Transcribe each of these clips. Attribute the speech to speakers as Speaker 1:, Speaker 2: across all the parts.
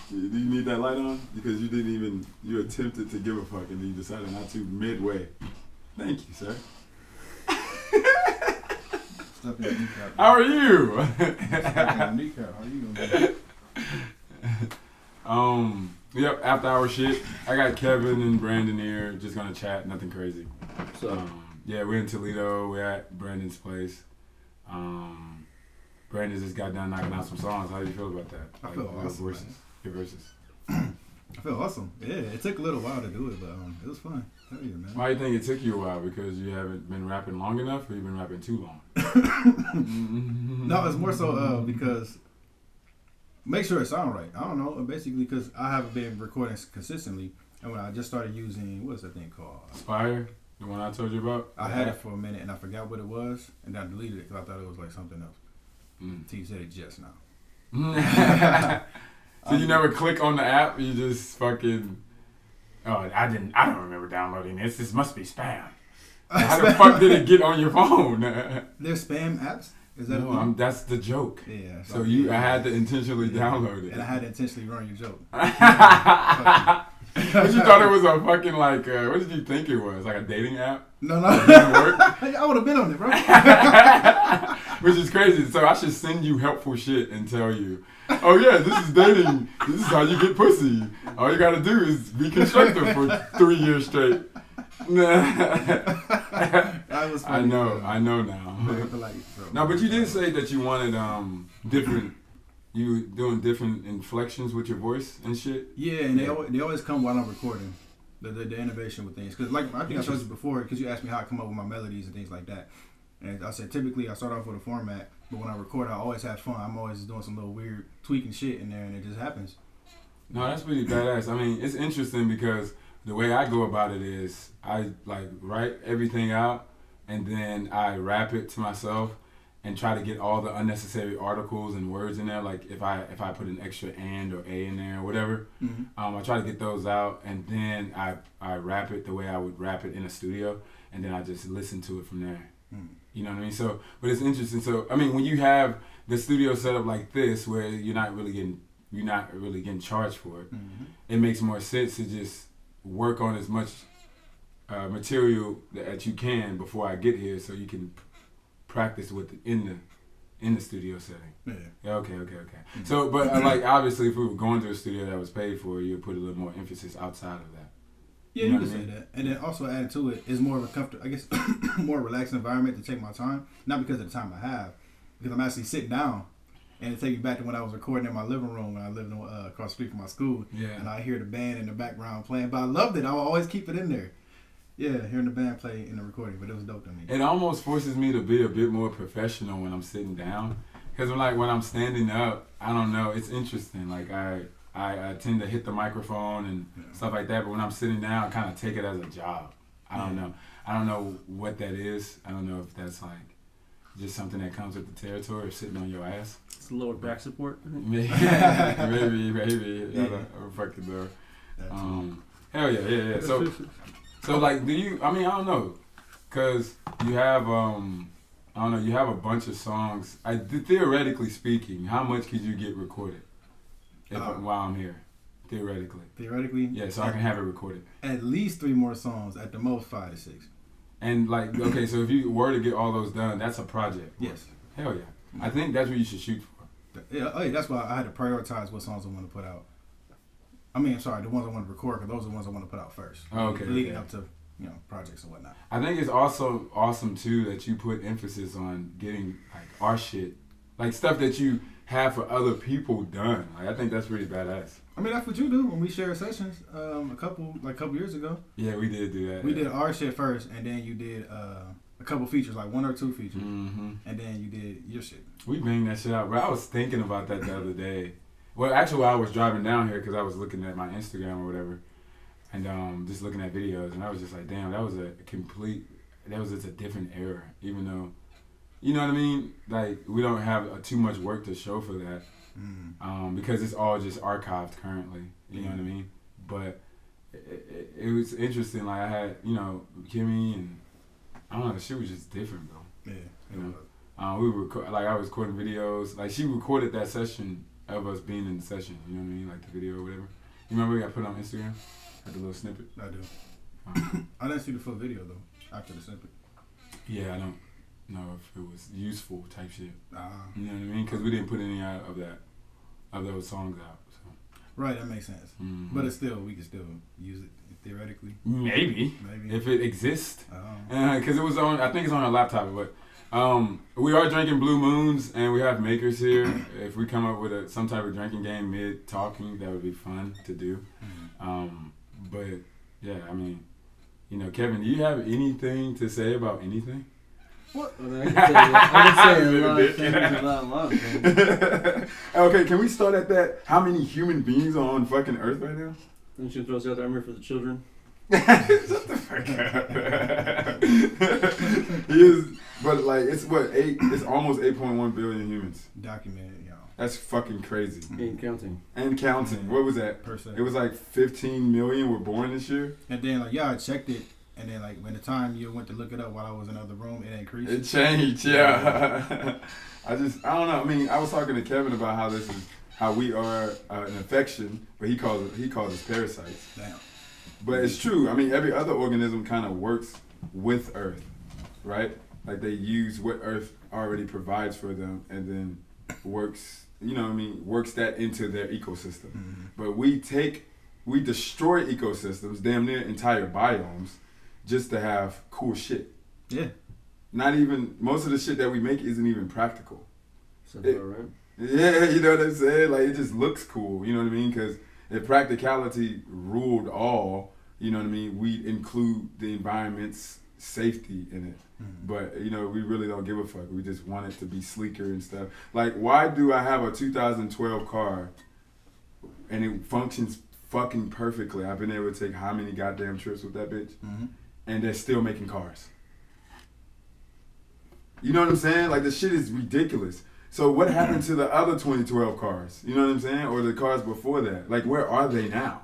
Speaker 1: Do you need that light on? Because you attempted to give a fuck and then you decided not to midway. Thank you, sir.
Speaker 2: Stuck in the kneecap.
Speaker 1: How are you?
Speaker 2: Stuck in the kneecap. How you gonna do?
Speaker 1: Yep, after hour shit. I got Kevin and Brandon here, just gonna chat, nothing crazy.
Speaker 3: So,
Speaker 1: yeah, we're in Toledo, we're at Brandon's place. Brandon just got done knocking out some songs. How do you feel about that?
Speaker 2: I feel awesome.
Speaker 1: Your verses.
Speaker 2: I feel awesome. Yeah, it took a little while to do it, but it was fun. Hell yeah, man.
Speaker 1: Why do you think it took you a while? Because you haven't been rapping long enough, or you've been rapping too long?
Speaker 2: No, it's more so because make sure it sound right. I don't know. Basically, because I haven't been recording consistently, and when I just started using what's that thing called?
Speaker 1: Aspire, the one I told you about.
Speaker 2: I had it for a minute and I forgot what it was, and then I deleted it because I thought it was like something else. T said it just now.
Speaker 1: So you never click on the app? You just fucking. Oh, I don't remember downloading this. This must be spam. How the fuck did it get on your phone?
Speaker 2: There's spam apps. Is that
Speaker 1: no, that's the joke.
Speaker 2: Yeah.
Speaker 1: So I had to intentionally download it.
Speaker 2: And I had to intentionally run your joke.
Speaker 1: But you thought it was a fucking like, what did you think it was? Like a dating app?
Speaker 2: No.
Speaker 1: It didn't work?
Speaker 2: I would have been on it, bro.
Speaker 1: Which is crazy. So I should send you helpful shit and tell you, oh yeah, this is dating. This is how you get pussy. All you gotta do is be constructive for 3 years straight. I know now. No, but you did say that you wanted different. You were doing different inflections with your voice and shit.
Speaker 2: Yeah, and they always come while I'm recording. The innovation with things, because like I think I told you before, because you asked me how I come up with my melodies and things like that, and I said typically I start off with a format, but when I record I always have fun. I'm always doing some little weird tweaking shit in there, and it just happens.
Speaker 1: No, that's pretty badass. I mean, it's interesting because the way I go about it is I like write everything out and then I rap it to myself and try to get all the unnecessary articles and words in there. Like if I put an extra and or a in there or whatever, I try to get those out and then I rap it the way I would rap it in a studio and then I just listen to it from there. You know what I mean? So, but it's interesting. So, I mean, when you have the studio set up like this, where you're not really getting charged for it, it makes more sense to just work on as much material that you can before I get here, so you can practice with in the studio setting. Yeah. Okay. So, but like obviously, if we were going to a studio that was paid for, you'd put a little more emphasis outside of that.
Speaker 2: Yeah, you can say that. And then also added to it is more of a comfortable, I guess, more relaxed environment to take my time. Not because of the time I have, because I'm actually sitting down. And it take me back to when I was recording in my living room when I lived across the street from my school. Yeah. And I hear the band in the background playing, but I loved it. I would always keep it in there. Yeah, hearing the band play in the recording, but it was dope to me.
Speaker 1: It almost forces me to be a bit more professional when I'm sitting down. Because when I'm standing up, I don't know, it's interesting. Like I tend to hit the microphone and stuff like that, but when I'm sitting down, I kind of take it as a job. I don't know. I don't know what that is. I don't know if that's like just something that comes with the territory of sitting on your ass.
Speaker 3: It's lower back support.
Speaker 1: maybe. I don't fucking know. Hell yeah. So like, do you? I mean, I don't know, cause you have you have a bunch of songs. Theoretically speaking, how much could you get recorded while I'm here? Theoretically. Yeah, so I can have it recorded.
Speaker 2: At least 3 more songs, at the most 5 to 6.
Speaker 1: And like, okay, so if you were to get all those done, that's a project.
Speaker 2: Yes.
Speaker 1: Hell yeah. I think that's what you should shoot for.
Speaker 2: Yeah, that's why I had to prioritize what songs I want to put out. I mean, sorry, the ones I want to record, because those are the ones I want to put out first.
Speaker 1: Okay.
Speaker 2: Leading up to, projects and whatnot.
Speaker 1: I think it's also awesome, too, that you put emphasis on getting, like, our shit, like, stuff that you have for other people done. Like, I think that's really badass.
Speaker 2: I mean, that's what you do when we share sessions a couple years ago.
Speaker 1: Yeah, we did do that.
Speaker 2: We did our shit first, and then you did a couple features, like 1 or 2 features, and then you did your shit.
Speaker 1: We banged that shit out, bro. I was thinking about that the other day. Well, actually, I was driving down here because I was looking at my Instagram or whatever, and just looking at videos, and I was just like, damn, that was just a different era, even though, you know what I mean? Like, we don't have too much work to show for that, because it's all just archived currently, you know what I mean? But it was interesting, like, I had, Kimmy, and I don't know, the shit was just different, bro.
Speaker 2: Yeah.
Speaker 1: We were I was recording videos, like, she recorded that session of us being in the session. You know what I mean? Like the video or whatever. You remember we got put on Instagram? Like the little snippet.
Speaker 2: I do. I didn't see the full video though after the snippet.
Speaker 1: Yeah, I don't know if it was useful type shit.
Speaker 2: Uh-huh.
Speaker 1: You know what I mean? Because we didn't put any of those songs out. So.
Speaker 2: Right, that makes sense.
Speaker 1: Mm-hmm.
Speaker 2: But it's still, we can still use it theoretically.
Speaker 1: Maybe if it exists,
Speaker 2: Uh-huh.
Speaker 1: because it was on. I think it's on a laptop, but. We are drinking Blue Moons, and we have makers here. If we come up with some type of drinking game mid talking, that would be fun to do. But yeah, I mean, you know, Kevin, do you have anything to say about anything?
Speaker 3: What? I mean, I can say a lot of things about a lot of things.
Speaker 1: Okay, can we start at that? How many human beings are on fucking Earth right now?
Speaker 3: Don't you throw us out there? I'm here for the children.
Speaker 1: Shut the fuck up. He is, but like it's what it's almost 8.1 billion humans.
Speaker 2: Documented, y'all.
Speaker 1: That's fucking crazy.
Speaker 3: And counting.
Speaker 1: And counting. What was that?
Speaker 2: Percent.
Speaker 1: It was like 15 million were born this year.
Speaker 2: And then like I checked it, and then like when the time you went to look it up while I was in the other room, it increased.
Speaker 1: It changed, yeah. I don't know. I mean, I was talking to Kevin about how we are an infection, but he calls us parasites.
Speaker 2: Damn.
Speaker 1: But it's true. I mean, every other organism kind of works with Earth, right? Like they use what Earth already provides for them, and then works that into their ecosystem.
Speaker 2: Mm-hmm.
Speaker 1: But we destroy ecosystems, damn near entire biomes, just to have cool shit.
Speaker 2: Yeah.
Speaker 1: Not even, most of the shit that we make isn't even practical.
Speaker 3: Sounds about right.
Speaker 1: Yeah, you know what I'm saying? Like it just looks cool, you know what I mean? Because if practicality ruled all, you know what I mean, we include the environment's safety in it. Mm-hmm. But, you know, we really don't give a fuck. We just want it to be sleeker and stuff. Like, why do I have a 2012 car and it functions fucking perfectly? I've been able to take how many goddamn trips with that bitch? Mm-hmm. And they're still making cars. You know what I'm saying? Like, the shit is ridiculous. So what happened to the other 2012 cars? You know what I'm saying? Or the cars before that? Like, where are they now?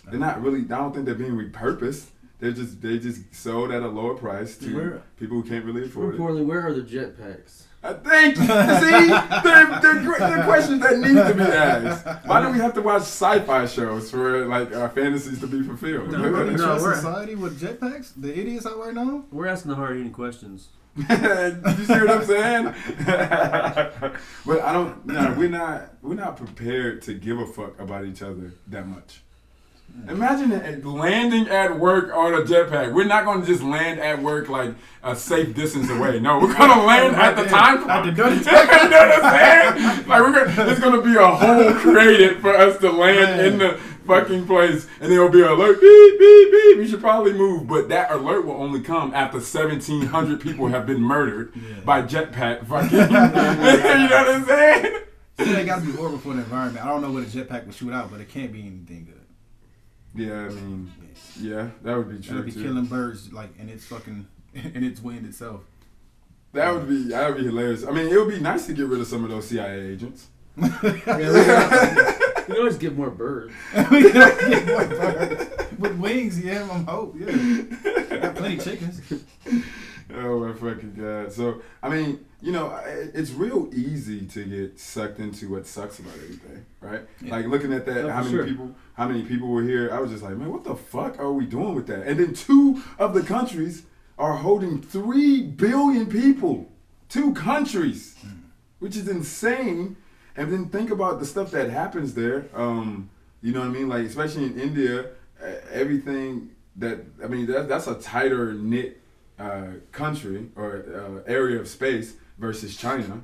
Speaker 1: They're not really, I don't think they're being repurposed. They just sold at a lower price to people who can't really afford it.
Speaker 3: More importantly, where are the jetpacks?
Speaker 1: Thank you. See? They're questions that need to be asked. Why do we have to watch sci-fi shows for like our fantasies to be fulfilled?
Speaker 2: We're society with jetpacks? The idiots out right now?
Speaker 3: We're asking the hard-hitting questions.
Speaker 1: You see what I'm saying? But we're not prepared to give a fuck about each other that much. Imagine landing at work on a jetpack. We're not going to just land at work like a safe distance away. No, we're going to land at the time clock. You know what I'm saying? Like there's going to be a hole created for us to land in the fucking place, and there'll be an alert. Beep, beep, beep. We should probably move, but that alert will only come after 1,700 people have been murdered by jetpack. Fucking, you know what I'm saying?
Speaker 2: So they got to be horrible for the environment. I don't know what a jetpack would shoot out, but it can't be anything good.
Speaker 1: Yeah, I mean, yeah, that would be true.
Speaker 2: It'd be killing birds like in its wind itself.
Speaker 1: That would be hilarious. I mean, it would be nice to get rid of some of those CIA agents.
Speaker 3: We can always get more birds.
Speaker 2: We can always get more birds with wings. Yeah, I'm hope. Yeah, got plenty of chickens.
Speaker 1: Oh my fucking god! So I mean, you know, it's real easy to get sucked into what sucks about everything, right? Yeah. Like looking at that, how many people were here? I was just like, man, what the fuck are we doing with that? And then 2 of the countries are holding 3 billion people. 2 countries, which is insane. And then think about the stuff that happens there. You know what I mean? Like especially in India, everything that's a tighter knit country or area of space versus China,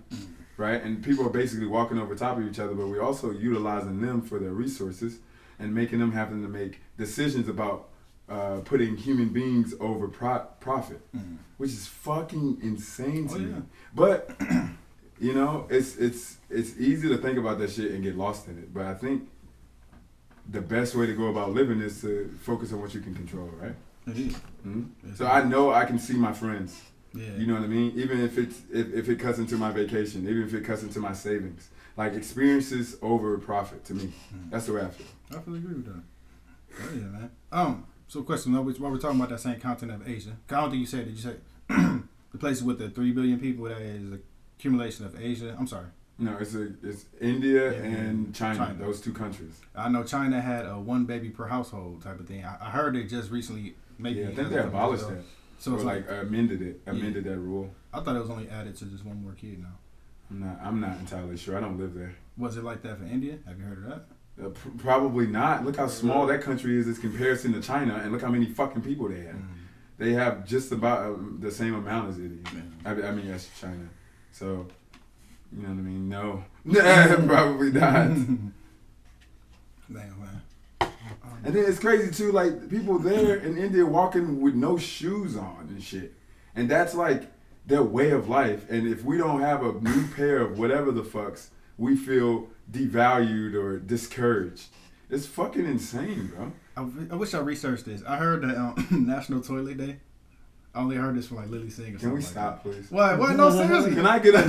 Speaker 1: right? And people are basically walking over top of each other, but we're also utilizing them for their resources and making them having to make decisions about putting human beings over profit, which is fucking insane to me. But you know, it's easy to think about that shit and get lost in it. But I think the best way to go about living is to focus on what you can control, right? Mm-hmm. So I know I can see my friends. Yeah. You know what I mean? Even if it cuts into my vacation, even if it cuts into my savings. Like experiences over profit to me. That's the way I feel.
Speaker 2: I fully agree with that. Oh yeah, man. So question, while we're talking about that same continent of Asia, I don't think you said, did you say the places with the 3 billion people, that is the accumulation of Asia, I'm sorry,
Speaker 1: No, it's India and China, those two countries.
Speaker 2: I know China had a one baby per household type of thing. I heard it just recently. Maybe
Speaker 1: I think they abolished that.
Speaker 2: So it's
Speaker 1: like amended that rule.
Speaker 2: I thought it was only added to just one more kid now.
Speaker 1: I'm not entirely sure. I don't live there.
Speaker 2: Was it like that for India? Have you heard of that?
Speaker 1: Probably not. Look how small that country is in comparison to China, and look how many fucking people they have. They have just about the same amount as it is. I mean, that's China. So, you know what I mean? No. Probably not.
Speaker 2: Damn, man.
Speaker 1: And then it's crazy, too, like, people there in India walking with no shoes on and shit. And that's, like, their way of life. And if we don't have a new pair of whatever the fucks, we feel devalued or discouraged. It's fucking insane, bro.
Speaker 2: I wish I researched this. I heard that National Toilet Day. I only heard this from like Lily Singh or something.
Speaker 1: Can we
Speaker 2: like
Speaker 1: stop,
Speaker 2: that.
Speaker 1: please?
Speaker 2: What? No, seriously.
Speaker 1: Can I get a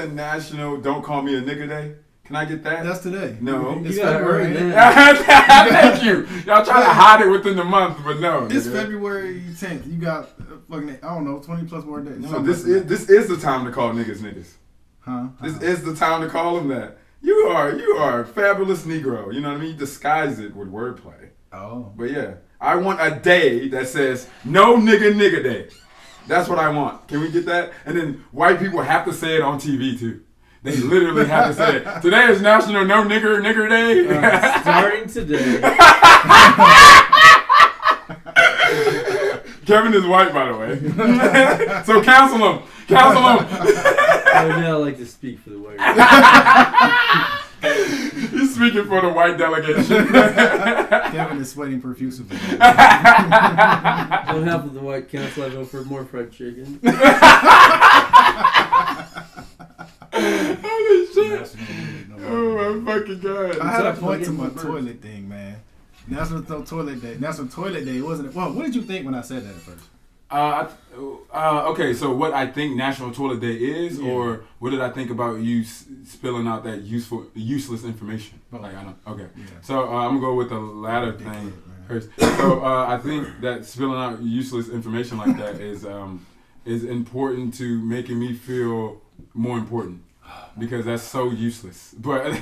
Speaker 1: national Don't Call Me a Nigga Day? Can I get that?
Speaker 2: That's today.
Speaker 1: No.
Speaker 2: It's February.
Speaker 1: Thank you. Y'all try to hide it within the month, but no.
Speaker 2: It's February 10th. You got fucking, I don't know, 20 plus more days.
Speaker 1: No, this is the time to call niggas niggas.
Speaker 2: Huh?
Speaker 1: This is the time to call them that. You are a fabulous Negro. You know what I mean? You disguise it with wordplay.
Speaker 2: Oh.
Speaker 1: But yeah, I want a day that says no nigga day. That's what I want. Can we get that? And then white people have to say it on TV too. They literally have to say it. Today is National No Nigger Day.
Speaker 3: Starting today.
Speaker 1: Kevin is white, by the way. So counsel him.
Speaker 3: I would now like to speak for the white.
Speaker 1: He's speaking for the white delegation.
Speaker 2: Kevin is sweating profusely.
Speaker 3: On behalf of the white council, I vote for more fried chicken.
Speaker 1: Holy shit. Oh my fucking god.
Speaker 2: I had a point to my toilet thing, man. National Toilet Day. National Toilet Day, wasn't it? Well, what did you think when I said that at first?
Speaker 1: Okay, so what I think National Toilet Day is, or what did I think about you spilling out that useless information? Like, I don't. Okay, so I'm gonna go with the latter thing first. So I think that spilling out useless information like that is important to making me feel more important, because that's so useless. But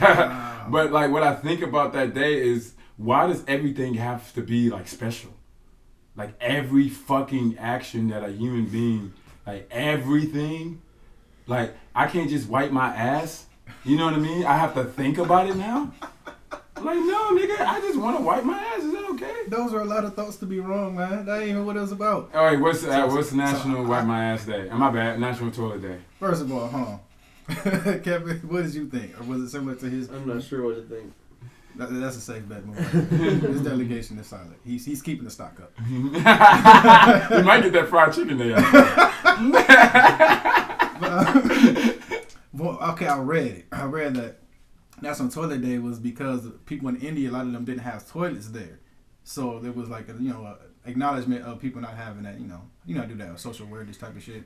Speaker 1: but like what I think about that day is, why does everything have to be like special? Like every fucking action that a human being, like everything, like I can't just wipe my ass. You know what I mean? I have to think about it now. Like, no, nigga, I just want to wipe my ass. Is that okay?
Speaker 2: Those are a lot of thoughts to be wrong, man. That ain't even what it was about.
Speaker 1: All right, what's National Wipe My Ass Day? My bad, National Toilet Day.
Speaker 2: First of all, Kevin, what did you think? Or was it similar to his?
Speaker 3: I'm not sure what to think.
Speaker 2: That's a safe bet. His delegation is silent. He's keeping the stock up.
Speaker 1: You might get that fried chicken day.
Speaker 2: Okay, I read that National Toilet Day was because people in India, a lot of them didn't have toilets there, so there was like a acknowledgement of people not having that. Do that social awareness type of shit.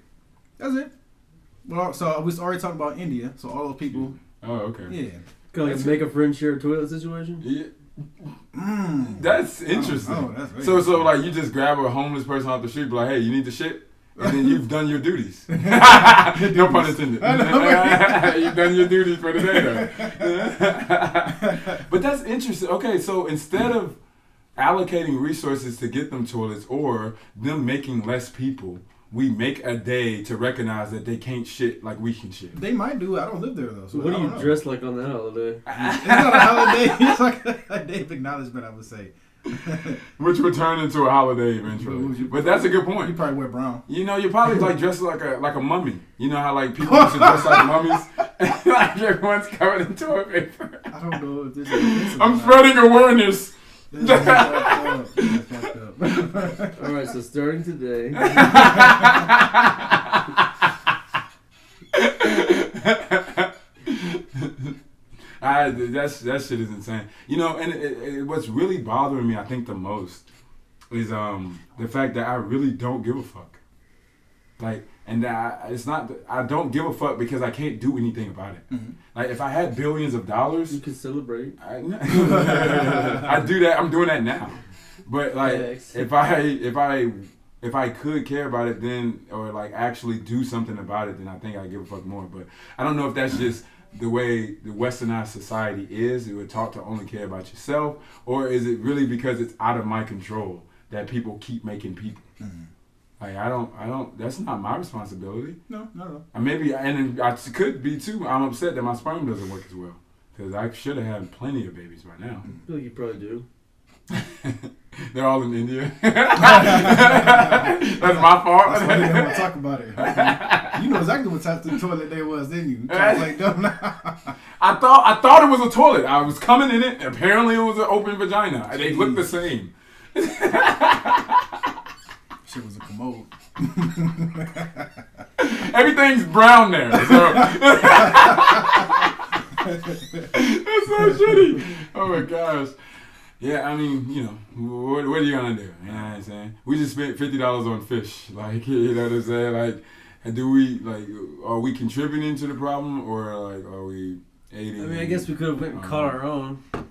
Speaker 2: That's it. Well, so we already talked about India, so all those people.
Speaker 1: Oh, okay.
Speaker 2: Yeah.
Speaker 3: Kind of like make a friend share a toilet situation?
Speaker 1: Yeah. That's interesting.
Speaker 2: That's
Speaker 1: so like you just grab a homeless person off the street, be like, hey, you need the shit? And then you've done your duties. No pun intended. You've done your duties for the day, though. But that's interesting. Okay, so instead of allocating resources to get them toilets or them making less people, we make a day to recognize that they can't shit like we can shit.
Speaker 2: They might do. I don't live there, though. So
Speaker 3: what do you dress like on that holiday?
Speaker 2: It's not a holiday. It's like a day of acknowledgement, I would say.
Speaker 1: Which would turn into a holiday eventually. But that's a good point.
Speaker 2: You probably wear brown.
Speaker 1: You probably like dressed like a mummy. You know how like people used to dress like mummies? Like everyone's covered in toilet paper.
Speaker 2: I don't know if this is
Speaker 1: I'm spreading awareness.
Speaker 3: Alright, so starting today.
Speaker 1: That shit is insane. And what's really bothering me, I think, the most is the fact that I really don't give a fuck. Like, and that I don't give a fuck because I can't do anything about it. Mm-hmm. Like, if I had billions of dollars,
Speaker 3: you could celebrate.
Speaker 1: I do that. I'm doing that now. But like, if I if I could care about it then, or like actually do something about it, then I think I'd give a fuck more. But I don't know if that's just the way the westernized society is. It would taught to only care about yourself, or is it really because it's out of my control that people keep making people?
Speaker 2: Mm-hmm.
Speaker 1: Like I don't. That's not my responsibility.
Speaker 2: No, not at all.
Speaker 1: Maybe, and I could be too. I'm upset that my sperm doesn't work as well because I should have had plenty of babies by now.
Speaker 3: I feel like you probably do.
Speaker 1: They're all in India. That's my fault.
Speaker 2: That's why you didn't want to talk about it. You know exactly what type of toilet they was, didn't you? Like,
Speaker 1: I thought it was a toilet. I was coming in it. Apparently, it was an open vagina. Jeez. They looked the same.
Speaker 2: Shit was a commode.
Speaker 1: Everything's brown there. So. That's so shitty. Oh my gosh. Yeah, I mean, you know, what are you gonna do? You know what I'm saying? We just spent $50 on fish. Like, you know what I'm saying? Like, do we, like, are we contributing to the problem, or like, are we aiding?
Speaker 3: I mean, I guess we could have went and caught our own.
Speaker 1: But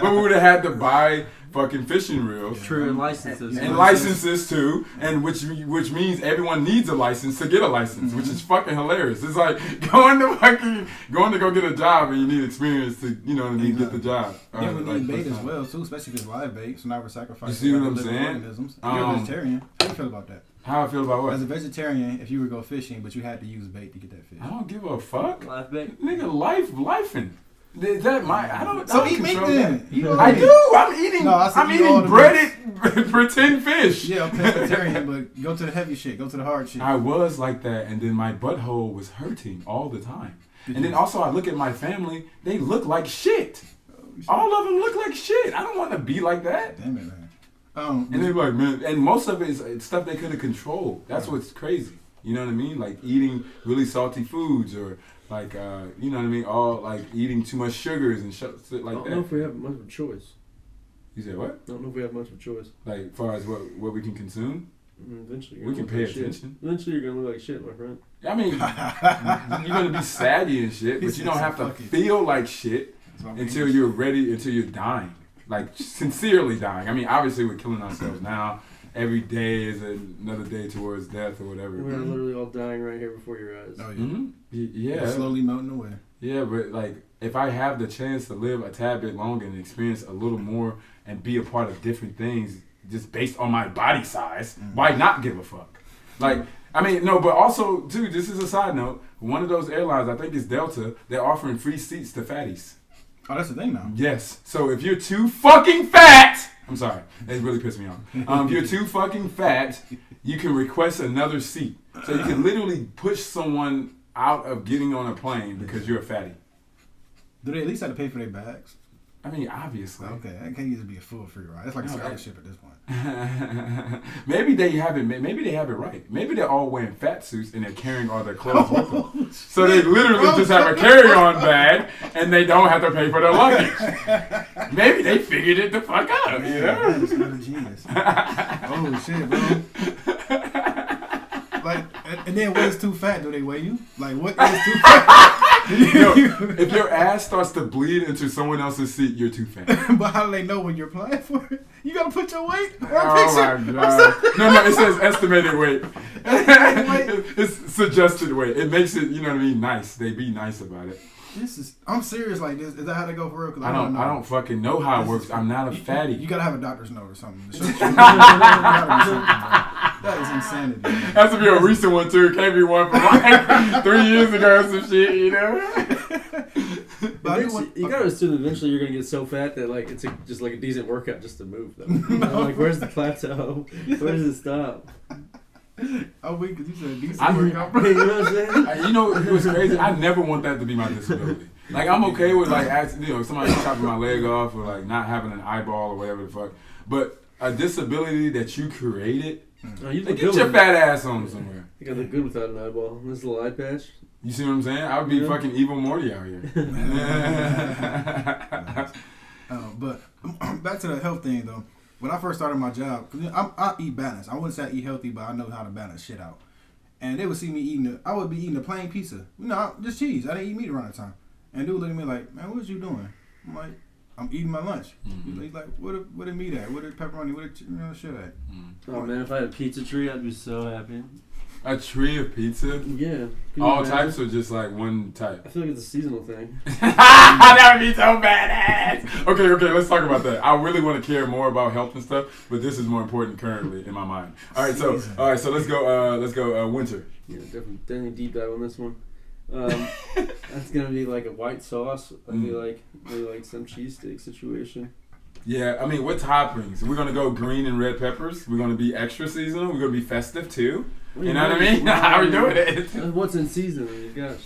Speaker 1: we would have had to buy fucking fishing reels.
Speaker 3: True, and licenses.
Speaker 1: And licenses too, and which means everyone needs a license to get a license, which is fucking hilarious. It's like going to go get a job and you need experience to, you know what I mean, get the job.
Speaker 2: Yeah, we need bait as well too, especially if it's live bait. So now we're sacrificing.
Speaker 1: You see what I'm saying?
Speaker 2: Organisms. You're a vegetarian. How do you feel about that?
Speaker 1: How I feel about what?
Speaker 2: As a vegetarian, if you were to go fishing, but you had to use bait to get that fish.
Speaker 1: I don't give a fuck.
Speaker 3: Live bait.
Speaker 1: Nigga, lifing. Is that my? I don't.
Speaker 2: So
Speaker 1: I don't
Speaker 2: eat meat
Speaker 1: control
Speaker 2: then.
Speaker 1: I do. I'm eating.
Speaker 2: No, I said
Speaker 1: I'm
Speaker 2: eat all
Speaker 1: eating
Speaker 2: the
Speaker 1: breaded pretend fish.
Speaker 2: Yeah, I'm pescatarian, but go to the heavy shit. Go to the hard shit.
Speaker 1: I was like that, and then my butthole was hurting all the time. And then also I look at my family; they look like shit. All of them look like shit. I don't want to be like that.
Speaker 2: Damn it, man.
Speaker 1: And they're like, man, and most of it is stuff they could have controlled. That's what's crazy. You know what I mean? Like eating really salty foods, or like, you know what I mean? All like eating too much sugars and shit like that.
Speaker 3: I don't know if we have much of a choice.
Speaker 1: You said what?
Speaker 3: I don't know if we have much of a choice.
Speaker 1: Like, as far as what we can consume?
Speaker 3: Eventually,
Speaker 1: we can pay attention.
Speaker 3: Eventually, you're gonna look like shit, my friend.
Speaker 1: I mean, you're gonna be saggy and shit, but you don't have to feel like shit until you're ready, until you're dying. Like, sincerely dying. I mean, obviously, we're killing ourselves now. Every day is another day towards death or whatever.
Speaker 3: We're literally all dying right here before your eyes.
Speaker 2: Oh, yeah.
Speaker 1: Mm-hmm. Yeah.
Speaker 2: It's slowly melting away.
Speaker 1: Yeah, but like, if I have the chance to live a tad bit longer and experience a little more and be a part of different things just based on my body size, why not give a fuck? Like, I mean, no, but also, too, this is a side note. One of those airlines, I think it's Delta, they're offering free seats to fatties.
Speaker 2: Oh, that's the thing now.
Speaker 1: Yes. So if you're too fucking fat, I'm sorry, it really pissed me off. If you're too fucking fat, you can request another seat. So you can literally push someone out of getting on a plane because you're a fatty.
Speaker 2: Do they at least have to pay for their bags?
Speaker 1: I mean, obviously.
Speaker 2: Okay, that can't just be a full free ride. It's like a scholarship at this point.
Speaker 1: Maybe they have it. Maybe they have it right. Maybe they're all wearing fat suits and they're carrying all their clothes with them. So they literally just have a carry-on bag and they don't have to pay for their luggage. Maybe they figured it the fuck out. You know?
Speaker 2: That's really genius. Oh shit, bro. Like, and then what is too fat? Do they weigh you? Like, what is too fat?
Speaker 1: No, if your ass starts to bleed into someone else's seat, you're too fat.
Speaker 2: But how do they know when you're applying for it? You gotta put your weight or a
Speaker 1: Oh
Speaker 2: picture.
Speaker 1: my god! No, it says estimated weight. It's suggested weight. It makes it, you know what I mean, nice. They be nice about it.
Speaker 2: I'm serious. Like this, is that how they go for real? Cause
Speaker 1: I don't fucking know how it works. I'm not a fatty.
Speaker 2: You gotta have a doctor's note or something. That is insanity.
Speaker 1: Has to be a recent one too. It can't be one from like 3 years ago or some shit, you know.
Speaker 3: You gotta assume eventually you're gonna get so fat that like it's just like a decent workout just to move though. You know, like where's the plateau? Where does it stop?
Speaker 2: Oh wait, because you said decent workout.
Speaker 3: You know what I'm saying?
Speaker 1: You know it was crazy. I never want that to be my disability. Like I'm okay with like somebody chopping my leg off or like not having an eyeball or whatever the fuck. But a disability that you created, get your fat ass on somewhere.
Speaker 3: You gotta look good without an eyeball. This little eye patch.
Speaker 1: You see what I'm saying? I would be fucking evil Morty out here.
Speaker 2: But back to the health thing though. When I first started my job, cause I eat balanced. I wouldn't say I eat healthy, but I know how to balance shit out. And they would see me I would be eating a plain pizza. Just cheese. I didn't eat meat around the time. And dude look at me like, man, what you doing? I'm like, I'm eating my lunch.
Speaker 1: Mm-hmm.
Speaker 2: He's like, where the meat at? Where the pepperoni? Where the shit at?
Speaker 3: Oh man, if I had a pizza tree, I'd be so happy.
Speaker 1: A tree of pizza?
Speaker 3: Yeah. Can you
Speaker 1: All
Speaker 3: imagine?
Speaker 1: types or just like one type?
Speaker 3: I feel like it's a seasonal thing.
Speaker 1: That would be so badass. Okay, let's talk about that. I really want to care more about health and stuff, but this is more important currently in my mind. All right, so let's go winter.
Speaker 3: Yeah, definitely deep dive on this one. That's gonna be like a white sauce. I feel like maybe like some cheesesteak situation.
Speaker 1: Yeah, I mean, what toppings? We're gonna go green and red peppers. We're gonna be extra seasonal. We're gonna be festive too. You know what I mean? How are we doing it?
Speaker 3: What's in season? I mean, gosh.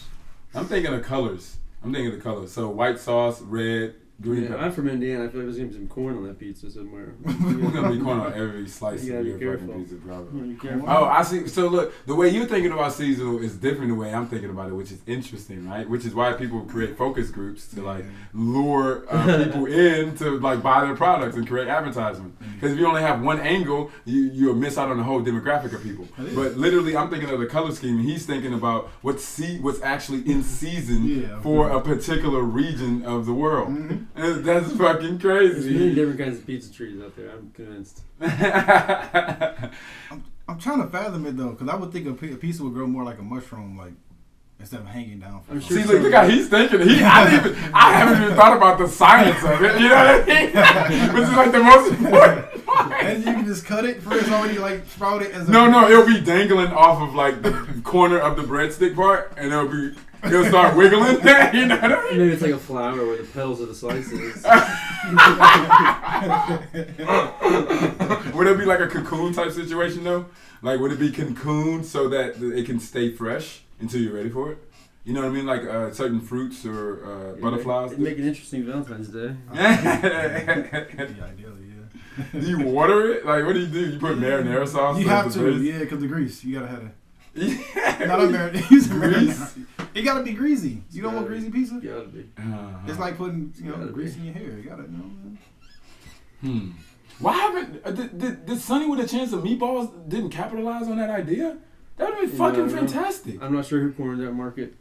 Speaker 1: I'm thinking of colors. So white sauce, red, green pepper.
Speaker 3: I'm from Indiana. I feel like there's gonna be some corn on that pizza somewhere.
Speaker 1: We're gonna be corn on every slice of
Speaker 3: You gotta be
Speaker 1: your
Speaker 3: careful.
Speaker 1: fucking pizza, probably.
Speaker 3: Be careful.
Speaker 1: Oh, I see. So look, the way you're thinking about seasonal is different the way I'm thinking about it, which is interesting, right? Which is why people create focus groups to like lure people in to like buy their products and create advertisement. Because if you only have one angle, you'll miss out on the whole demographic of people. But literally, I'm thinking of the color scheme, and he's thinking about what's actually in season for a particular region of the world. And that's fucking crazy.
Speaker 3: There's many different kinds of pizza trees out there. I'm convinced.
Speaker 2: I'm trying to fathom it though, because I would think a pizza would grow more like a mushroom, like instead of hanging down.
Speaker 3: I'm sure.
Speaker 1: See, look how he's thinking. I haven't even thought about the science of it. You know what I mean? Which is like the most important part.
Speaker 2: And you can just cut it for it's already like sprouted as a
Speaker 1: No, it'll be dangling off of like the corner of the breadstick part, and it'll start wiggling. You know what I mean?
Speaker 3: Maybe it's like a flower where the petals are the slices.
Speaker 1: Would it be like a cocoon type situation though? Like, would it be cocoon so that it can stay fresh until you're ready for it? You know what I mean? Like certain fruits or butterflies.
Speaker 3: It'd make an interesting Valentine's Day.
Speaker 2: yeah, ideally, yeah.
Speaker 1: Do you water it? Like, what do? You put marinara sauce?
Speaker 2: You have to,
Speaker 1: base?
Speaker 2: yeah, because the grease. You gotta have it.
Speaker 1: Yeah.
Speaker 2: Not a marinara.
Speaker 1: Grease.
Speaker 2: It gotta be greasy. You don't want greasy pizza?
Speaker 3: Gotta be.
Speaker 2: It's like putting grease
Speaker 3: be.
Speaker 2: in your hair. You gotta know.
Speaker 1: Why haven't did Sonny with a chance of meatballs didn't capitalize on that idea? That would be fucking fantastic.
Speaker 3: I'm not sure who cornered that market.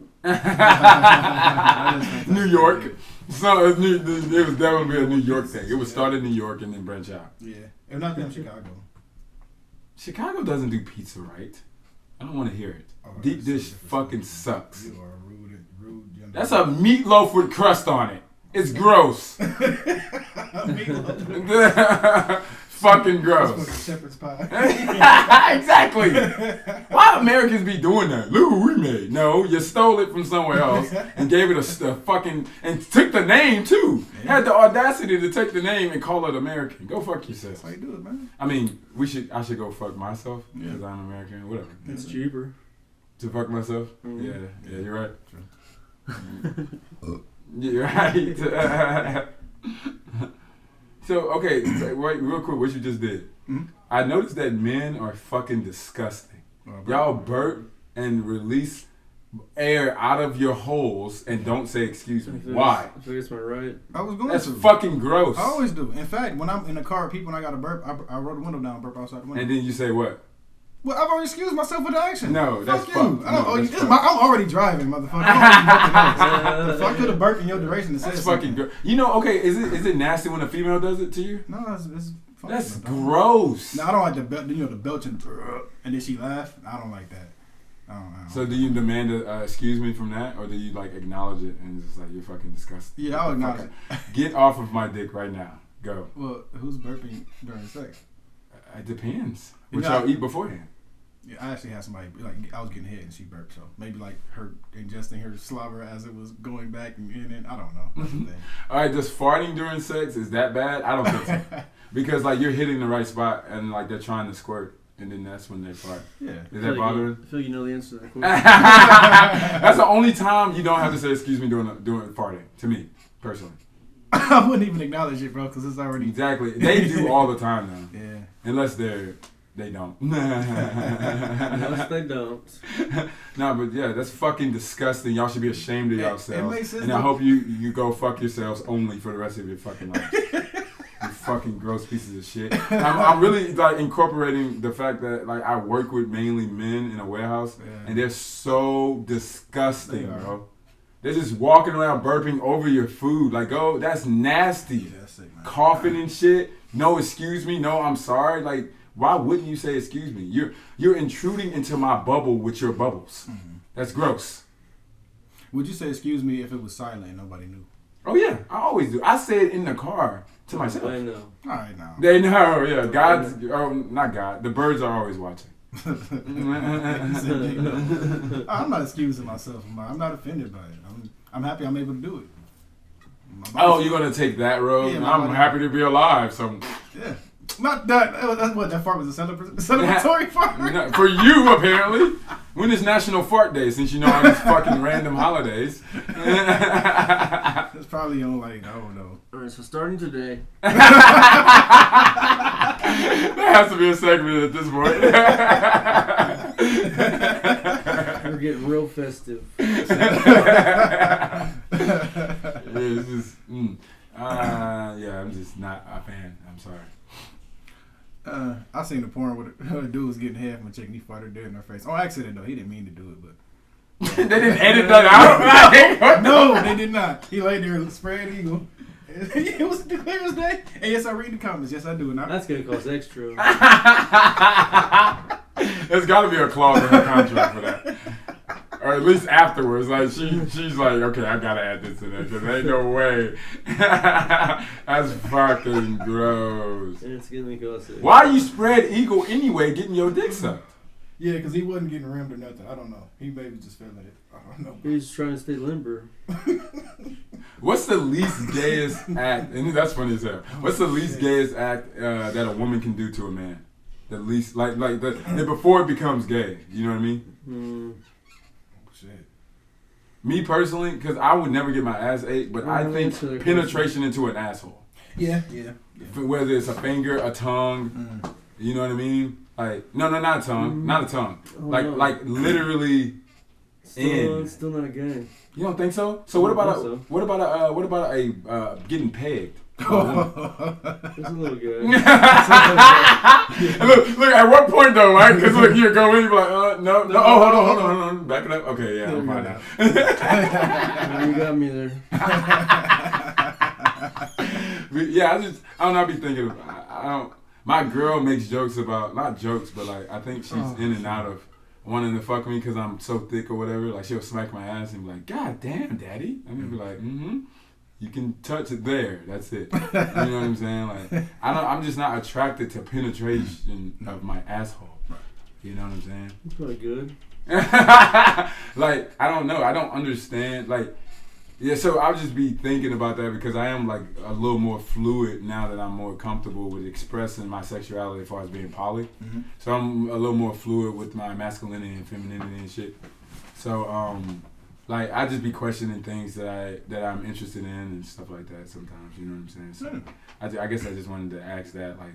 Speaker 1: New York. So it was definitely a New York thing. It was started in New York and then branch out.
Speaker 2: Yeah, if not them, Chicago.
Speaker 1: Chicago doesn't do pizza right. I don't want to hear it. Deep dish fucking sucks.
Speaker 2: You are rude.
Speaker 1: That's a meatloaf with crust on it. It's gross. Fucking gross.
Speaker 2: Shepherd's pie.
Speaker 1: Exactly. Why Americans be doing that? Look what we made. No, you stole it from somewhere else and gave it a fucking and took the name too. Had the audacity to take the name and call it American. Go fuck yourself.
Speaker 2: That's how you do it, man.
Speaker 1: I mean, I should go fuck myself because I'm American. Whatever.
Speaker 3: It's cheaper.
Speaker 1: To fuck myself?
Speaker 3: Mm-hmm.
Speaker 1: Yeah, you're right. You're right. So, okay, wait, real quick, what you just did. I noticed that men are fucking disgusting. Y'all burp and release air out of your holes and don't say excuse me. Why?
Speaker 3: I think it's my right.
Speaker 2: I was going
Speaker 1: That's
Speaker 2: to.
Speaker 1: fucking gross.
Speaker 2: I always do. In fact, when I'm in the car, people, when I got to burp, I roll the window down and burp outside the window.
Speaker 1: And then you say what?
Speaker 2: Well, I've already excused myself for the action.
Speaker 1: No, that's
Speaker 2: fuck
Speaker 1: fucked.
Speaker 2: you. I don't
Speaker 1: No,
Speaker 2: owe you.
Speaker 1: that's
Speaker 2: I'm already driving, motherfucker. The fuck could have burped in your duration to say
Speaker 1: That's
Speaker 2: something.
Speaker 1: fucking gross. You know, okay, is it nasty when a female does it to you?
Speaker 2: No, it's fine.
Speaker 1: That's gross.
Speaker 2: No, I don't like the the belching and then she laugh. I don't like that. I don't.
Speaker 1: So do you demand a excuse me from that, or do you like acknowledge it and just like you're fucking disgusting?
Speaker 2: Yeah, I'll acknowledge it.
Speaker 1: Get off of my dick right now. Go.
Speaker 2: Well, who's burping during sex?
Speaker 1: It depends. What y'all eat beforehand?
Speaker 2: Yeah, I actually had somebody like I was getting head and she burped, so maybe like her ingesting her slobber as it was going back and in and I don't know. That's the thing.
Speaker 1: All right, does farting during sex is that bad? I don't think so. Because like you're hitting the right spot and like they're trying to squirt and then that's when they fart.
Speaker 2: Yeah.
Speaker 1: Is that bothering?
Speaker 3: I feel you know the answer to that question.
Speaker 1: That's the only time you don't have to say excuse me during farting. To me, personally.
Speaker 2: I wouldn't even acknowledge it, bro, because it's already
Speaker 1: Exactly. They do all the time now.
Speaker 2: Yeah.
Speaker 1: Unless they don't.
Speaker 3: Unless they don't.
Speaker 1: No, but yeah, that's fucking disgusting. Y'all should be ashamed of yourselves.
Speaker 2: It makes sense.
Speaker 1: And I hope you go fuck yourselves only for the rest of your fucking life. You fucking gross pieces of shit. I'm really like incorporating the fact that like I work with mainly men in a warehouse, and they're so disgusting, bro. They're just walking around burping over your food. Like, oh, that's nasty.
Speaker 2: Yeah, that's sick, man.
Speaker 1: Coughing and shit. No, excuse me. No, I'm sorry. Like, why wouldn't you say excuse me? You're intruding into my bubble with your bubbles.
Speaker 2: Mm-hmm.
Speaker 1: That's gross.
Speaker 2: Would you say excuse me if it was silent and nobody knew?
Speaker 1: Oh yeah, I always do. I say it in the car to myself.
Speaker 3: I know.
Speaker 2: All right, now.
Speaker 1: They know, yeah. God's, not God. The birds are always watching.
Speaker 2: I'm not excusing myself. I'm not offended by it. I'm happy I'm able to do it.
Speaker 1: Oh, you're gonna take that road?
Speaker 2: Yeah,
Speaker 1: I'm happy to be alive. So
Speaker 2: yeah, not that. That's what that fart was a celebratory fart.
Speaker 1: For you, apparently. When is National Fart Day? Since you know all these fucking random holidays.
Speaker 2: It's probably on like I don't know.
Speaker 3: All right, so starting today.
Speaker 1: There has to be a segment at this point.
Speaker 3: We're getting real festive.
Speaker 1: I'm just not a fan. I'm sorry.
Speaker 2: I seen the porn where the dude was getting head from a chick and he farted dead in her face. On accident though. He didn't mean to do it, but
Speaker 1: They didn't edit that out.
Speaker 2: no, they did not. He laid there and spread eagle. It was the clearest day. And yes, I read the comments. Yes, I do. And
Speaker 3: That's gonna cost extra.
Speaker 1: There's got to be a clause in the contract for that, or at least afterwards. Like she's like, okay, I gotta add this to that because ain't no way. That's fucking gross.
Speaker 3: And it's gonna cost extra.
Speaker 1: Why you spread eagle anyway, getting your dick sucked?
Speaker 2: yeah, because he wasn't getting rimmed or nothing. I don't know. He maybe just felt it. I don't know.
Speaker 3: He's trying to stay limber.
Speaker 1: What's the least gayest act? And that's funny as hell. What's the least gayest act that a woman can do to a man? The least, like before it becomes gay. You know what I mean?
Speaker 2: Shit.
Speaker 1: Me personally, because I would never get my ass ate, but I think penetration into an asshole.
Speaker 2: Yeah.
Speaker 1: Whether it's a finger, a tongue, you know what I mean? Like, no, not a tongue, not a tongue.
Speaker 3: Oh,
Speaker 1: like literally.
Speaker 3: Still not gay.
Speaker 1: You don't think so? So what about a getting pegged?
Speaker 3: It's a little good.
Speaker 1: look, at what point though, right? Because look, you go in, you're like, no. Oh, hold on, back it up. Okay, yeah, I'm fine now.
Speaker 3: You got me there.
Speaker 1: Yeah, I don't know. I be thinking, I don't. My girl makes jokes about, not jokes, but like I think she's in and out of wanting to fuck me because I'm so thick or whatever. Like she'll smack my ass and be like, God damn, daddy. And I'll be like, you can touch it there. That's it. You know what I'm saying? Like I'm just not attracted to penetration of my asshole. You know what I'm saying?
Speaker 3: It's probably good.
Speaker 1: Like I don't know. I don't understand. Like yeah. So I'll just be thinking about that because I am like a little more fluid now that I'm more comfortable with expressing my sexuality as far as being poly. So I'm a little more fluid with my masculinity and femininity and shit. So like I just be questioning things that I'm interested in and stuff like that sometimes. You know what I'm saying? So I guess I just wanted to ask that. Like,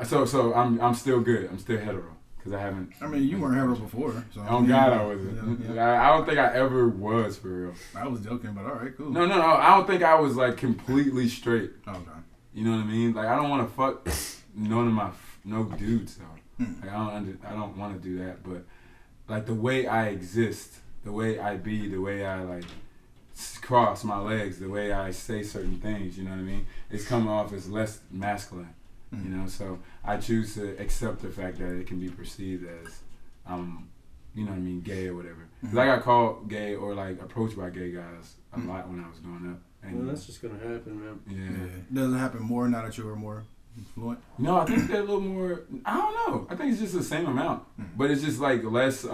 Speaker 1: so I'm still good. I'm still hetero because I haven't.
Speaker 2: I mean, you weren't hetero before. So
Speaker 1: Oh God, I wasn't. Yeah. I don't think I ever was for real.
Speaker 2: I was joking, but all right, cool.
Speaker 1: No. I don't think I was like completely straight.
Speaker 2: Okay.
Speaker 1: You know what I mean? Like I don't want to fuck no dudes though. Like, I don't want to do that. But like the way I exist. The way I be, the way I like cross my legs, the way I say certain things, you know what I mean? It's coming off as less masculine, you know? So I choose to accept the fact that it can be perceived as, you know what I mean, gay or whatever. Because I got called gay or like approached by gay guys a lot when I was growing up. And,
Speaker 3: well, that's just gonna happen, man.
Speaker 1: Yeah.
Speaker 2: Does it happen more now that you are more fluent?
Speaker 1: No, I think they're a little more, I don't know. I think it's just the same amount. But it's just like less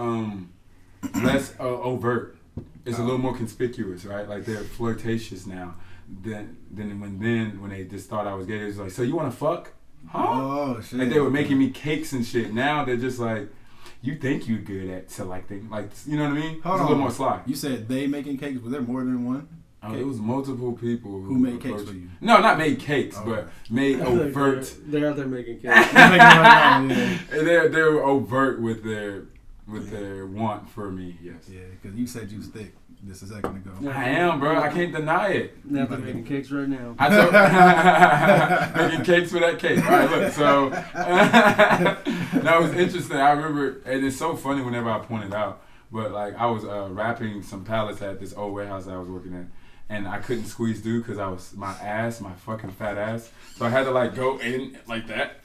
Speaker 1: overt. It's a little more conspicuous, right? Like they're flirtatious now than when they just thought I was gay. It was like, so you want to fuck? Huh?
Speaker 2: Oh shit!
Speaker 1: Like they were making me cakes and shit. Now they're just like, you think you're good at selecting, like you know what I mean? It's a little more sly.
Speaker 2: You said they making cakes. Was there more than one?
Speaker 1: Oh, it was multiple people
Speaker 2: who made cakes for you.
Speaker 1: No, not made cakes, but made overt.
Speaker 3: They're out there making cakes.
Speaker 1: They're overt with their want for me, yes.
Speaker 2: Yeah, because you said you was thick just a second ago.
Speaker 1: I am, bro. I can't deny it.
Speaker 3: Now they're making cakes right now.
Speaker 1: Making cakes for that cake. All right, look. So that was interesting. I remember, and it's so funny whenever I point it out. But like I was wrapping some pallets at this old warehouse that I was working at, and I couldn't squeeze through because I was my fucking fat ass. So I had to like go in like that.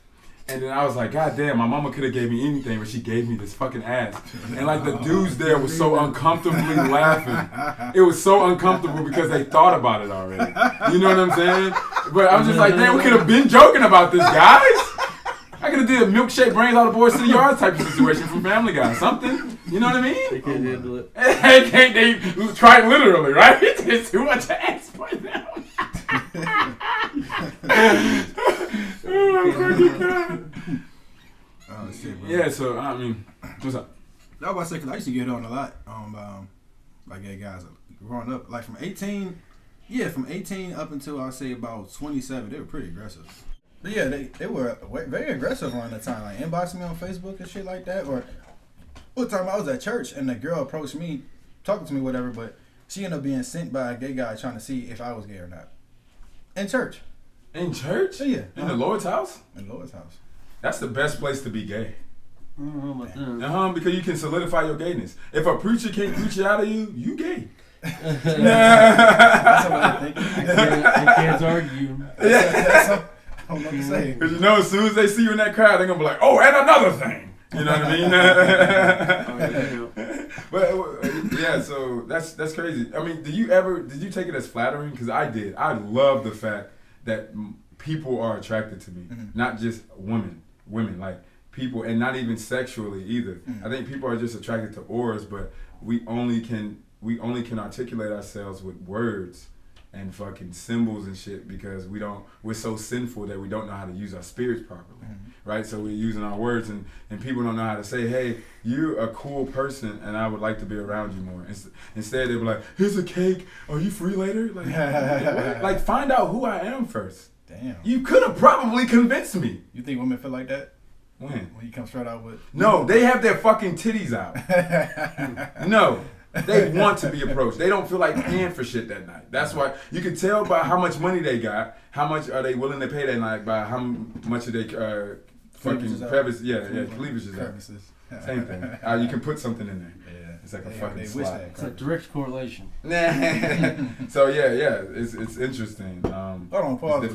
Speaker 1: And then I was like, God damn, my mama could have gave me anything, but she gave me this fucking ass. And like the dudes there were so uncomfortably laughing. It was so uncomfortable because they thought about it already. You know what I'm saying? But I was just like, damn, we could have been joking about this, guys. I could have did a milkshake brains all the boys to the yard type of situation from Family Guy. Something. You know what I mean?
Speaker 3: They can't handle it.
Speaker 1: They try literally, right? It's too much to ask for them. Oh my fucking God.
Speaker 2: Oh shit, bro.
Speaker 1: Yeah, so I mean, what's up?
Speaker 2: I was about to say, because I used to get on a lot like gay guys growing up. Like from 18 up until I say about 27, they were pretty aggressive. But yeah, they were very aggressive around that time. Like inboxing me on Facebook and shit like that. Or one time I was at church and the girl approached me, talking to me, whatever, but she ended up being sent by a gay guy trying to see if I was gay or not. In church.
Speaker 1: In church?
Speaker 2: Yeah.
Speaker 1: In the Lord's house?
Speaker 2: In the Lord's house.
Speaker 1: That's the best place to be gay.
Speaker 3: I don't know about that.
Speaker 1: Because you can solidify your gayness. If a preacher can't preach it out of you, you gay.
Speaker 2: That's what I think.
Speaker 3: I can't argue.
Speaker 2: That's I don't know what to say.
Speaker 1: Because you know, as soon as they see you in that crowd, they're going to be like, oh, and another thing. You know what I mean? But yeah, so that's crazy. I mean, did you take it as flattering? Because I did. I love the fact that people are attracted to me, not just women, like people, and not even sexually either. I think people are just attracted to auras, but we only can articulate ourselves with words and fucking symbols and shit because we're so sinful that we don't know how to use our spirits properly, right? So we're using our words and people don't know how to say, hey, you're a cool person and I would like to be around you more. Instead they'll be like, here's a cake, are you free later? Like, like find out who I am first.
Speaker 2: Damn.
Speaker 1: You could have probably convinced me.
Speaker 2: You think women feel like that?
Speaker 1: When
Speaker 2: you come straight out with...
Speaker 1: No, they have their fucking titties out. No. They want to be approached. They don't feel like paying for shit that night. That's why you can tell by how much money they got, how much are they willing to pay that night by how much of they fucking crevice. Cleavages out. Same thing. You can put something in there. Yeah, it's like a fucking slide.
Speaker 3: It's a direct correlation.
Speaker 1: So yeah, it's interesting.
Speaker 2: Hold on, pause.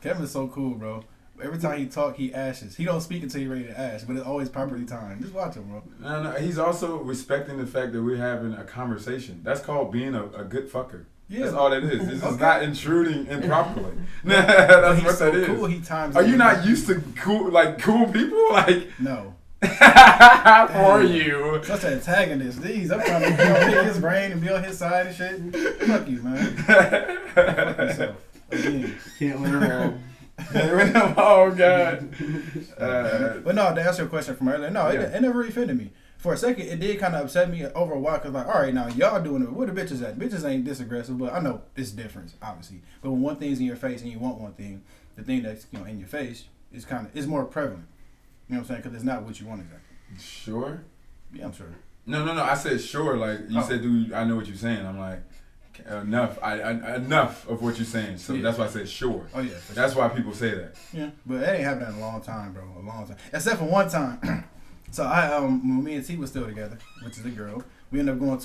Speaker 2: Kevin's so cool, bro. Every time he talk, he ashes. He don't speak until he's ready to ash, but it's always properly timed. Just watch him, bro.
Speaker 1: No, he's also respecting the fact that we're having a conversation. That's called being a good fucker. Yeah. That's all that is. This is not intruding improperly. That's what that is.
Speaker 2: Cool, he times.
Speaker 1: Are you not used to cool people? Like
Speaker 2: no.
Speaker 1: For you.
Speaker 2: Such an antagonist. These, I'm trying to be on his brain and be on his side and shit. Fuck you, man. Fuck yourself. Again.
Speaker 3: Can't win them all.
Speaker 1: Oh God.
Speaker 2: But no, to answer your question from earlier, no, it never really offended me. For a second, it did kind of upset me over a while because, like, all right, now y'all doing it. Where the bitches at? Bitches ain't this aggressive, but I know this difference, obviously. But when one thing's in your face and you want one thing, the thing that's in your face is more prevalent. You know what I'm saying? Because it's not what you want exactly.
Speaker 1: Sure.
Speaker 2: Yeah, I'm sure.
Speaker 1: No. I said sure. Like you said, dude. I know what you're saying. I'm like. Enough. Enough of what you're saying. So that's why I said sure.
Speaker 2: Oh yeah.
Speaker 1: That's why people say that.
Speaker 2: Yeah, but it ain't happened in a long time, bro. A long time. Except for one time. So when me and T was still together, which is a girl, we ended up going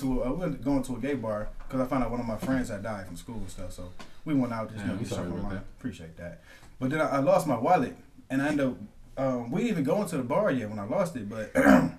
Speaker 2: to a gay bar because I found out one of my friends had died from school and stuff. So we went out just to sorry about that. Appreciate that. But then I lost my wallet and I ended up we didn't even go into the bar yet when I lost it, but I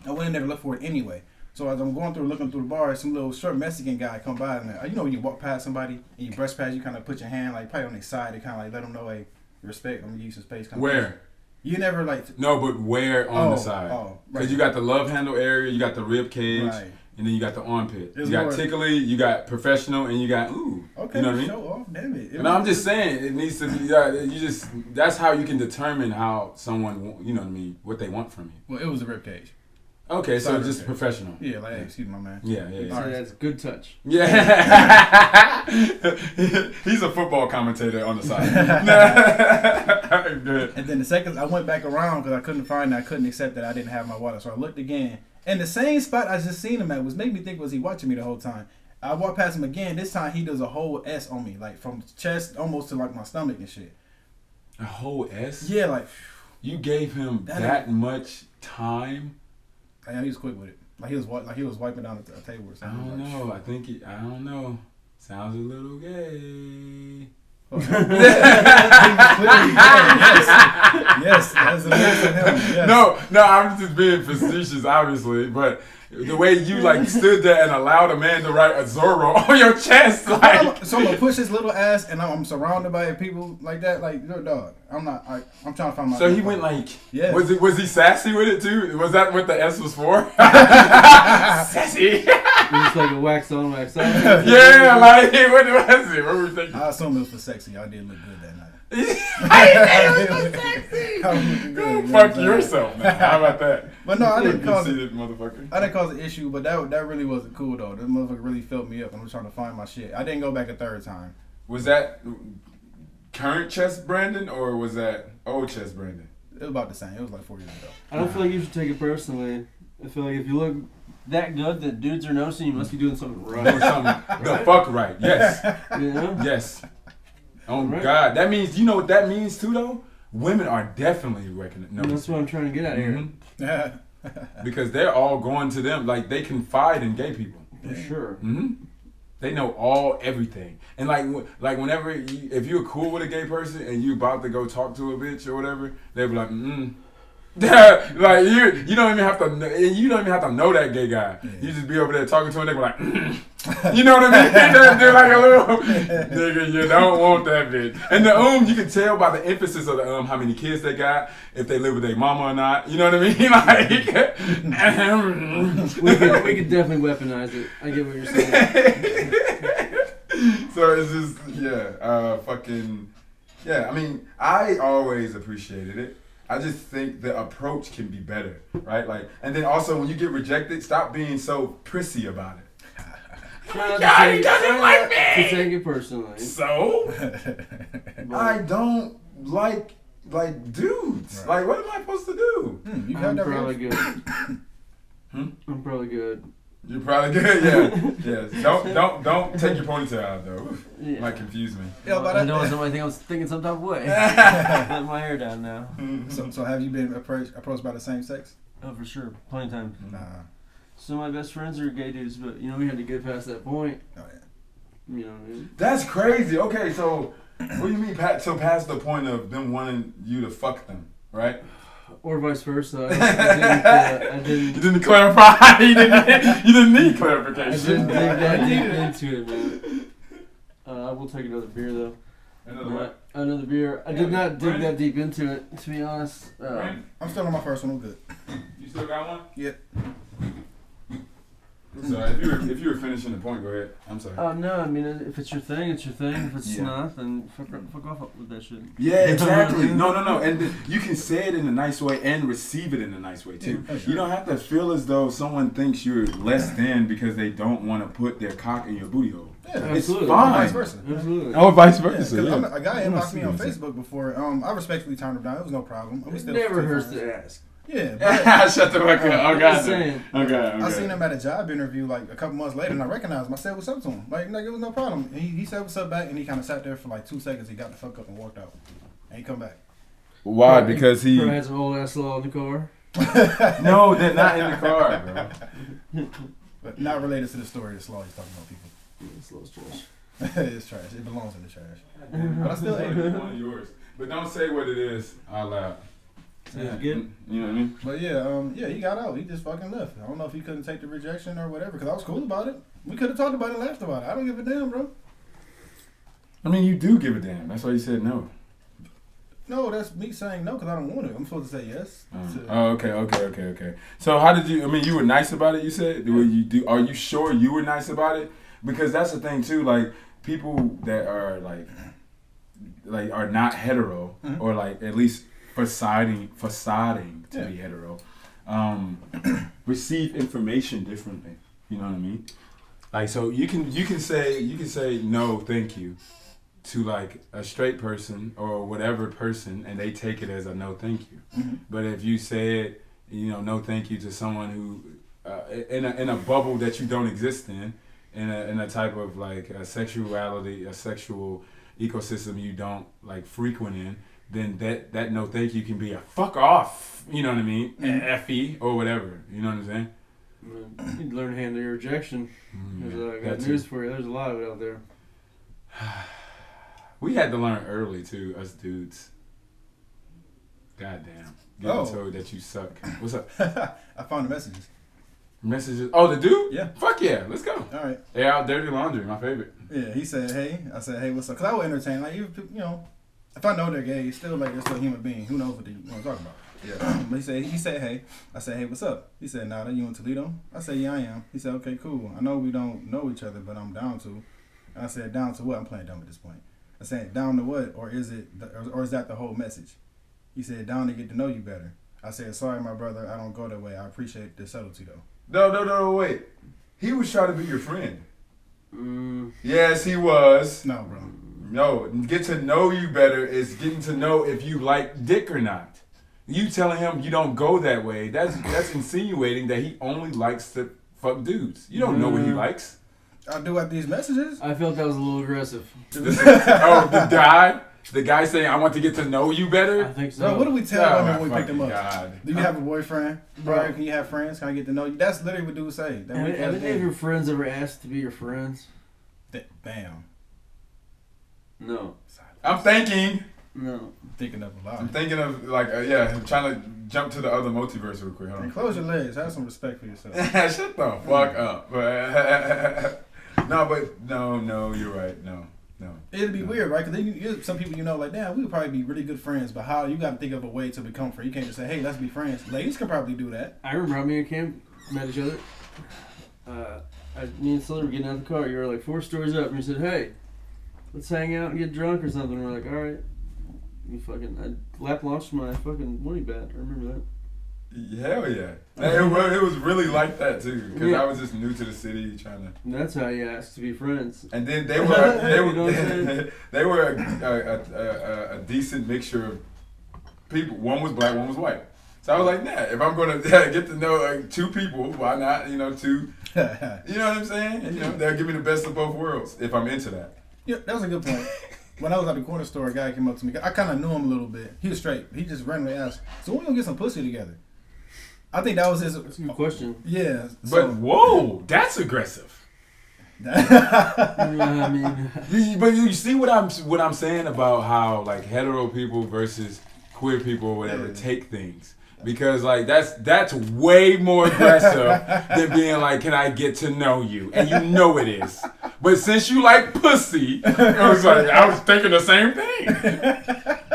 Speaker 2: went in there to look for it anyway. So as I'm looking through the bar, some little short Mexican guy come by and you know when you walk past somebody and you brush past, you kind of put your hand like probably on their side to kind of like let them know, hey, respect, I'm gonna give you some space.
Speaker 1: Where?
Speaker 2: You never like...
Speaker 1: No, but where on the side? Oh, right. Because you got the love handle area, you got the rib cage, right. And then you got the armpit. You got tickly, you got professional, and you got ooh.
Speaker 2: Okay,
Speaker 1: you know what I mean?
Speaker 2: Show off, damn it.
Speaker 1: No, I'm just saying it needs to be. That's how you can determine how someone, you know what I mean, what they want from you.
Speaker 2: Well, it was a rib cage.
Speaker 1: Okay, so just professional.
Speaker 2: Yeah, like, hey, excuse me, my man.
Speaker 1: Yeah.
Speaker 3: So that's good touch.
Speaker 1: Yeah. He's a football commentator on the side. Good.
Speaker 2: And then the second, I went back around because I couldn't find it. I couldn't accept that I didn't have my wallet. So I looked again. And the same spot I just seen him at made me think, was he watching me the whole time? I walked past him again. This time he does a whole S on me, like from chest almost to like my stomach and shit.
Speaker 1: A whole S?
Speaker 2: Yeah, like.
Speaker 1: You gave him that much time?
Speaker 2: Yeah, he was quick with it. Like he was wiping down a table or
Speaker 1: I
Speaker 2: something.
Speaker 1: don't know. I don't know. Sounds a little gay.
Speaker 2: Yes, that's the best of him. Yes.
Speaker 1: No, I'm just being facetious, obviously, but the way you like stood there and allowed a man to write a Zorro on your chest, like.
Speaker 2: So I'm gonna push his little ass, and I'm surrounded by people like that. Like, yo, dog, I'm trying to find my.
Speaker 1: So he went like.
Speaker 2: Yeah.
Speaker 1: Was he sassy with it too? Was that what the S was for? Sassy.
Speaker 3: It's like a wax on, wax off.
Speaker 1: Yeah, like what was it? What were we thinking?
Speaker 2: I assume it was for sexy. I did look good that night.
Speaker 1: I was so sexy.
Speaker 2: I was looking good,
Speaker 1: Fuck yourself, man. How about that?
Speaker 2: But no, I didn't cause it.
Speaker 1: Conceited motherfucker.
Speaker 2: I didn't cause an issue, but that really wasn't cool though. This motherfucker really filled me up. I'm trying to find my shit. I didn't go back a third time.
Speaker 1: Was that current chess Brandon or was that old chess Brandon?
Speaker 2: It was about the same. It was like 4 years ago.
Speaker 3: I don't feel like you should take it personally. I feel like if you look that good that dudes are noticing, you must be doing something
Speaker 1: Or
Speaker 3: right.
Speaker 1: something. The fuck right. Yes.
Speaker 3: You know?
Speaker 1: Yes. Oh
Speaker 3: Right.
Speaker 1: God. That means, you know what that means too though? Women are definitely recognizing.
Speaker 3: And that's what I'm trying to get at here.
Speaker 2: Yeah.
Speaker 1: Because they're all going to them. Like they confide in gay people.
Speaker 3: For sure.
Speaker 1: They know everything. And like whenever if you're cool with a gay person and you about to go talk to a bitch or whatever, they'll be like, like you don't even have to know that gay guy.
Speaker 2: Yeah.
Speaker 1: You just be over there talking to him. They be like, you know what I mean? They're like a little nigga. You don't want that bitch. And the you can tell by the emphasis of the how many kids they got, if they live with their mama or not. You know what I mean? Like
Speaker 3: we could definitely weaponize it. I get what you're saying.
Speaker 1: So it's just fucking yeah. I mean, I always appreciated it. I just think the approach can be better, right? Like, and then also when you get rejected, stop being so prissy about it.
Speaker 3: God, he doesn't like me. To take it personally.
Speaker 1: So I don't like dudes.
Speaker 2: Right.
Speaker 1: Like, what am I supposed to do?
Speaker 2: You
Speaker 3: I'm
Speaker 2: that
Speaker 3: probably
Speaker 2: reaction?
Speaker 3: good. I'm probably good.
Speaker 1: You're probably good. Yeah. Yes. Don't take your ponytail out though.
Speaker 3: Yeah.
Speaker 1: Might confuse me.
Speaker 2: Yeah, but
Speaker 3: I know somebody think I was thinking some type of way. Let my hair down now.
Speaker 2: So have you been approached by the same sex?
Speaker 3: Oh, for sure. Plenty of times.
Speaker 2: Nah.
Speaker 3: Some of my best friends are gay dudes, but you know we had to get past that point.
Speaker 2: Oh yeah.
Speaker 3: You know what I mean?
Speaker 1: That's crazy. Okay, so what do you mean? So past the point of them wanting you to fuck them, right?
Speaker 3: Or vice versa. I
Speaker 1: You
Speaker 3: didn't
Speaker 1: didn't clarify. You didn't need
Speaker 3: I
Speaker 1: clarification.
Speaker 3: didn't dig that deep into it, man. I will take another beer though. Another beer. I did not dig that deep into it, to be honest.
Speaker 2: I'm still on my first one. I'm good.
Speaker 1: You still got one?
Speaker 2: Yep.
Speaker 1: So if you were finishing the point, go ahead. I'm sorry.
Speaker 3: No, I mean if it's your thing, it's your thing. If it's
Speaker 1: Yeah.
Speaker 3: not, then fuck off with that shit.
Speaker 1: Yeah, exactly. No. And you can say it in a nice way and receive it in a nice way too.
Speaker 2: Yeah, for sure.
Speaker 1: You don't have to feel as though someone thinks you're less than because they don't want to put their cock in your booty hole.
Speaker 2: Yeah,
Speaker 1: It's
Speaker 3: Absolutely.
Speaker 1: fine.
Speaker 2: vice versa.
Speaker 3: Absolutely.
Speaker 1: Oh, vice
Speaker 2: Yeah,
Speaker 1: versa.
Speaker 2: 'cause
Speaker 1: Yeah.
Speaker 2: a guy
Speaker 1: I'm not
Speaker 2: inboxed me on
Speaker 1: serious.
Speaker 2: Facebook before. I respectfully turned him down. It was no problem. We
Speaker 3: It
Speaker 2: still
Speaker 3: never
Speaker 2: still
Speaker 3: hurts
Speaker 2: friends.
Speaker 3: to ask.
Speaker 2: Yeah, but
Speaker 1: Shut the fuck up.
Speaker 3: I'm
Speaker 1: Oh,
Speaker 3: just
Speaker 1: God.
Speaker 3: saying.
Speaker 1: Okay.
Speaker 2: I seen him at a job interview like a couple months later, and I recognized him. I said, "What's up to him?" Like it was no problem. And he said, "What's up?" back, and he kind of sat there for like 2 seconds. He got the fuck up and walked out, and he come back.
Speaker 1: Why? Because he.
Speaker 3: Probably had some old ass law in the car.
Speaker 1: No, they're not in the car, bro.
Speaker 2: But not related to the story. The slaw he's talking about people.
Speaker 3: It's a little trash.
Speaker 2: It's trash. It belongs in the trash. But I still ate it.
Speaker 1: One of yours. But don't say what it is out loud.
Speaker 3: Sounds good.
Speaker 1: You know what I mean?
Speaker 2: But yeah, he got out. He just fucking left. I don't know if he couldn't take the rejection or whatever. Because I was cool about it. We could have talked about it and laughed about it. I don't give a damn, bro.
Speaker 1: I mean, you do give a damn. That's why you said no.
Speaker 2: No, that's me saying no because I don't want it. I'm supposed to say yes.
Speaker 1: Oh, okay. So how did you? I mean, you were nice about it. You said, "Were you do? Are you sure you were nice about it?" Because that's the thing too. Like people that are like are not hetero or like at least facading to be hetero, receive information differently. You know what I mean? Like so, you can say no, thank you, to like a straight person or whatever person, and they take it as a no, thank you. But if you say it, no, thank you to someone who in a bubble that you don't exist in a type of like a sexuality, a sexual ecosystem you don't like frequent in, then that no thank you can be a fuck off, you know what I mean, F-E or whatever, you know what I'm saying?
Speaker 3: You need to learn to handle your rejection. I got news for you. There's a lot of it out there.
Speaker 1: We had to learn early too, us dudes. Goddamn. Getting told that you suck. What's up?
Speaker 2: I found the messages.
Speaker 1: Messages? Oh, the dude?
Speaker 2: Yeah.
Speaker 1: Fuck yeah, let's go.
Speaker 2: All right.
Speaker 1: Air out dirty laundry, my favorite.
Speaker 2: Yeah, he said, hey. I said, hey, what's up? Because I would entertain, like, you know, if I know they're gay, still, like, they're still a human being. Who knows what they want to talk about? Yeah. But he said, hey. I said, hey, what's up? He said, nah, you in Toledo? I said, yeah, I am. He said, okay, cool. I know we don't know each other, but I'm down to. I said, down to what? I'm playing dumb at this point. I said, down to what? Or is that the whole message? He said, down to get to know you better. I said, sorry, my brother, I don't go that way. I appreciate the subtlety, though.
Speaker 1: No, wait. He was trying to be your friend. Yes, he was.
Speaker 2: No, bro.
Speaker 1: No, get to know you better is getting to know if you like dick or not. You telling him you don't go that way, that's insinuating that he only likes to fuck dudes. You don't know what he likes.
Speaker 2: I do at these messages.
Speaker 3: I felt that was a little aggressive.
Speaker 1: The guy saying, I want to get to know you better?
Speaker 3: I think so.
Speaker 2: Bro, what do we tell women when we pick them up?
Speaker 1: God.
Speaker 2: Do you have a boyfriend? Bro, can you have friends? Can I get to know you? That's literally what dudes say.
Speaker 3: Have any of your friends ever asked to be your friends?
Speaker 2: Damn.
Speaker 3: No.
Speaker 1: I'm thinking.
Speaker 3: No.
Speaker 2: I'm thinking of a lot.
Speaker 1: I'm thinking of, I'm trying to jump to the other multiverse real quick.
Speaker 2: Hey, close your legs. Have some respect for yourself.
Speaker 1: Shut the fuck up. No, you're right. No.
Speaker 2: It'd be weird, right? Because some people, like, damn, we would probably be really good friends, but how you got to think of a way to become friends. You can't just say, hey, let's be friends. Ladies can probably do that.
Speaker 3: I remember how me and Cam met each other. Me and Sully were getting out of the car. You were like 4 stories up, and you said, hey, let's hang out and get drunk or something. And we're like, all right. I lap launched my fucking money bat. I remember that.
Speaker 1: Hell yeah. It was really like that too, because I was just new to the city trying to.
Speaker 3: And that's how you asked to be friends.
Speaker 1: And then they were they were a decent mixture of people. One was black, one was white. So I was like, nah, if I'm gonna get to know like 2 people, why not? 2. You know what I'm saying? And, they'll give me the best of both worlds if I'm into that.
Speaker 2: Yeah, that was a good point. When I was at the corner store, a guy came up to me. I kind of knew him a little bit. He was straight. He just randomly asked, so when we gonna get some pussy together? I think that was his.
Speaker 3: That's a good question.
Speaker 2: Yeah.
Speaker 1: But whoa, that's aggressive.
Speaker 3: I mean,
Speaker 1: but you see what I'm saying about how like hetero people versus queer people or whatever take things. Because like that's way more aggressive than being like, can I get to know you? And you know it is. But since you like pussy, I was thinking the same thing.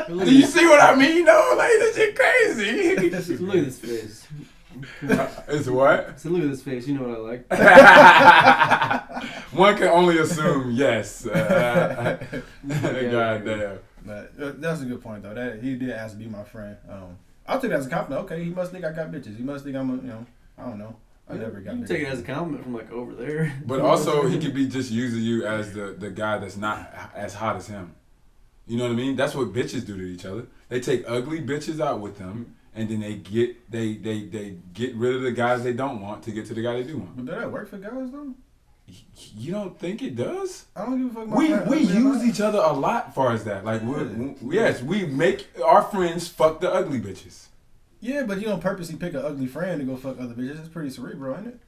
Speaker 1: Do you see what I mean? No, like this shit crazy.
Speaker 3: Look at this face.
Speaker 1: It's what?
Speaker 3: So look at this face. You know what I like.
Speaker 1: One can only assume yes. God damn.
Speaker 2: That's a good point though. That he did ask to be my friend. I'll take it as a compliment. Okay, he must think I got bitches. He must think I'm I don't know. I never got bitches.
Speaker 3: You can take it as a compliment from like over there.
Speaker 1: But also he could be just using you as the guy that's not as hot as him. You know what I mean? That's what bitches do to each other. They take ugly bitches out with them, and then they get rid of the guys they don't want to get to the guy they do want.
Speaker 2: But does that work for guys though?
Speaker 1: You don't think it does?
Speaker 2: I don't give a fuck.
Speaker 1: We use each other a lot far as that. Like we make our friends fuck the ugly bitches.
Speaker 2: Yeah, but you don't purposely pick an ugly friend to go fuck other bitches. It's pretty cerebral, ain't it?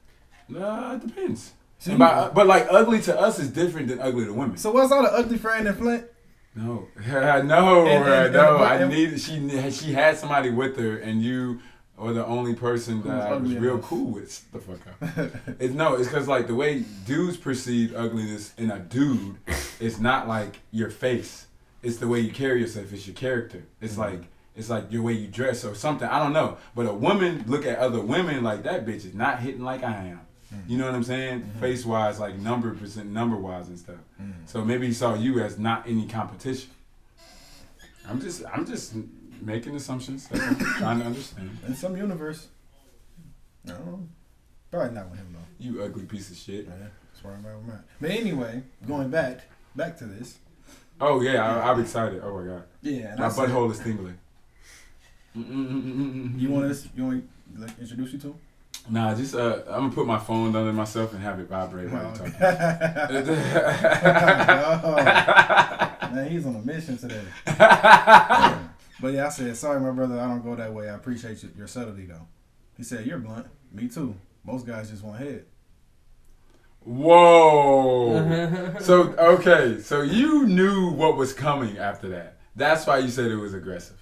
Speaker 1: Nah, it depends. But like ugly to us is different than ugly to women.
Speaker 2: So what's all the ugly friend in Flint?
Speaker 1: No. I needed. She had somebody with her, and you were the only person that I was real cool with. The fuck up. It's because like the way dudes perceive ugliness in a dude, it's not like your face. It's the way you carry yourself. It's your character. It's like your way you dress or something. I don't know. But a woman look at other women like that bitch is not hitting like I am. You know what I'm saying? Mm-hmm. Face wise, like number wise and stuff. Mm-hmm. So maybe he saw you as not any competition. I'm just making assumptions. I'm trying to understand.
Speaker 2: In some universe. No. Probably not with him though.
Speaker 1: You ugly piece of shit.
Speaker 2: Yeah, that's where I'm at. But anyway, going back to this.
Speaker 1: Oh yeah, I'm excited. Oh my god.
Speaker 2: Yeah.
Speaker 1: My butthole is tingling.
Speaker 2: You want to introduce you to him?
Speaker 1: Nah, just I'm gonna put my phone under myself and have it vibrate while you're talking.
Speaker 2: Man, he's on a mission today. But yeah, I said, sorry, my brother, I don't go that way. I appreciate your subtlety though. He said, you're blunt. Me too. Most guys just want head.
Speaker 1: Whoa. So you knew what was coming after that. That's why you said it was aggressive.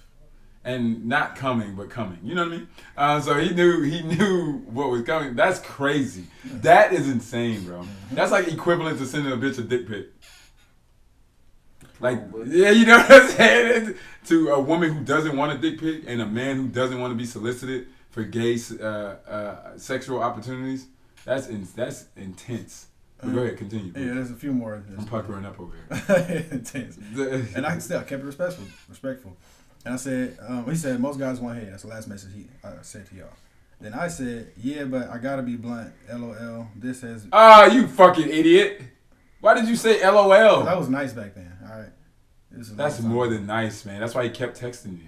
Speaker 1: And not coming, but coming. You know what I mean? So he knew what was coming. That's crazy. That is insane, bro. That's like equivalent to sending a bitch a dick pic. Like, yeah, you know what I'm saying? To a woman who doesn't want a dick pic and a man who doesn't want to be solicited for gay sexual opportunities. That's intense. But go ahead, continue.
Speaker 2: Yeah, there's a few more.
Speaker 1: I'm puckering up over here.
Speaker 2: Intense. And I kept it respectful. And I said, he said, most guys want head. That's the last message I said to y'all. Then I said, yeah, but I gotta be blunt. LOL. This has.
Speaker 1: You fucking idiot. Why did you say LOL?
Speaker 2: That was nice back then. All right.
Speaker 1: That's more than nice, man. That's why he kept texting you.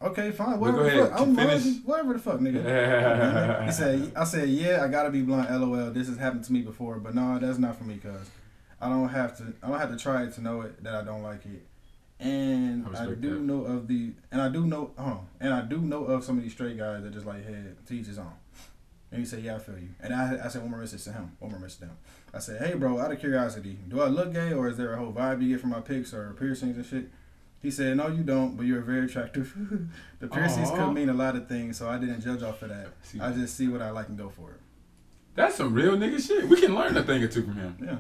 Speaker 2: Okay, fine.
Speaker 1: Whatever the fuck.
Speaker 2: Whatever the fuck, nigga. I said, yeah, I gotta be blunt. LOL. This has happened to me before, but no, that's not for me, cause I don't have to try it to know it that I don't like it. And I do know of some of these straight guys that just like head to each his own. And he said, yeah, I feel you. And I said one more message to him. I said, hey, bro, out of curiosity, do I look gay or is there a whole vibe you get from my pics or piercings and shit? He said, no, you don't, but you're very attractive. The piercings could mean a lot of things, so I didn't judge off of that. I just see what I like and go for it.
Speaker 1: That's some real nigga shit. We can learn a thing or two from him.
Speaker 3: Yeah.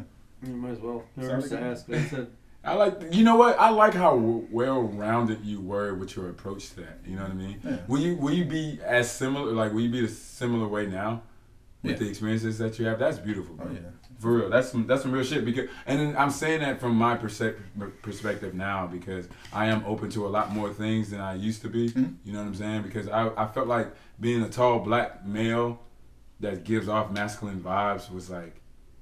Speaker 3: You might as well. Never to ask, but I said...
Speaker 1: you know what? I like how well-rounded you were with your approach to that. You know what I mean?
Speaker 2: Yeah.
Speaker 1: Will you be as similar? Like, will you be the similar way now with the experiences that you have? That's beautiful, bro.
Speaker 2: Oh, yeah.
Speaker 1: For real. That's some real shit. And then I'm saying that from my perspective now because I am open to a lot more things than I used to be.
Speaker 2: Mm-hmm.
Speaker 1: You know what I'm saying? Because I felt like being a tall black male that gives off masculine vibes was like,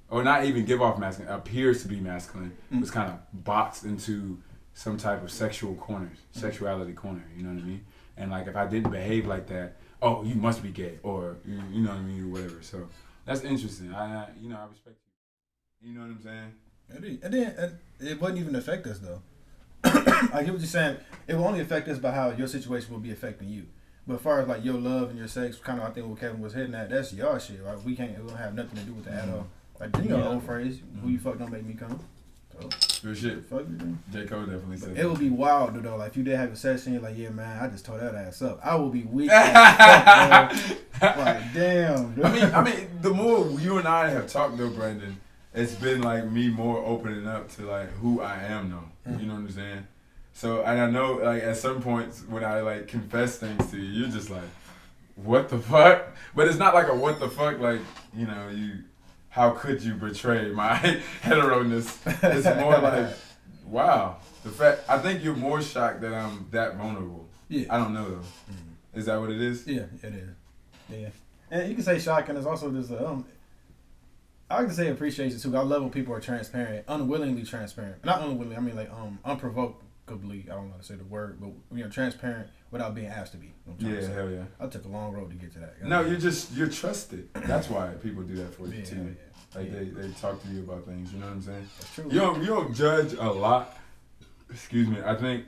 Speaker 1: or not even give off masculine, appears to be masculine, was kind of boxed into some type of sexuality corner, you know what I mean? And like if I didn't behave like that, oh, you must be gay, or you know what I mean, or whatever. So that's interesting. I respect you. You know what I'm saying?
Speaker 2: And then it wouldn't even affect us though. I get what you're saying. It will only affect us by how your situation will be affecting you. But as far as like your love and your sex, kind of I think what Kevin was hitting at, that's y'all shit, right? It don't have nothing to do with that at all. Like, you know the old phrase, who you fuck don't make me come. So,
Speaker 1: good shit.
Speaker 2: Fuck you, man.
Speaker 1: J. Cole definitely said that.
Speaker 2: It would be wild, though. Like, if you did have a session, you're like, yeah, man, I just tore that ass up. I will be weak as fuck, bro. Like, damn. Dude.
Speaker 1: I mean, the more you and I have talked, though, Brandon, it's been, like, me more opening up to, like, who I am, though. You know what I'm saying? So, and I know, like, at some points when I, like, confess things to you, you're just like, what the fuck? But it's not like a what the fuck, like, you know, how could you betray my hetero-ness? It's more like, wow. I think you're more shocked that I'm that vulnerable.
Speaker 2: Yeah.
Speaker 1: I don't know, though. Is that what it is?
Speaker 2: Yeah, it is. Yeah. And you can say shock, and there's also this, I can say appreciation, too. I love when people are transparent, unwillingly transparent. Not unwillingly, I mean, like, unprovokedly, I don't know how to say the word, but, transparent without being asked to be.
Speaker 1: Yeah, hell yeah.
Speaker 2: I took a long road to get to that.
Speaker 1: No, you're trusted. That's why people do that for you, too.
Speaker 2: Yeah.
Speaker 1: Like, they talk to you about things, you know what I'm saying?
Speaker 2: That's true.
Speaker 1: You don't judge a lot. Excuse me. I think,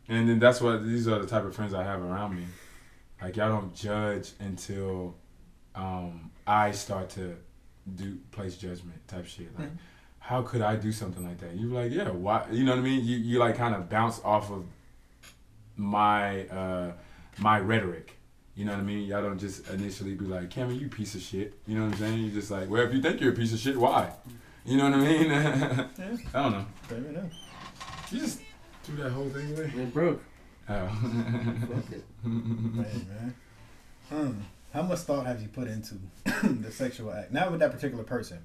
Speaker 1: and then that's why these are the type of friends I have around me. Like, y'all don't judge until I start to place judgment type shit. Like, how could I do something like that? You're like, yeah, why? You know what I mean? You like kind of bounce off of my rhetoric. You know what I mean? Y'all don't just initially be like, Cameron, you piece of shit. You know what I'm saying? You're just like, well, if you think you're a piece of shit, why? You know what I mean?
Speaker 2: Yeah.
Speaker 1: I don't know.
Speaker 2: Fair enough.
Speaker 1: You just threw that whole thing away.
Speaker 3: It broke.
Speaker 1: Oh.
Speaker 3: Fuck it.
Speaker 2: Hey, man. How much thought have you put into the sexual act? Not with that particular person,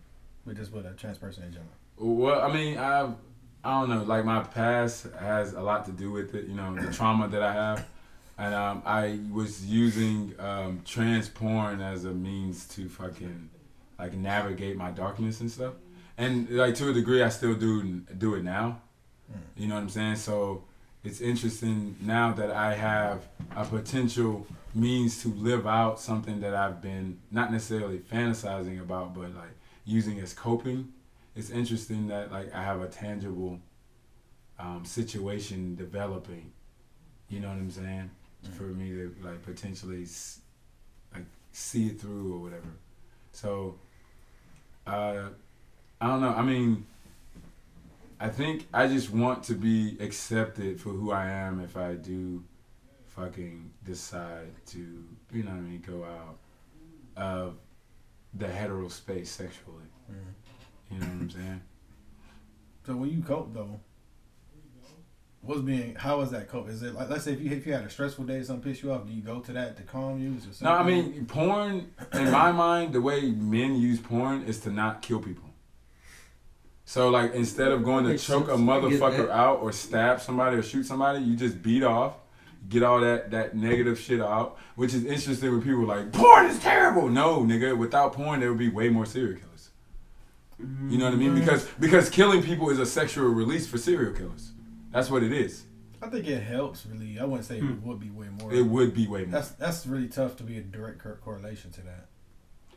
Speaker 2: but just with a trans person in general.
Speaker 1: Well, I mean, I don't know. Like, my past has a lot to do with it. You know, the trauma that I have. And I was using trans porn as a means to fucking like navigate my darkness and stuff. And like to a degree, I still do it now. You know what I'm saying? So it's interesting now that I have a potential means to live out something that I've been not necessarily fantasizing about, but like using as coping. It's interesting that like I have a tangible situation developing. You know what I'm saying? For me to like potentially like see it through or whatever. So, I don't know. I mean, I think I just want to be accepted for who I am if I do fucking decide to, you know what I mean, go out of the hetero space sexually. You know what I'm saying?
Speaker 2: So when you cope though, how is that cope? Is it like, let's say if you had a stressful day, something piss you off, do you go to that to calm you?
Speaker 1: No, I mean, porn, in my mind, the way men use porn is to not kill people. So, like, instead of going to choke a motherfucker out or stab somebody or shoot somebody, you just beat off, get all that negative shit out, which is interesting when people are like, porn is terrible. No, nigga, without porn, there would be way more serial killers. You know what I mean? Because killing people is a sexual release for serial killers. That's what it is.
Speaker 2: I think it helps, really. I wouldn't say it would be way more.
Speaker 1: It would be way more.
Speaker 2: That's really tough to be a direct correlation to that.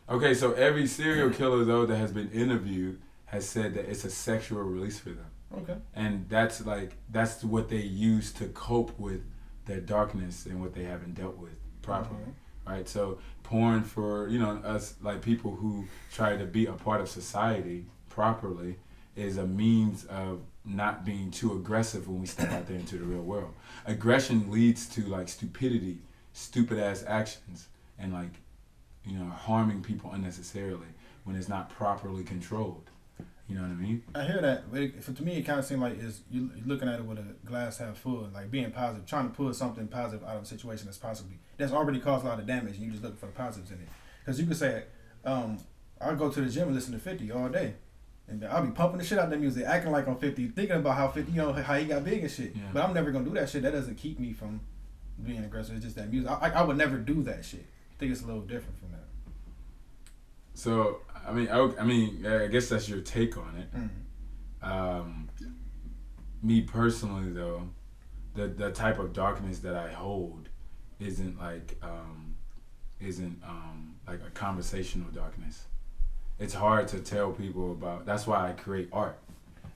Speaker 1: Okay, so every serial killer, though, that has been interviewed has said that it's a sexual release for them.
Speaker 2: Okay.
Speaker 1: And that's what they use to cope with their darkness and what they haven't dealt with properly. Right? So porn for, us, like people who try to be a part of society properly is a means of not being too aggressive when we step out there into the real world. Aggression leads to like stupidity, stupid ass actions, and like, harming people unnecessarily when it's not properly controlled. You know what I mean?
Speaker 2: I hear that, but to me, it kind of seems like you're looking at it with a glass half full, like being positive, trying to pull something positive out of a situation that's already caused a lot of damage, and you just looking for the positives in it. Because you could say, I'll go to the gym and listen to 50 all day, and I'll be pumping the shit out of that music, acting like I'm 50, thinking about how 50, how he got big and shit. Yeah. But I'm never gonna do that shit. That doesn't keep me from being aggressive. It's just that music. I would never do that shit. I think it's a little different from that.
Speaker 1: So I guess that's your take on it. Me personally, though, the type of darkness that I hold isn't like a conversational darkness. It's hard to tell people about. That's why I create art,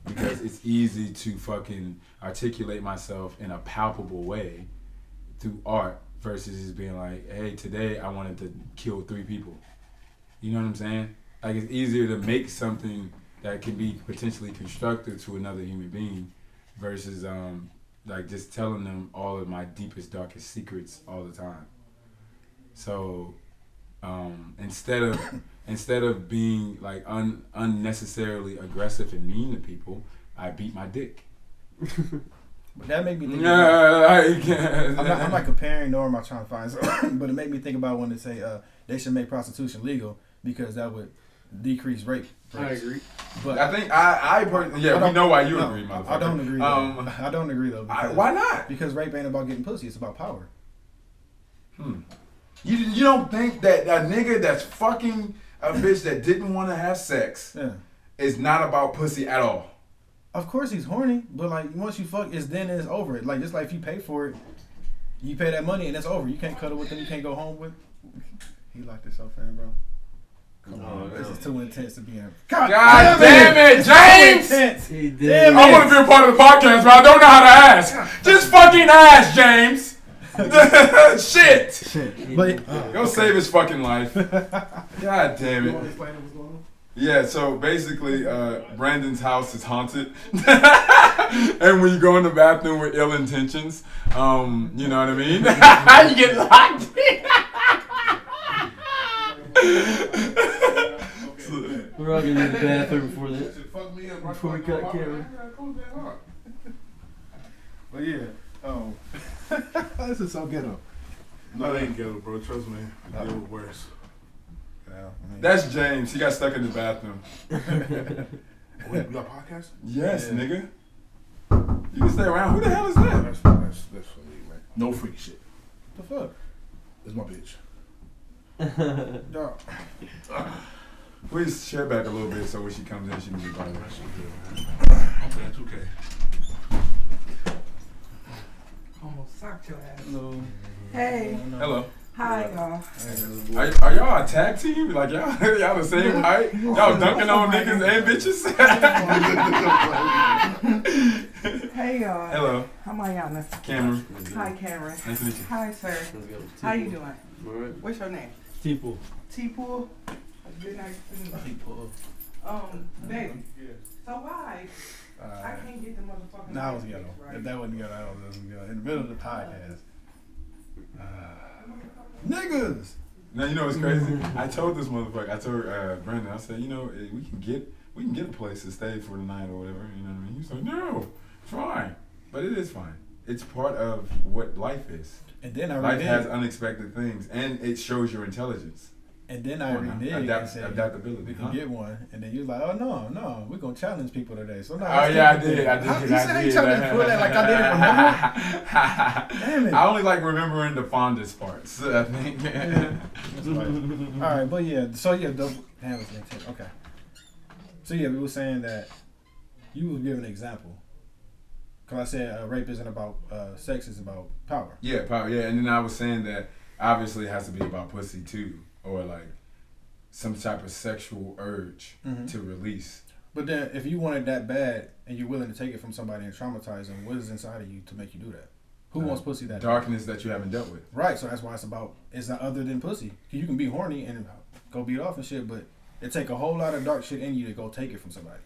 Speaker 1: because it's easy to fucking articulate myself in a palpable way through art versus just being like, hey, today I wanted to kill 3 people. You know what I'm saying? Like, it's easier to make something that can be potentially constructive to another human being versus like just telling them all of my deepest, darkest secrets all the time. So instead of being like unnecessarily aggressive and mean to people, I beat my dick.
Speaker 2: But that made me think.
Speaker 1: I'm
Speaker 2: not comparing, nor am I trying to find something, but it made me think about when they say they should make prostitution legal because that would decrease rape rates.
Speaker 3: I agree.
Speaker 2: But
Speaker 1: I think I personally, we know why you agree, motherfucker.
Speaker 2: I don't agree. I don't agree though.
Speaker 1: Why not?
Speaker 2: Because rape ain't about getting pussy; it's about power.
Speaker 1: You don't think that a nigga that's fucking a bitch that didn't want to have sex is not about pussy at all?
Speaker 2: Of course he's horny, but like once you fuck, it's over. Like just like if you pay for it, you pay that money and it's over. You can't cuddle with him. You can't go home with. He locked himself in, bro. Come on, this is too intense to be in.
Speaker 1: God damn it, James!
Speaker 3: He did.
Speaker 1: I want to be a part of the podcast, but I don't know how to ask. Just fucking ask, James. Shit.
Speaker 2: But
Speaker 1: go save his fucking life. God damn it. Yeah, so basically, Brandon's house is haunted, and when you go in the bathroom with ill intentions, you know what I mean? You get locked in.
Speaker 3: We're all gonna need the bathroom before this. Before we cut camera.
Speaker 2: But yeah, this is so ghetto.
Speaker 4: No, it ain't ghetto, bro. Trust me. It was worse.
Speaker 2: Yeah,
Speaker 1: That's James. He got stuck in the bathroom.
Speaker 4: Wait, we got podcast?
Speaker 1: Yes, nigga. You can stay around. Who the hell is that?
Speaker 4: That's for me, man. No freak shit.
Speaker 2: The fuck?
Speaker 4: That's my bitch.
Speaker 2: Dog.
Speaker 1: Please share back a little bit so when she comes in, she can be part of that.
Speaker 4: That's so good, man. I'm playing 2K.
Speaker 5: Almost socked your ass.
Speaker 2: Hello.
Speaker 5: Hey.
Speaker 1: Hello.
Speaker 5: Hi, y'all.
Speaker 1: Are y'all a tag team? Like y'all the same height? Y'all dunking on niggas and bitches?
Speaker 5: Hey, y'all.
Speaker 1: Hello.
Speaker 5: I'm Ayana.
Speaker 1: Cameron.
Speaker 5: Hi, Cameron.
Speaker 1: Nice to meet you.
Speaker 5: Hi, sir. How you doing?
Speaker 3: All right.
Speaker 5: What's your name?
Speaker 3: T-pool.
Speaker 5: T-pool. Good night.
Speaker 2: T-pool.
Speaker 5: Baby. So why? I can't get the motherfucking.
Speaker 2: Nah, I was ghetto.
Speaker 5: right.
Speaker 2: If that wasn't ghetto, I was ghetto. In the middle of the podcast. Niggas!
Speaker 1: Now you know what's crazy? I told this motherfucker. I told Brandon. I said, you know, we can get a place to stay for the night or whatever. You know what I mean? He's like, no, fine. But it is fine. It's part of what life is.
Speaker 2: And then I
Speaker 1: life
Speaker 2: reneged.
Speaker 1: has unexpected things, and it shows your intelligence.
Speaker 2: And then I reneged and said,
Speaker 1: adaptability.
Speaker 2: we can get one. And then you was like, oh, no, we're going to challenge people today. So now
Speaker 1: Oh, yeah, I did.
Speaker 2: You said you trying to pull that like I didn't remember? Damn it.
Speaker 1: I only like remembering the fondest parts, I think.
Speaker 2: Yeah. All right, but yeah. So, yeah, okay. So, yeah, we were saying that you was giving an example. Because I said rape isn't about sex, it's about power.
Speaker 1: Yeah, power, yeah. And then I was saying that obviously it has to be about pussy, too. Or, like, some type of sexual urge to release.
Speaker 2: But then if you want it that bad and you're willing to take it from somebody and traumatize them, what is inside of you to make you do that? Who wants pussy that
Speaker 1: darkness that you haven't dealt with.
Speaker 2: Right, so that's why it's not other than pussy. You can be horny and go beat off and shit, but it take a whole lot of dark shit in you to go take it from somebody.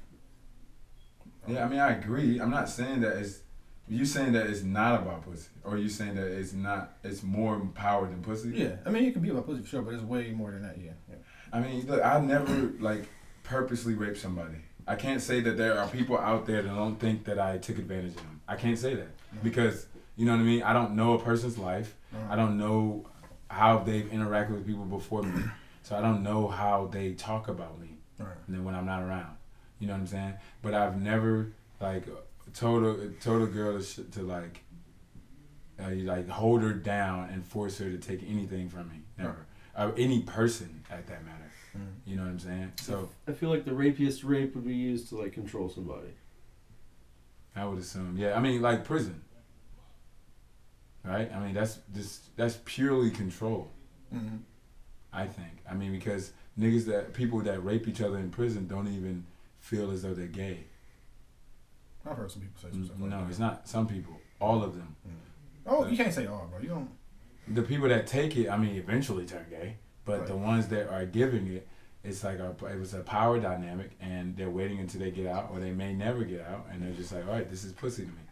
Speaker 1: Yeah, I mean, I agree. I'm not saying that it's... You saying that it's not about pussy, or you saying that it's more power than pussy?
Speaker 2: Yeah, I mean, it can be about pussy for sure, but it's way more than that. Yeah.
Speaker 1: I mean, look, I never purposely raped somebody. I can't say that there are people out there that don't think that I took advantage of them. I can't say that because you know what I mean. I don't know a person's life. I don't know how they've interacted with people before me, so I don't know how they talk about me. And then when I'm not around, you know what I'm saying. But I've never told a girl to hold her down and force her to take anything from me. Never. Any person at that matter. You know what I'm saying? So
Speaker 3: I feel like the rapiest rape would be used to control somebody.
Speaker 1: I would assume. Yeah, I mean prison. Right? I mean that's purely control. I think. I mean because people that rape each other in prison don't even feel as though they're gay.
Speaker 2: I've heard some people say some stuff like
Speaker 1: No,
Speaker 2: that.
Speaker 1: it's not some people. All of them.
Speaker 2: Oh, you can't say all, bro. You don't.
Speaker 1: The people that take it, I mean, eventually turn gay. But the ones that are giving it, it's like it was a power dynamic, and they're waiting until they get out, or they may never get out, and they're just like, all right, this is pussy to me.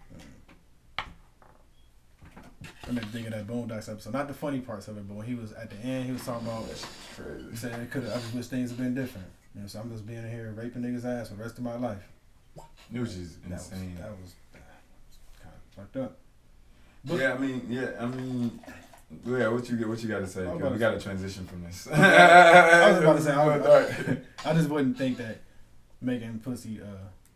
Speaker 2: I made me think of that Boondocks episode. Not the funny parts of it, but when he was at the end, he was talking about. He said I just wish things had been different. You know, so I'm just being here raping niggas' ass for the rest of my life.
Speaker 1: It was just insane.
Speaker 2: That was kind of fucked up.
Speaker 1: But, yeah, what you got to say? We got to transition from this.
Speaker 2: I was about to say, I just wouldn't think that making pussy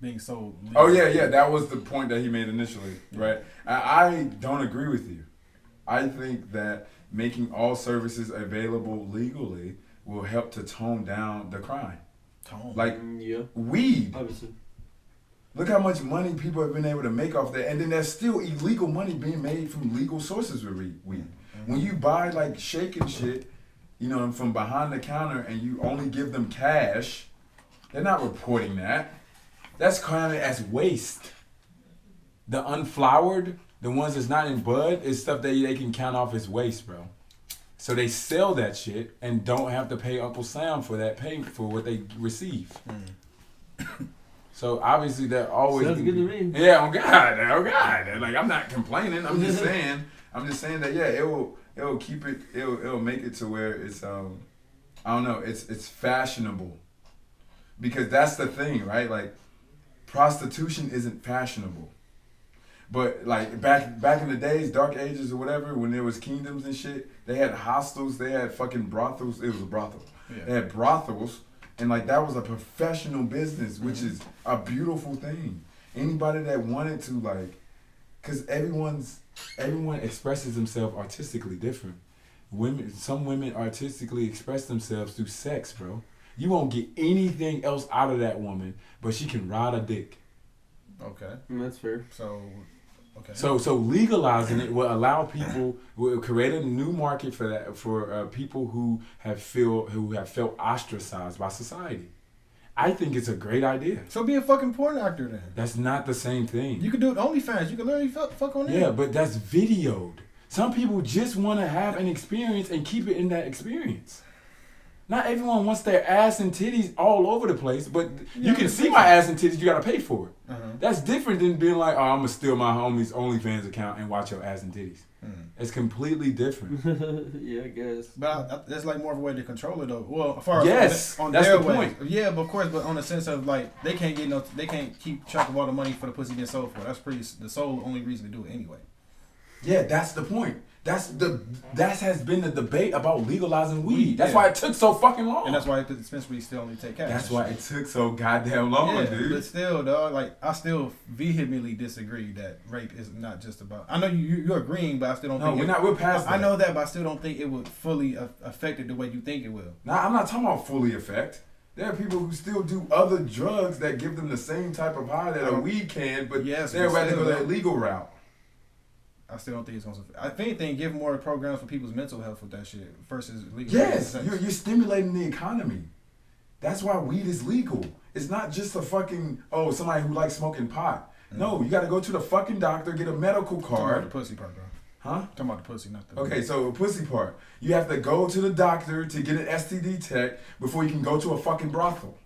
Speaker 2: being sold.
Speaker 1: Oh yeah, that was the point that he made initially, right? I don't agree with you. I think that making all services available legally will help to tone down the crime. Weed. Obviously. Look how much money people have been able to make off that, and then there's still illegal money being made from legal sources with weed. When you buy shake and shit, you know, from behind the counter, and you only give them cash, they're not reporting that. That's counted as waste. The unflowered, the ones that's not in bud, is stuff that they can count off as waste, bro. So they sell that shit and don't have to pay Uncle Sam for that payment for what they receive. So obviously they're always
Speaker 3: sounds good to me.
Speaker 1: Yeah, oh God. I'm not complaining. I'm just saying that it'll keep it. It'll make it to where it's I don't know. It's fashionable, because that's the thing, right? Prostitution isn't fashionable. But back in the days, dark ages or whatever, when there was kingdoms and shit, they had hostels, they had fucking brothels. It was a brothel. Yeah. They had brothels, and that was a professional business, which is a beautiful thing. Anybody that wanted to cause everyone expresses themselves artistically different. Some women artistically express themselves through sex, bro. You won't get anything else out of that woman, but she can ride a dick.
Speaker 2: Okay,
Speaker 3: that's fair.
Speaker 1: So legalizing it will allow people, will create a new market for that, for people who have felt ostracized by society. I think it's a great idea.
Speaker 2: So be a fucking porn actor then.
Speaker 1: That's not the same thing.
Speaker 2: You can do it OnlyFans. You can literally fuck on there.
Speaker 1: Yeah, but that's videoed. Some people just want to have an experience and keep it in that experience. Not everyone wants their ass and titties all over the place, but
Speaker 2: Yeah,
Speaker 1: you can see my ass and titties. You gotta pay for it.
Speaker 2: Uh-huh.
Speaker 1: That's different than being like, oh, I'm gonna steal my homie's OnlyFans account and watch your ass and titties. It's completely different.
Speaker 3: Yeah, I guess.
Speaker 2: But that's like more of a way to control it, though. Well, as far as
Speaker 1: Yes,
Speaker 2: on
Speaker 1: that's
Speaker 2: their
Speaker 1: the
Speaker 2: way.
Speaker 1: point.
Speaker 2: Yeah, but of course, but on the sense of like they can't keep track of all the money for the pussy being sold for. That's the sole only reason to do it anyway.
Speaker 1: Yeah, that's the point. That has been the debate about legalizing weed. That's why it took so fucking long.
Speaker 2: And that's why the dispensaries still only take cash.
Speaker 1: That's why it took so goddamn long,
Speaker 2: yeah,
Speaker 1: dude.
Speaker 2: But still, dog, like I still vehemently disagree that rape is not just about. I know you're agreeing, but I still don't think.
Speaker 1: We're past that.
Speaker 2: I know that, but I still don't think it would fully affect it the way you think it will.
Speaker 1: Now, I'm not talking about fully affect. There are people who still do other drugs that give them the same type of high that a weed can, but they'd rather go the illegal route.
Speaker 2: I still don't think it's going to. If anything, give more programs for people's mental health with that shit versus legal.
Speaker 1: Yes, you're stimulating the economy. That's why weed is legal. It's not just a fucking, somebody who likes smoking pot. No, you got to go to the fucking doctor, get a medical card.
Speaker 2: Talking about the pussy part, bro.
Speaker 1: Huh?
Speaker 2: Talking about the pussy, not the.
Speaker 1: Okay, so the pussy part. You have to go to the doctor to get an STD check before you can go to a fucking brothel.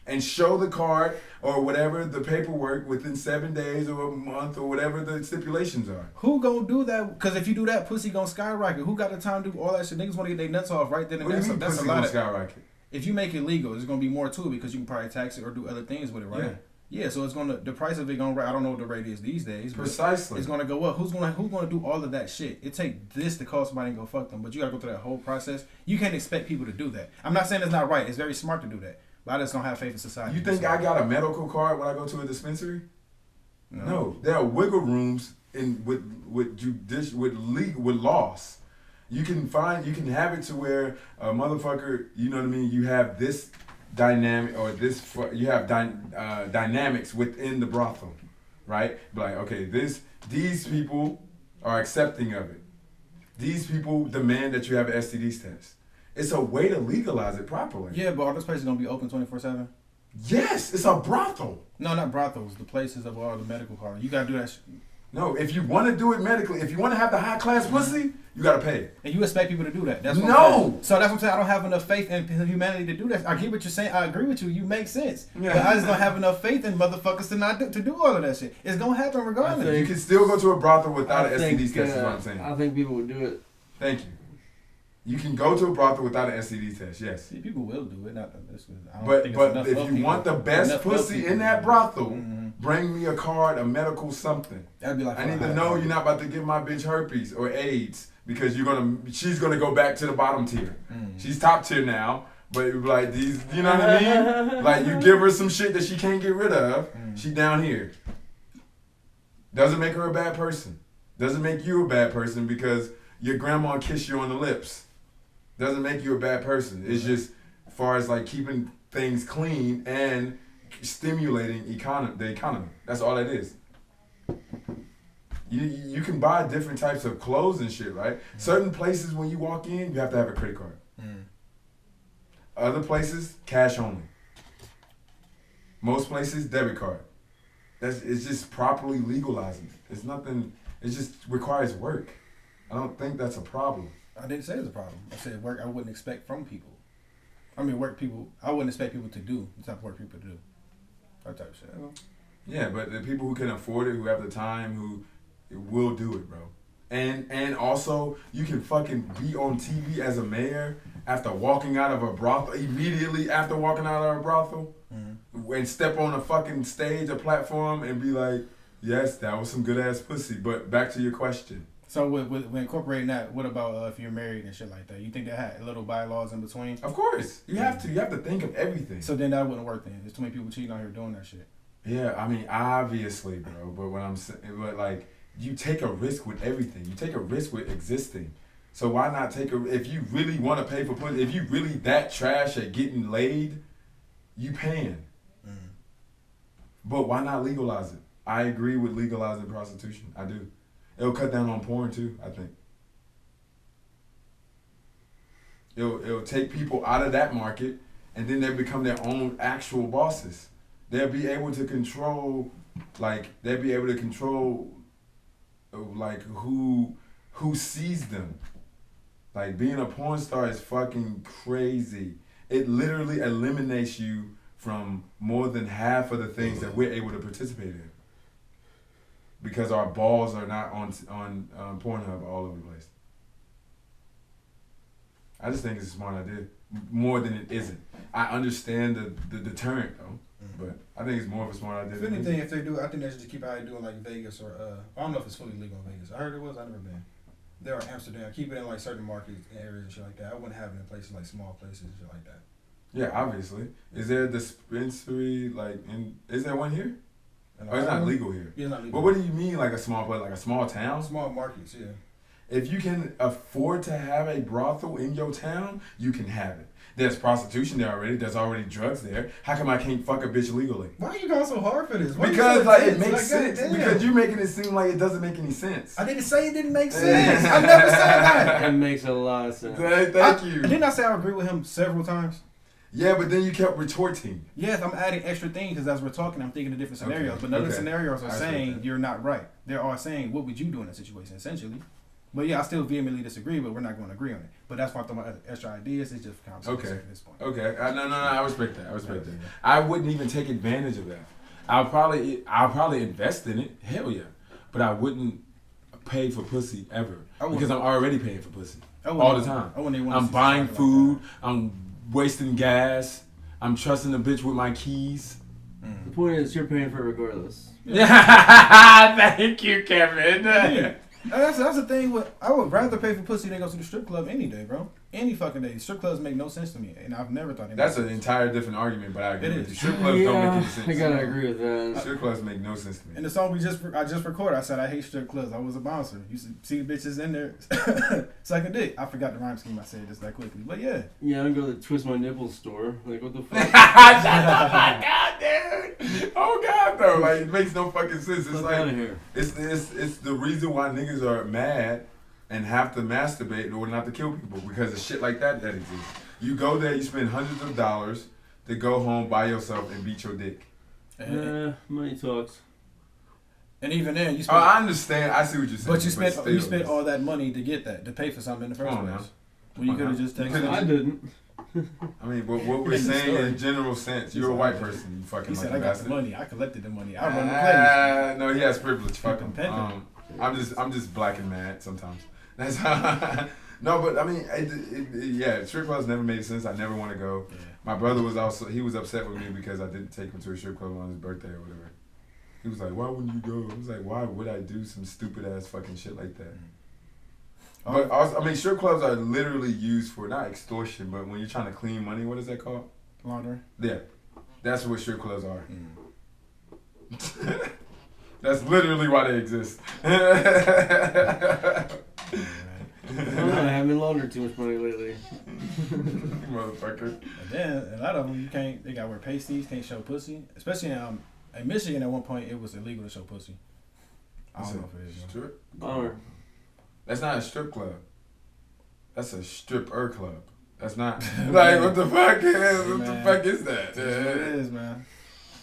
Speaker 1: And show the card or whatever, the paperwork within 7 days or a month or whatever the stipulations are.
Speaker 2: Who gonna do that? Because if you do that, pussy gonna skyrocket. Who got the time to do all that shit? Niggas want to get their nuts off right then and there.
Speaker 1: What do you mean
Speaker 2: That's
Speaker 1: pussy
Speaker 2: a lot
Speaker 1: gonna
Speaker 2: of
Speaker 1: skyrocket?
Speaker 2: If you make it legal, there's gonna be more to it because you can probably tax it or do other things with it, right? Yeah, so it's the price of it gonna. I don't know what the rate is these days. But
Speaker 1: Precisely.
Speaker 2: It's gonna go up. Who's gonna do all of that shit? It take this to call somebody and go fuck them, but you gotta go through that whole process. You can't expect people to do that. I'm not saying it's not right. It's very smart to do that. But I just don't have faith in society.
Speaker 1: You think I got a medical card when I go to a dispensary? No. There are wiggle rooms with laws. You can have it to where a motherfucker, you know what I mean, you have this dynamic or you have dynamics within the brothel, right? Like, okay, these people are accepting of it. These people demand that you have an STD test. It's a way to legalize it properly.
Speaker 2: Yeah, but are those places gonna be open 24/7?
Speaker 1: Yes, it's a brothel.
Speaker 2: No, not brothels. The places of all the medical cards. You gotta do that.
Speaker 1: No, if you want to do it medically, if you want to have the high class pussy, you gotta pay.
Speaker 2: And you expect people to do that? That's what
Speaker 1: no.
Speaker 2: I'm saying. So that's what I'm saying. I don't have enough faith in humanity to do that. I get what you're saying. I agree with you. You make sense. Yeah. But I just don't have enough faith in motherfuckers to do all of that shit. It's gonna happen regardless.
Speaker 1: You can still go to a brothel without an STD test. Is what I'm saying.
Speaker 3: I think people would do it.
Speaker 1: Thank you. You can go to a brothel without an STD test, yes.
Speaker 2: See, people will do it. Not this.
Speaker 1: But if you want the best pussy in that brothel, bring me a card, a medical something.
Speaker 2: That'd be like
Speaker 1: I need to know you're not about to give my bitch herpes or AIDS because she's gonna go back to the bottom tier. She's top tier now, but like these, you know what I mean? Like you give her some shit that she can't get rid of, she down here. Doesn't make her a bad person. Doesn't make you a bad person because your grandma kissed you on the lips. Doesn't make you a bad person. It's just as far as like keeping things clean and stimulating the economy. That's all it is. You can buy different types of clothes and shit, right? Certain places when you walk in, you have to have a credit card. Other places, cash only. Most places, debit card. It's just properly legalizing it. It's nothing. It just requires work. I don't think that's a problem.
Speaker 2: I didn't say it was a problem. I said work I wouldn't expect from people. I mean, I wouldn't expect people to do the type of work people do. That type of shit.
Speaker 1: Yeah, but the people who can afford it, who have the time, who will do it, bro. And also, you can fucking be on TV as a mayor after walking out of a brothel, immediately after walking out of a brothel, and step on a fucking stage, a platform, and be like, yes, that was some good ass pussy. But back to your question.
Speaker 2: So with incorporating that, what about if you're married and shit like that? You think that had little bylaws in between?
Speaker 1: Of course. You have to. You have to think of everything.
Speaker 2: So then that wouldn't work then. There's too many people cheating out here doing that shit.
Speaker 1: Yeah, I mean, obviously, bro. But what I'm saying, like, you take a risk with everything. You take a risk with existing. So why not take if you really want to pay for pussy, if you really that trash at getting laid, you paying. But why not legalize it? I agree with legalizing prostitution. I do. It'll cut down on porn too, I think. It'll take people out of that market and then they become their own actual bosses. They'll be able to control who sees them. Like, being a porn star is fucking crazy. It literally eliminates you from more than half of the things that we're able to participate in. Because our balls are not on Pornhub all over the place. I just think it's a smart idea. More than it isn't. I understand the deterrent, though. But I think it's more of a smart idea.
Speaker 2: If anything, if they do, I think they should just keep how they doing like Vegas or I don't know if it's fully legal in Vegas. I heard it was. I've never been. There are Amsterdam. Keep it in like certain markets and areas and shit like that. I wouldn't have it in places like small places and shit like that.
Speaker 1: Yeah, obviously. Is there a dispensary is there one here? Or it's not legal here?
Speaker 2: Yeah, not legal.
Speaker 1: But what do you mean like a small place, like a small town?
Speaker 2: Small markets, yeah.
Speaker 1: If you can afford to have a brothel in your town, you can have it. There's prostitution there already. There's already drugs there. How come I can't fuck a bitch legally?
Speaker 2: Why are you going so hard for this? Why
Speaker 1: Because
Speaker 2: so
Speaker 1: like it
Speaker 2: intense?
Speaker 1: makes sense.
Speaker 2: Goddamn.
Speaker 1: Because you're making it seem like it doesn't make any sense.
Speaker 2: I didn't say it didn't make sense. I never said that.
Speaker 3: It makes a lot of sense.
Speaker 1: Thank you.
Speaker 2: Didn't I say I agree with him several times?
Speaker 1: Yeah, but then you kept retorting.
Speaker 2: Yes, I'm adding extra things because as we're talking, I'm thinking of different scenarios.
Speaker 1: Okay.
Speaker 2: But none of the
Speaker 1: Okay.
Speaker 2: scenarios are
Speaker 1: I see
Speaker 2: saying
Speaker 1: that.
Speaker 2: you're not right. They're all saying, what would you do in that situation, essentially? But yeah, I still vehemently disagree, but we're not going to agree on it. But that's why I'm throwing extra ideas. It's just conversation
Speaker 1: Okay.
Speaker 2: at this point.
Speaker 1: Okay. No. I respect that.
Speaker 2: Yeah.
Speaker 1: I wouldn't even take advantage of that. I'll probably invest in it. Hell yeah. But I wouldn't pay for pussy ever because I'm already paying for pussy all the time. I'm buying food. I'm wasting gas. I'm trusting the bitch with my keys.
Speaker 3: The point is, you're paying for it regardless.
Speaker 1: Yeah. Thank you, Kevin.
Speaker 2: Yeah. That's the thing. I would rather pay for pussy than go to the strip club any day, bro. Any fucking day. Strip clubs make no sense to me, and I've never thought
Speaker 1: That's an entire different argument, but I agree
Speaker 2: It
Speaker 1: with you.
Speaker 2: is.
Speaker 1: Strip clubs don't make any sense.
Speaker 3: I gotta agree with that.
Speaker 1: Strip clubs make no sense to me.
Speaker 2: In the song I just recorded, I said I hate strip clubs. I was a bouncer. You see bitches in there sucking dick. I forgot the rhyme scheme. I said just that quickly, but yeah.
Speaker 3: Yeah, I go to the Twist My Nipples store. Like, what the fuck?
Speaker 1: Shut the fuck up, dude! Oh god, though, like it makes no fucking sense. It's
Speaker 3: Fuck
Speaker 1: like
Speaker 3: out of here.
Speaker 1: it's the reason why niggas are mad and have to masturbate in order not to kill people because of shit like that exists. You go there, you spend hundreds of dollars to go home by yourself and beat your dick.
Speaker 3: Money talks.
Speaker 2: And even then, you
Speaker 1: Oh,
Speaker 2: spend.
Speaker 1: I understand. I see what you're saying.
Speaker 2: But you spent
Speaker 1: still,
Speaker 2: all that money to get that, to pay for something in the first
Speaker 1: Come on
Speaker 2: place.
Speaker 1: now.
Speaker 2: When you
Speaker 1: Come on
Speaker 2: could have
Speaker 1: now.
Speaker 2: just
Speaker 1: You
Speaker 2: taken.
Speaker 1: could've
Speaker 3: I didn't.
Speaker 1: I mean, what we're
Speaker 2: In the
Speaker 1: saying
Speaker 2: story.
Speaker 1: in general sense, you're a white person. You fucking
Speaker 2: He
Speaker 1: like
Speaker 2: said,
Speaker 1: a
Speaker 2: "I got the
Speaker 1: bastard.
Speaker 2: money. I collected the money. I run the place."
Speaker 1: No, he has privilege. Fuck him.
Speaker 2: Competitive.
Speaker 1: I'm just black and mad sometimes. That's how. No, but I mean, yeah, strip clubs never made sense. I never want to go.
Speaker 2: Yeah.
Speaker 1: My brother was upset with me because I didn't take him to a strip club on his birthday or whatever. He was like, "Why wouldn't you go?" I was like, "Why would I do some stupid ass fucking shit like that?" But also, I mean, strip clubs are literally used for not extortion, but when you're trying to clean money, what is that called?
Speaker 2: Laundering.
Speaker 1: Yeah, that's what strip clubs are. That's literally why they exist.
Speaker 3: I haven't been laundering too much money lately.
Speaker 1: Motherfucker.
Speaker 2: And then a lot of them they got to wear pasties, can't show pussy. Especially in Michigan at one point it was illegal to show pussy. I don't know if it is.
Speaker 1: Strip?
Speaker 3: Bummer.
Speaker 1: That's not a strip club. That's a stripper club. That's not like what the fuck is what the fuck is that?
Speaker 2: That's what it is, man.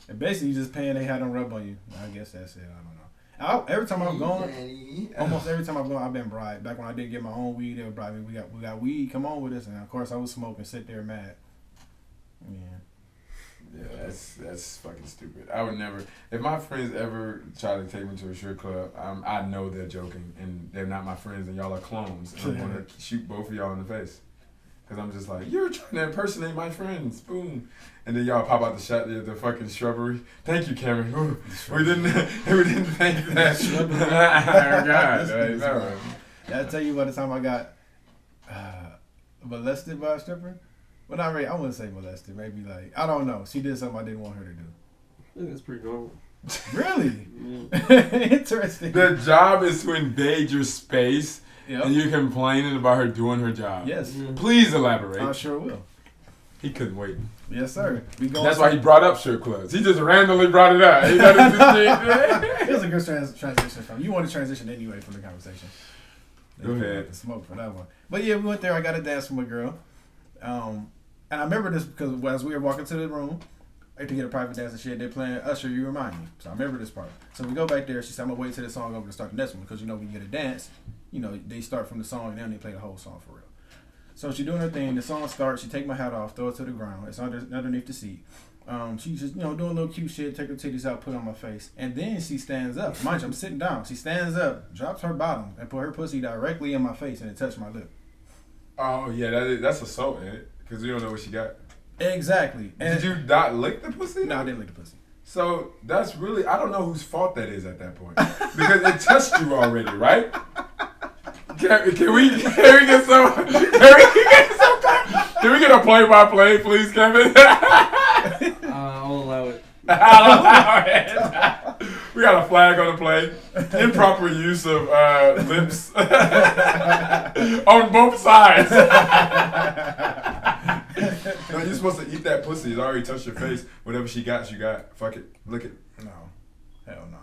Speaker 2: And basically you just paying they had them rub on you. I guess that's it. I don't know. Every time I've gone, almost every time I've gone, I've been bribed. Back when I didn't get my own weed, they would bribe me. We got weed. Come on with us, and of course I was smoking, sit there mad. Yeah.
Speaker 1: Yeah, that's fucking stupid. I would never. If my friends ever try to take me to a strip club, I know they're joking and they're not my friends and y'all are clones. And I'm gonna shoot both of y'all in the face. Cause I'm just like, you're trying to impersonate my friends, boom, and then y'all pop out the fucking shrubbery. Thank you, Cameron. Ooh, we didn't think that. Oh God, no.
Speaker 2: Did I tell you by the time I got molested by a stripper? Well, not really. I wouldn't say molested. Maybe like I don't know. She did something I didn't want her to do.
Speaker 3: I think that's pretty normal.
Speaker 2: Really?
Speaker 3: Yeah.
Speaker 2: Interesting.
Speaker 1: The job is to invade your space.
Speaker 2: Yep.
Speaker 1: And you're complaining about her doing her job.
Speaker 2: Yes.
Speaker 1: Please elaborate.
Speaker 2: I sure will.
Speaker 1: He couldn't wait.
Speaker 2: Yes, sir.
Speaker 1: That's why he brought up strip clubs. He just randomly brought it up. He got
Speaker 2: It was a good transition from you. Want to transition anyway from the conversation.
Speaker 1: Go ahead.
Speaker 2: The smoke for that one. But yeah, we went there. I got a dance from a girl. And I remember this because as we were walking to the room to get a private dance and shit, they're playing Usher, You Remind Me. So I remember this part. So we go back there. She said, I'm going to wait till the song over to start the next one because, when you get a dance, they start from the song and then they play the whole song for real. So she doing her thing. The song starts. She take my hat off, throw it to the ground. It's underneath the seat. She's just doing a little cute shit. Take her titties out, put it on my face, and then she stands up. Mind you, I'm sitting down. She stands up, drops her bottom, and put her pussy directly in my face, and it touched my lip.
Speaker 1: Oh yeah, that's assault, ain't it? Because you don't know what she got.
Speaker 2: Exactly. And
Speaker 1: Did you not lick the pussy?
Speaker 2: No, I didn't lick the pussy.
Speaker 1: So that's really, I don't know whose fault that is at that point. Because it touched you already, right? Can we get some? Can we get a play-by-play, please, Kevin?
Speaker 3: I'll allow it.
Speaker 1: We got a flag on the play. Improper use of lips on both sides. No, you're supposed to eat that pussy. It's already touched your face. Whatever she got, you got. Fuck it. Lick it.
Speaker 2: No. Hell no.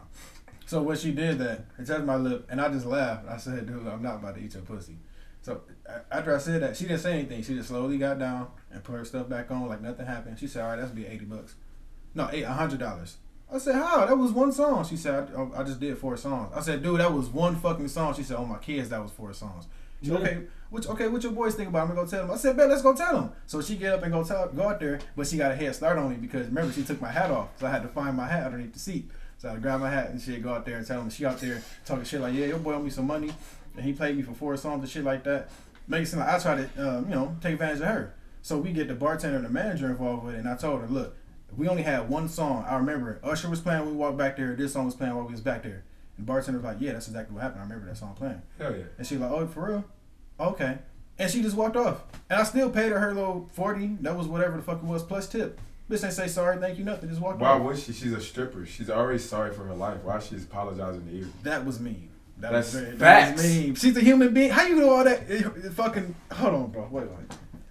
Speaker 2: So when she did that, it touched my lip, and I just laughed. I said, dude, I'm not about to eat your pussy. So after I said that, she didn't say anything. She just slowly got down and put her stuff back on like nothing happened. She said, all right, that's going to be $80. No, $100. I said, how? That was one song. She said, I just did 4 songs. I said, dude, that was one fucking song. She said, oh, my kids, that was 4 songs. She said, okay, what your boys think about? I'm going to go tell them. I said, bet, let's go tell them. So she get up and go out there, but she got a head start on me because, remember, she took my hat off. So I had to find my hat underneath the seat. So I had to grab my hat and shit, go out there and tell them. She out there talking shit like, yeah, your boy owe me some money. And he played me for 4 songs and shit like that. Make it seem like I try to, take advantage of her. So we get the bartender and the manager involved with it. And I told her, look, we only had one song. I remember Usher was playing when we walked back there. This song was playing while we was back there. And the bartender was like, yeah, that's exactly what happened. I remember that song playing.
Speaker 1: Hell yeah.
Speaker 2: And she was like, oh, for real? Okay. And she just walked off. And I still paid her little 40. That was whatever the fuck it was, plus tip. Bitch ain't say sorry, thank you, nothing. Just walked off.
Speaker 1: Why would she? She's a stripper. She's already sorry for her life. Why is she apologizing to you?
Speaker 2: That was mean.
Speaker 1: That's
Speaker 2: that
Speaker 1: facts.
Speaker 2: was mean. She's a human being. How you do all that? Fucking, hold on, bro. Wait.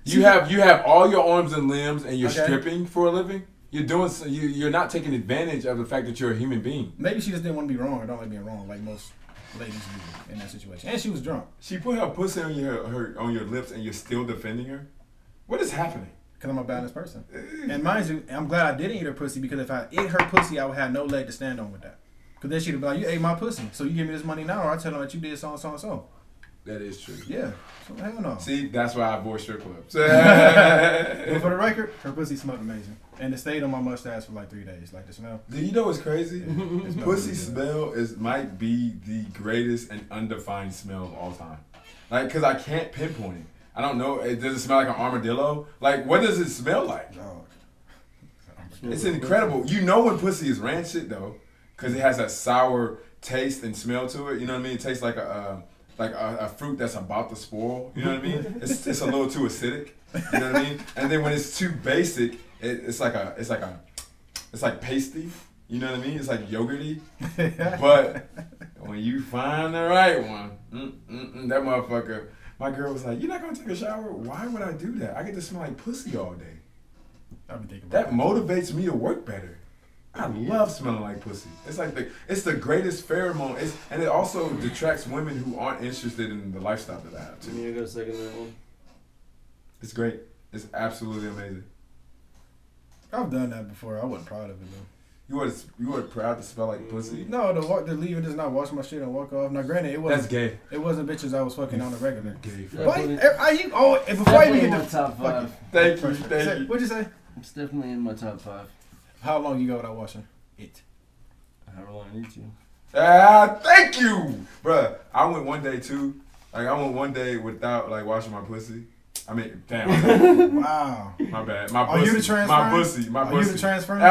Speaker 1: You have all your arms and limbs, and you're
Speaker 2: Okay.
Speaker 1: stripping for a living. You're doing. You're not taking advantage of the fact that you're a human being.
Speaker 2: Maybe she just didn't want to be wrong or don't like being wrong, like most ladies do in that situation. And she was drunk.
Speaker 1: She put her pussy on your lips, and you're still defending her. What is happening?
Speaker 2: Because I'm a balanced person. And mind you, I'm glad I didn't eat her pussy because if I ate her pussy, I would have no leg to stand on with that. Because then she'd be like, you ate my pussy, so you give me this money now, or I tell them that you did so and so and so.
Speaker 1: That is true.
Speaker 2: Yeah. So hell no.
Speaker 1: See, that's why I avoid strip clubs.
Speaker 2: But for the record, her pussy smelled amazing. And it stayed on my mustache for like 3 days. Like the smell.
Speaker 1: Do you know what's crazy?
Speaker 2: It smelled
Speaker 1: Pussy
Speaker 2: really good.
Speaker 1: smell might be the greatest and undefined smell of all time. Like, because I can't pinpoint it. I don't know. Does it smell like an armadillo? Like, what does it smell like?
Speaker 2: Dog.
Speaker 1: It's incredible. You know when pussy is rancid, though, because it has that sour taste and smell to it. You know what I mean? It tastes like a fruit that's about to spoil. You know what I mean? It's a little too acidic. You know what I mean? And then when it's too basic, it's like pasty. You know what I mean? It's like yogurty. But when you find the right one, that motherfucker. My girl was like, "You're not gonna take a shower? Why would I do that? I get to smell like pussy all day."
Speaker 2: I've been thinking
Speaker 1: That
Speaker 2: about
Speaker 1: motivates me to work better. I love smelling like pussy. It's like it's the greatest pheromone. And it also detracts women who aren't interested in the lifestyle that I have too.
Speaker 3: You gotta second that one.
Speaker 1: It's great. It's absolutely amazing.
Speaker 2: I've done that before. I wasn't proud of it though.
Speaker 1: You were proud to smell like pussy?
Speaker 2: No, to leave and just not wash my shit and walk off. Now, granted, it wasn't.
Speaker 1: That's gay.
Speaker 2: It wasn't bitches I was fucking on the regular.
Speaker 1: Gay.
Speaker 2: What?
Speaker 3: Definitely-
Speaker 2: And before I even
Speaker 3: definitely in
Speaker 2: get
Speaker 3: my
Speaker 2: to
Speaker 3: top
Speaker 2: fucking.
Speaker 3: 5.
Speaker 1: Thank you.
Speaker 2: What'd you say?
Speaker 3: It's definitely in my top 5.
Speaker 2: How long you go without washing it?
Speaker 3: However long I need to.
Speaker 1: Thank you, bruh. I went one day too. Like I went one day without like washing my pussy. I mean, damn.
Speaker 2: Wow.
Speaker 1: My bad. My
Speaker 2: Are
Speaker 1: pussy.
Speaker 2: you the transfer?
Speaker 1: My pussy. My
Speaker 2: Are
Speaker 1: pussy.
Speaker 2: you the transfer?
Speaker 1: I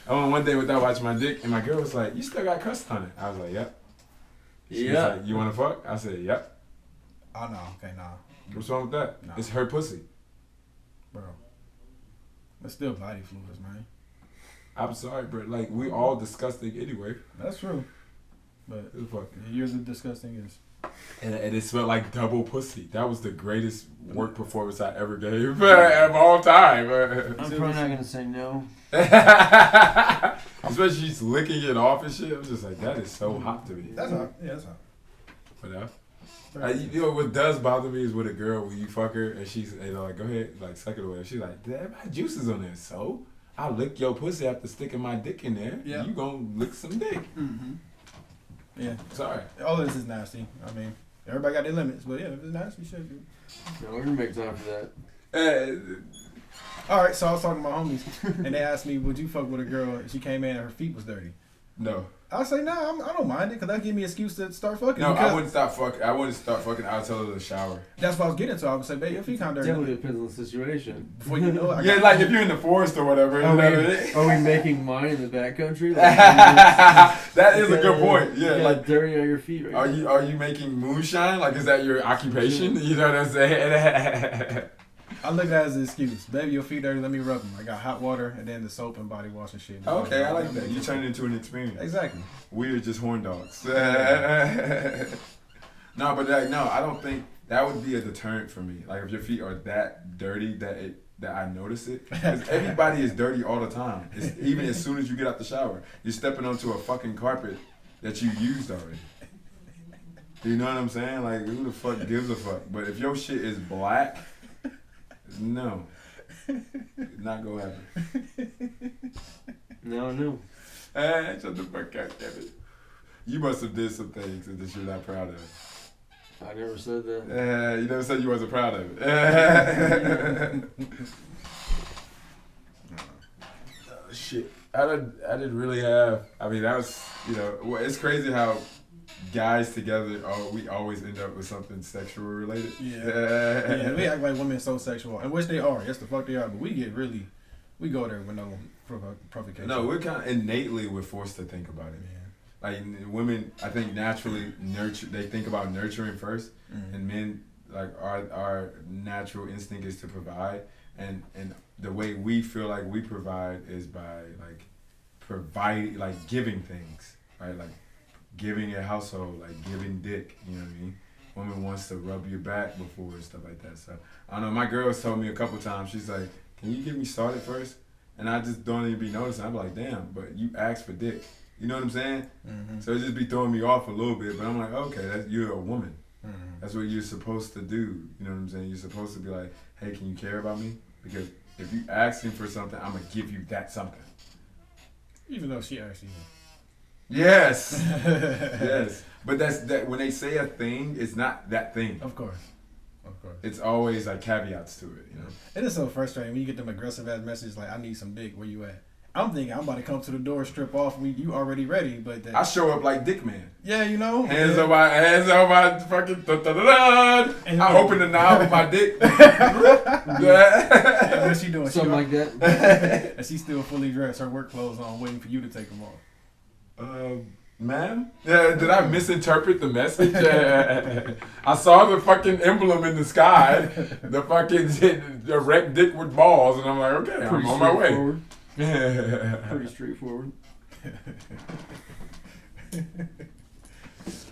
Speaker 1: went one day without washing my dick, and my girl was like, "You still got crust on it." I was like, "Yep." She was like, "You wanna fuck?" I said, "Yep."
Speaker 2: Oh no. Okay, nah,
Speaker 1: What's wrong with that?
Speaker 2: No.
Speaker 1: It's her pussy.
Speaker 2: bro. It's still body fluids, man.
Speaker 1: I'm sorry, bro. Like we all disgusting anyway.
Speaker 2: That's true. But
Speaker 1: Who the fuck?
Speaker 2: yours is disgusting as.
Speaker 1: And it smelled like double pussy. That was the greatest work performance I ever gave of all time.
Speaker 3: I'm probably not gonna say no.
Speaker 1: Especially she's licking it off and shit. I was just like, that is so hot to me.
Speaker 2: That's hot. Yeah, that's hot.
Speaker 1: But you know what does bother me is with a girl when you fuck her and she's like, go ahead, like suck it away. She's like, damn, my juices on there. So I'll lick your pussy after sticking my dick in there.
Speaker 2: Yeah.
Speaker 1: You gonna lick some dick.
Speaker 2: Mm-hmm. Yeah.
Speaker 1: Sorry.
Speaker 2: All of this is nasty. I mean, Everybody got their limits, but yeah, if it's nasty shit. Dude.
Speaker 3: No, we're gonna make time for that.
Speaker 2: All right, so I was talking to my homies, and they asked me, "Would you fuck with a girl?" And she came in and her feet was dirty.
Speaker 1: No.
Speaker 2: I say no, I don't mind it because that give me an excuse to start fucking.
Speaker 1: No, I wouldn't start fucking. I wouldn't start fucking. I'll tell her to shower.
Speaker 2: That's what I was getting to. I would say, "Babe, your feet kind of dirty."
Speaker 3: Definitely depends on the situation.
Speaker 2: Before you know it,
Speaker 1: Yeah, like if you're in the forest or whatever.
Speaker 3: Are we making mine in the backcountry?
Speaker 1: That is a good point. Yeah, like
Speaker 3: dirty on your feet. Right
Speaker 1: are you making moonshine? Like is that your occupation? You know what I'm saying?
Speaker 2: I look at that as an excuse. Baby, your feet dirty, let me rub them. I got hot water and then the soap and body wash and shit.
Speaker 1: Okay, I like that. You turn it into an experience.
Speaker 2: Exactly.
Speaker 1: We're just horn dogs. No, but I don't think that would be a deterrent for me. Like if your feet are that dirty that I notice it. Because everybody is dirty all the time. Even as soon as you get out the shower. You're stepping onto a fucking carpet that you used already. You know what I'm saying? Like who the fuck gives a fuck? But if your shit is black, no. Not gonna happen.
Speaker 3: No.
Speaker 1: Shut the fuck up, Kevin. You must have did some things that you're not proud of.
Speaker 3: I never said that.
Speaker 1: You never said you wasn't proud of it. Oh, shit. I didn't really have. I mean, that was, it's crazy how guys together, we always end up with something sexual related.
Speaker 2: Yeah, we act like women so sexual, and which they are. Yes, the fuck they are. But we go there with no provocation.
Speaker 1: No, we're kind of innately we're forced to think about it.
Speaker 2: Yeah.
Speaker 1: Like women, I think naturally they think about nurturing first, and men like our natural instinct is to provide, and the way we feel like we provide is by like providing, like giving things, right? Like giving a household, like giving dick, you know what I mean? Woman wants to rub your back before and stuff like that. So I don't know. My girl's told me a couple times. She's like, "Can you get me started first?" And I just don't even be noticing. I'm like, "Damn," but you asked for dick. You know what I'm saying? Mm-hmm. So it just be throwing me off a little bit. But I'm like, okay, you're a woman. Mm-hmm. That's what you're supposed to do. You know what I'm saying? You're supposed to be like, "Hey, can you care about me?" Because if you asking for something, I'm gonna give you that something.
Speaker 2: Even though she actually.
Speaker 1: Yes. Yes. But that when they say a thing, it's not that thing.
Speaker 2: Of course.
Speaker 1: It's always like caveats to it, you know.
Speaker 2: It is so frustrating when you get them aggressive ass messages like, "I need some dick, where you at?" I'm thinking I'm about to come to the door, strip off, you already ready, but
Speaker 1: I show up like Dick Man.
Speaker 2: Yeah, you know.
Speaker 1: Hands on my fucking I open the knob with my dick.
Speaker 2: Yeah, what's she doing?
Speaker 3: Something like that.
Speaker 2: And she's still fully dressed, her work clothes on, waiting for you to take them off.
Speaker 1: Ma'am? Yeah, did I misinterpret the message? I saw the fucking emblem in the sky, the fucking erect dick with balls, and I'm like, okay, I'm on my way.
Speaker 3: Pretty straightforward.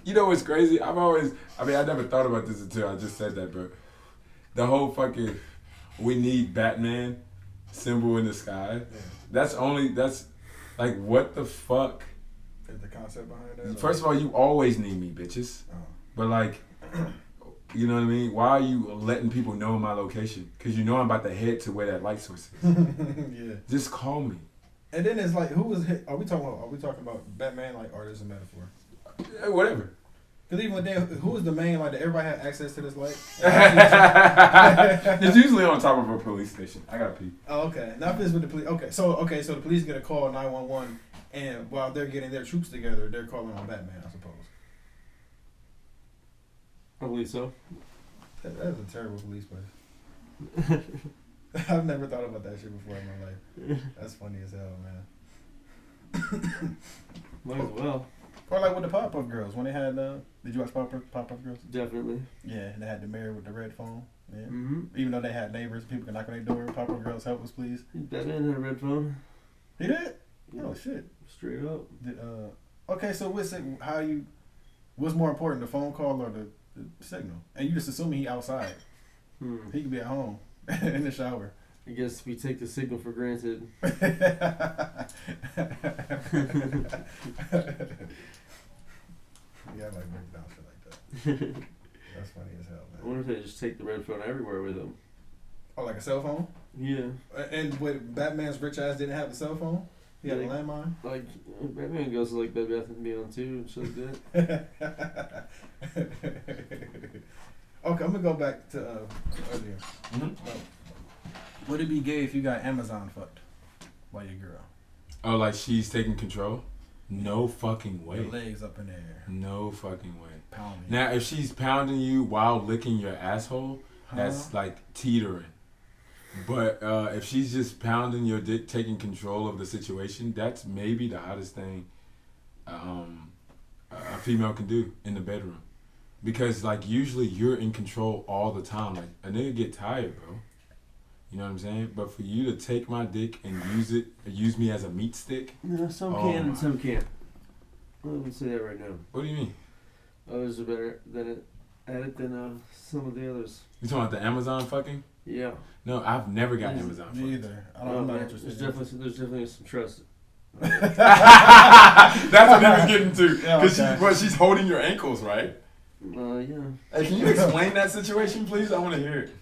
Speaker 1: You know what's crazy? I never thought about this until I just said that, but the whole fucking "we need Batman" symbol in the sky, that's like, what the fuck?
Speaker 2: The concept behind that?
Speaker 1: First of all, you always need me, bitches. Oh. But like, you know what I mean? Why are you letting people know my location? Because you know I'm about to head to where that light source is.
Speaker 2: Yeah.
Speaker 1: Just call me.
Speaker 2: And then it's like, are we talking about Batman, like, or is it a metaphor?
Speaker 1: Whatever.
Speaker 2: Because even then, who is the main, like, did everybody have access to this light?
Speaker 1: It's usually on top of a police station. I gotta pee.
Speaker 2: Oh, okay. Now if it's with the police, so the police get a call 911, and while they're getting their troops together, they're calling on Batman, I suppose.
Speaker 3: I believe so.
Speaker 2: That's a terrible police place. I've never thought about that shit before in my life. That's funny as hell, man.
Speaker 3: Might as well.
Speaker 2: Or like with the Pop-Up Girls, when they had, did you watch Pop-Up Girls?
Speaker 3: Definitely.
Speaker 2: Yeah, and they had the mayor with the red phone. Yeah.
Speaker 3: Mm-hmm.
Speaker 2: Even though they had neighbors, people could knock on their door. Pop-Up Girls, help us, please.
Speaker 3: Batman had a red phone.
Speaker 2: He did?
Speaker 3: Yeah.
Speaker 2: Oh shit!
Speaker 3: Straight up.
Speaker 2: Okay, so what's more important, the phone call or the signal? And you just assuming he outside. He could be at home in the shower.
Speaker 3: I guess we take the signal for granted.
Speaker 2: Yeah, I like break down shit like that. That's funny as hell, man.
Speaker 3: I wonder if they just take the red phone everywhere with them.
Speaker 2: Oh, like a cell phone?
Speaker 3: Yeah.
Speaker 2: And what, Batman's rich ass didn't have a cell phone? You got a landmine?
Speaker 3: Like, Batman goes to like Bed Bath and Beyond too and shit like that.
Speaker 2: Okay, I'm gonna go back to earlier. Would it be gay if you got Amazon fucked by your girl?
Speaker 1: Oh, like she's taking control? No fucking way.
Speaker 2: Your legs up in the air.
Speaker 1: No fucking way.
Speaker 2: Pounding.
Speaker 1: Now, if she's pounding you while licking your asshole, that's like teetering. But if she's just pounding your dick, taking control of the situation, that's maybe the hottest thing a female can do in the bedroom. Because like usually you're in control all the time. Like a nigga get tired, bro. You know what I'm saying? But for you to take my dick and use me as a meat stick.
Speaker 3: No, some can and some can't. I'm gonna say that right now.
Speaker 1: What do you mean?
Speaker 3: Others are better at it than some of the others.
Speaker 1: You talking about the Amazon fucking?
Speaker 3: Yeah.
Speaker 1: No, I've never got Amazon fucking.
Speaker 2: Me either. I'm not interested.
Speaker 3: There's definitely some trust.
Speaker 1: That's what he was getting to. Because she's holding your ankles, right?
Speaker 3: Yeah.
Speaker 1: Hey, can you explain that situation, please? I want to hear it.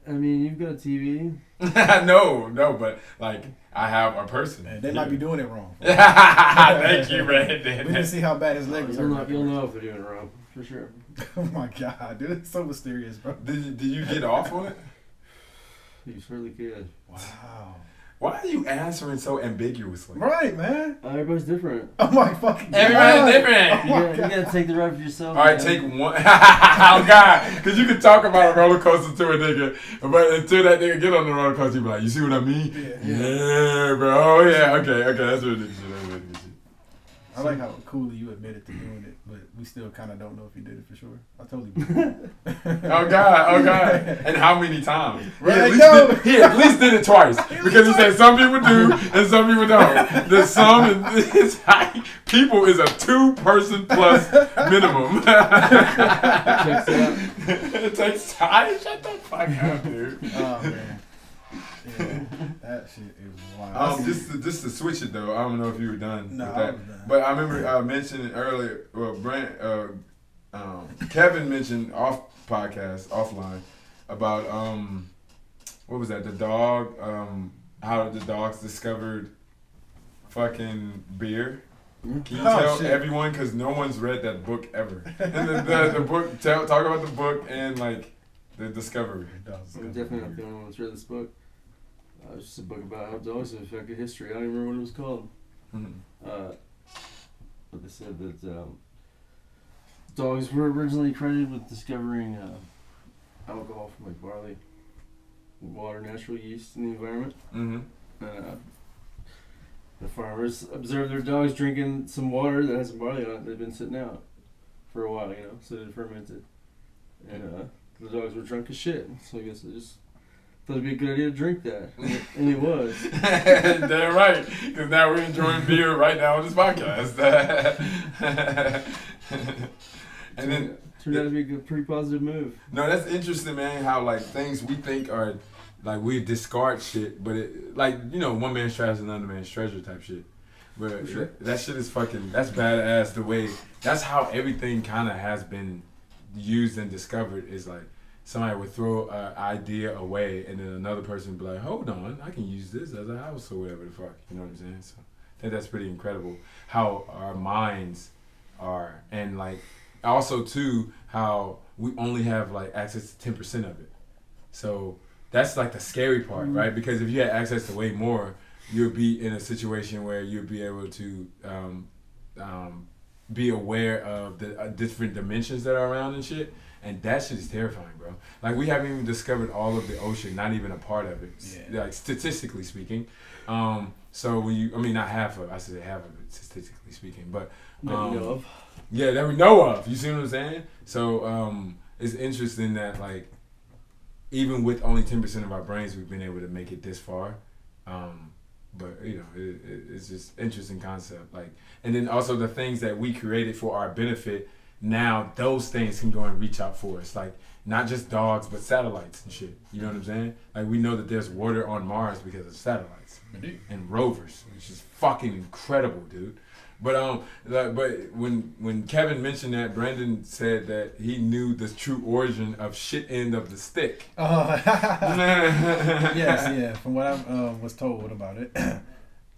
Speaker 3: I mean, you've got a TV.
Speaker 1: No, but like I have a person.
Speaker 2: Man, they might be doing it wrong.
Speaker 1: Thank you, Brandon.
Speaker 2: We didn't see how bad his leg was.
Speaker 3: You'll know if they're doing it wrong, for sure.
Speaker 2: Oh my god, dude, it's so mysterious, bro.
Speaker 1: Did you get off on it?
Speaker 3: You certainly could.
Speaker 2: Wow.
Speaker 1: Why are you answering so ambiguously?
Speaker 2: Right, man.
Speaker 3: Everybody's different.
Speaker 2: Oh my fucking god.
Speaker 1: Everybody's different.
Speaker 3: You gotta take the right for yourself.
Speaker 1: All right, take one. Oh God, because you can talk about a roller coaster to a nigga, but until that nigga get on the roller coaster, you be like, you see what I mean? Yeah, bro. Oh yeah, okay, that's what it is.
Speaker 2: I like how coolly you admitted to doing it, but we still kind of don't know if you did it for sure. I totally believe
Speaker 1: Oh God. And how many times?
Speaker 2: Right,
Speaker 1: He at least did it twice. Because he said some people do and some people don't. The sum is people is a 2-person plus minimum. It takes time. Shut the fuck up, dude.
Speaker 2: Oh man. Yeah, that shit is wild.
Speaker 1: Just to switch it though, I don't know if you were done
Speaker 2: No,
Speaker 1: with
Speaker 2: I
Speaker 1: that.
Speaker 2: was done.
Speaker 1: But I remember mentioning earlier, Kevin mentioned offline about what was that? The dog, how the dogs discovered fucking beer. Can you tell everyone, because no one's read that book ever. And the book talk about the book and like the discovery.
Speaker 3: I'm definitely not the only one that's read this book. It's just a book about how dogs have affected history. I don't even remember what it was called. But they said that dogs were originally credited with discovering alcohol from like barley, water, natural yeast in the environment. The farmers observed their dogs drinking some water that has some barley on it that had been sitting out for a while, so it fermented. And the dogs were drunk as shit. So I guess they just thought it'd be a good idea to drink that. And it was.
Speaker 1: Damn right. Because now we're enjoying beer right now on this podcast. And then
Speaker 3: turned out to be a pretty positive move.
Speaker 1: No, that's interesting, man, how like things we think are like we discard shit, but it like, one man's trash is another man's treasure type shit. But
Speaker 3: sure.
Speaker 1: That shit is that's badass the way that's how everything kinda has been used and discovered is like somebody would throw an idea away and then another person would be like, hold on, I can use this as a house or whatever the fuck. You know what I'm saying? So I think that's pretty incredible how our minds are, and like also too how we only have like access to 10% of it. So that's like the scary part, right? Because if you had access to way more, you'll be in a situation where you'll be able to be aware of the different dimensions that are around and shit. And that shit is terrifying, bro. Like, we haven't even discovered all of the ocean, not even a part of it, like, statistically speaking. So when you, not half of it, I should say half of it, statistically speaking. But,
Speaker 3: that we know of.
Speaker 1: Yeah, that we know of. You see what I'm saying? So it's interesting that, like, even with only 10% of our brains, we've been able to make it this far. But, it's just interesting concept. Like, and then also the things that we created for our benefit, now those things can go and reach out for us. Like, not just dogs, but satellites and shit. You know what I'm saying? Like, we know that there's water on Mars because of satellites.
Speaker 2: Indeed.
Speaker 1: And rovers, which is fucking incredible, dude. But when Kevin mentioned that, Brandon said that he knew the true origin of shit end of the stick.
Speaker 2: Yes, yeah. From what I was told about it,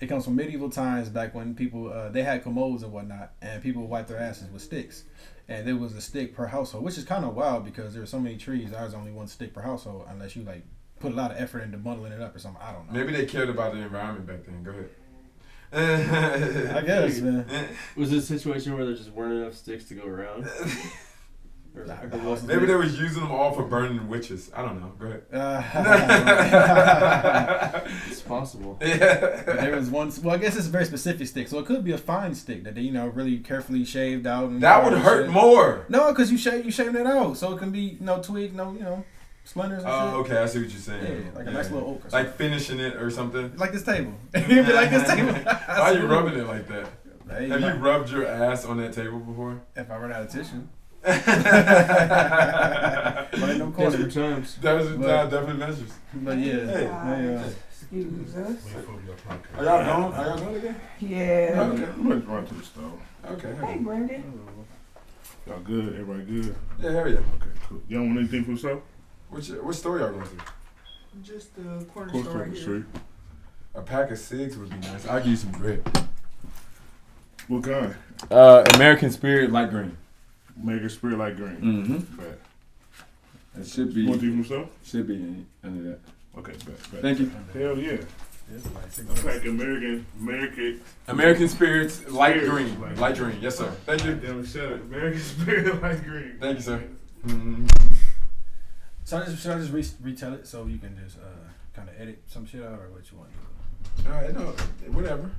Speaker 2: It comes from medieval times, back when people they had commodes and whatnot, and people would wipe their asses with sticks. And there was a stick per household, which is kind of wild because there were so many trees. There was only one stick per household, unless you like put a lot of effort into bundling it up or something. I don't know.
Speaker 1: Maybe they cared about the environment back then. Go
Speaker 2: I
Speaker 1: ahead.
Speaker 2: guess, man.
Speaker 3: Was it a situation where there just weren't enough sticks to go around?
Speaker 1: Maybe they was using them all for burning witches. I don't know. Go ahead.
Speaker 3: It's possible.
Speaker 1: Yeah.
Speaker 2: But there was one. Well, I guess it's a very specific stick, so it could be a fine stick that they, really carefully shaved out. And
Speaker 1: That would hurt more.
Speaker 2: No, because you shaved it out, so it can be twig, splinters and shit.
Speaker 1: Oh, okay. I see what you're saying.
Speaker 2: Yeah, like a nice little oak. Or
Speaker 1: like finishing it or something.
Speaker 2: like this table. It'd be like this table.
Speaker 1: Why are you rubbing it like that?
Speaker 2: Hey,
Speaker 1: Have you rubbed your ass on that table before?
Speaker 2: If I run out of tissue.
Speaker 1: Those
Speaker 3: Desperate times.
Speaker 1: definitely measures.
Speaker 2: But yeah.
Speaker 1: Hey.
Speaker 5: Excuse us.
Speaker 1: Are y'all going? Are y'all going again?
Speaker 5: Yeah.
Speaker 1: Okay.
Speaker 4: I'm going to run to the store.
Speaker 1: Okay.
Speaker 5: Hey, Brandon.
Speaker 4: Y'all good? Everybody good?
Speaker 1: Yeah, hell yeah.
Speaker 4: Okay, cool. Y'all want anything for the store?
Speaker 1: What store y'all going to?
Speaker 5: Just the corner
Speaker 4: Close
Speaker 5: store
Speaker 4: to
Speaker 5: right
Speaker 4: the
Speaker 5: here.
Speaker 4: street.
Speaker 1: A pack of cigs would be nice. I'll give you some bread.
Speaker 4: What kind?
Speaker 1: American Spirit Light Green.
Speaker 4: American Spirit Light Green.
Speaker 1: Mm-hmm.
Speaker 4: Bet.
Speaker 1: It should
Speaker 4: You want
Speaker 1: be.
Speaker 4: these from the store?
Speaker 1: Should be under that.
Speaker 4: Okay, bet.
Speaker 1: Thank you.
Speaker 4: Hell yeah. A pack of
Speaker 1: American Spirits Light
Speaker 4: Spirits,
Speaker 1: Green.
Speaker 4: Light
Speaker 1: Green. Yes, sir. Thank you.
Speaker 4: Damn, shut it. American Spirit Light Green.
Speaker 1: Thank you, sir.
Speaker 2: So should I just retell it so you can just kind of edit some shit out, or what you want to do?
Speaker 1: All right, no, whatever.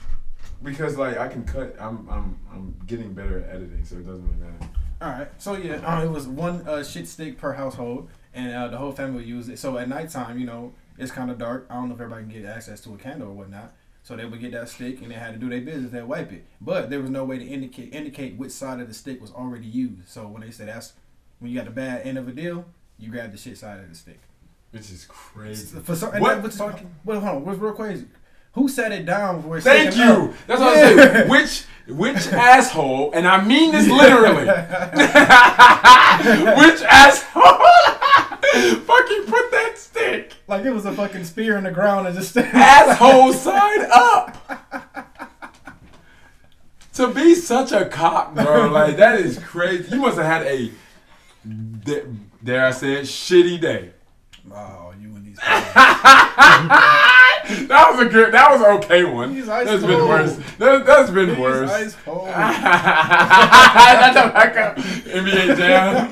Speaker 1: Because I can cut. I'm getting better at editing, so it doesn't really matter.
Speaker 2: All right. So yeah, it was one shit stick per household, and the whole family would use it. So at nighttime, it's kind of dark. I don't know if everybody can get access to a candle or whatnot. So they would get that stick, and they had to do their business. They'd wipe it, but there was no way to indicate which side of the stick was already used. So when they say when you got the bad end of a deal, you grab the shit side of the stick.
Speaker 1: Which is crazy.
Speaker 2: Hold on. What's real crazy? Who sat it down before?
Speaker 1: Thank you. That's what I'm saying. Which asshole, and I mean this literally. Which asshole fucking put that stick?
Speaker 2: Like it was a fucking spear in the ground and just
Speaker 1: asshole side up. To be such a cock, bro, that is crazy. You must have had a, dare I say it, shitty day.
Speaker 2: Oh, you and these.
Speaker 1: That was an okay one. That's been worse. That's been worse.
Speaker 2: Ice cold.
Speaker 1: That's a backup NBA jam.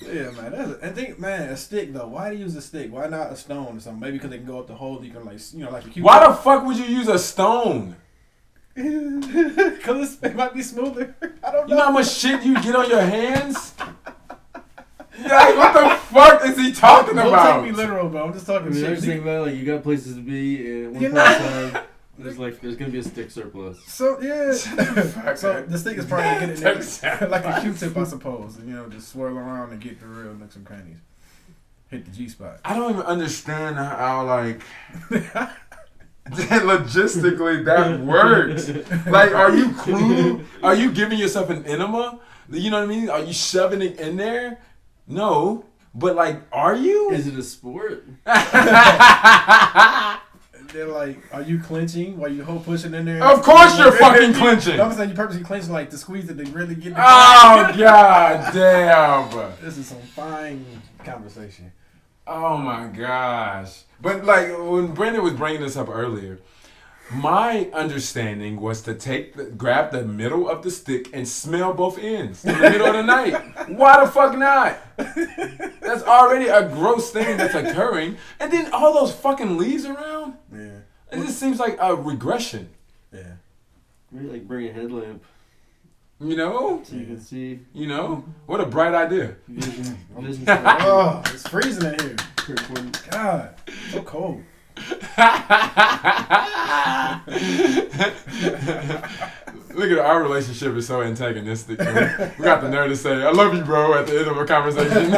Speaker 2: Yeah, man. A stick though. Why do you use a stick? Why not a stone or something? Maybe because they can go up the hole. You can like a cute.
Speaker 1: Why the fuck would you use a stone?
Speaker 2: Because it might be smoother. I don't know.
Speaker 1: You know how much shit you get on your hands? What the fuck is he talking about?
Speaker 2: Don't take me literal, bro. I'm just talking
Speaker 3: I
Speaker 2: shit.
Speaker 3: was thinking about you got places to be, and one point in time, there's gonna be a stick surplus.
Speaker 2: So yeah. So the stick is probably gonna get in there like a Q-tip, I suppose, and just swirl around and get the real nooks and crannies. Hit the G spot.
Speaker 1: I don't even understand how logistically that works. Are you crude? Are you giving yourself an enema? You know what I mean? Are you shoving it in there? No, but are you?
Speaker 3: Is it a sport?
Speaker 2: They're are you clenching while you pushing in there?
Speaker 1: Of course you're fucking clenching.
Speaker 2: I'm saying you purposely clenching to squeeze it to really get.
Speaker 1: Oh god damn!
Speaker 2: This is some fine conversation.
Speaker 1: Oh my gosh! But when Brandon was bringing this up earlier, my understanding was to grab the middle of the stick and smell both ends in the middle of the night. Why the fuck not? That's already a gross thing that's occurring. And then all those fucking leaves around.
Speaker 2: Yeah.
Speaker 1: It just seems like a regression.
Speaker 2: Yeah.
Speaker 3: Maybe bring a headlamp.
Speaker 1: So you
Speaker 3: can see.
Speaker 1: What a bright idea.
Speaker 3: Vision
Speaker 2: Oh, it's freezing in here.
Speaker 3: important.
Speaker 2: God, so cold.
Speaker 1: Look at our relationship is so antagonistic. We got the nerve to say, "I love you, bro," at the end of a conversation.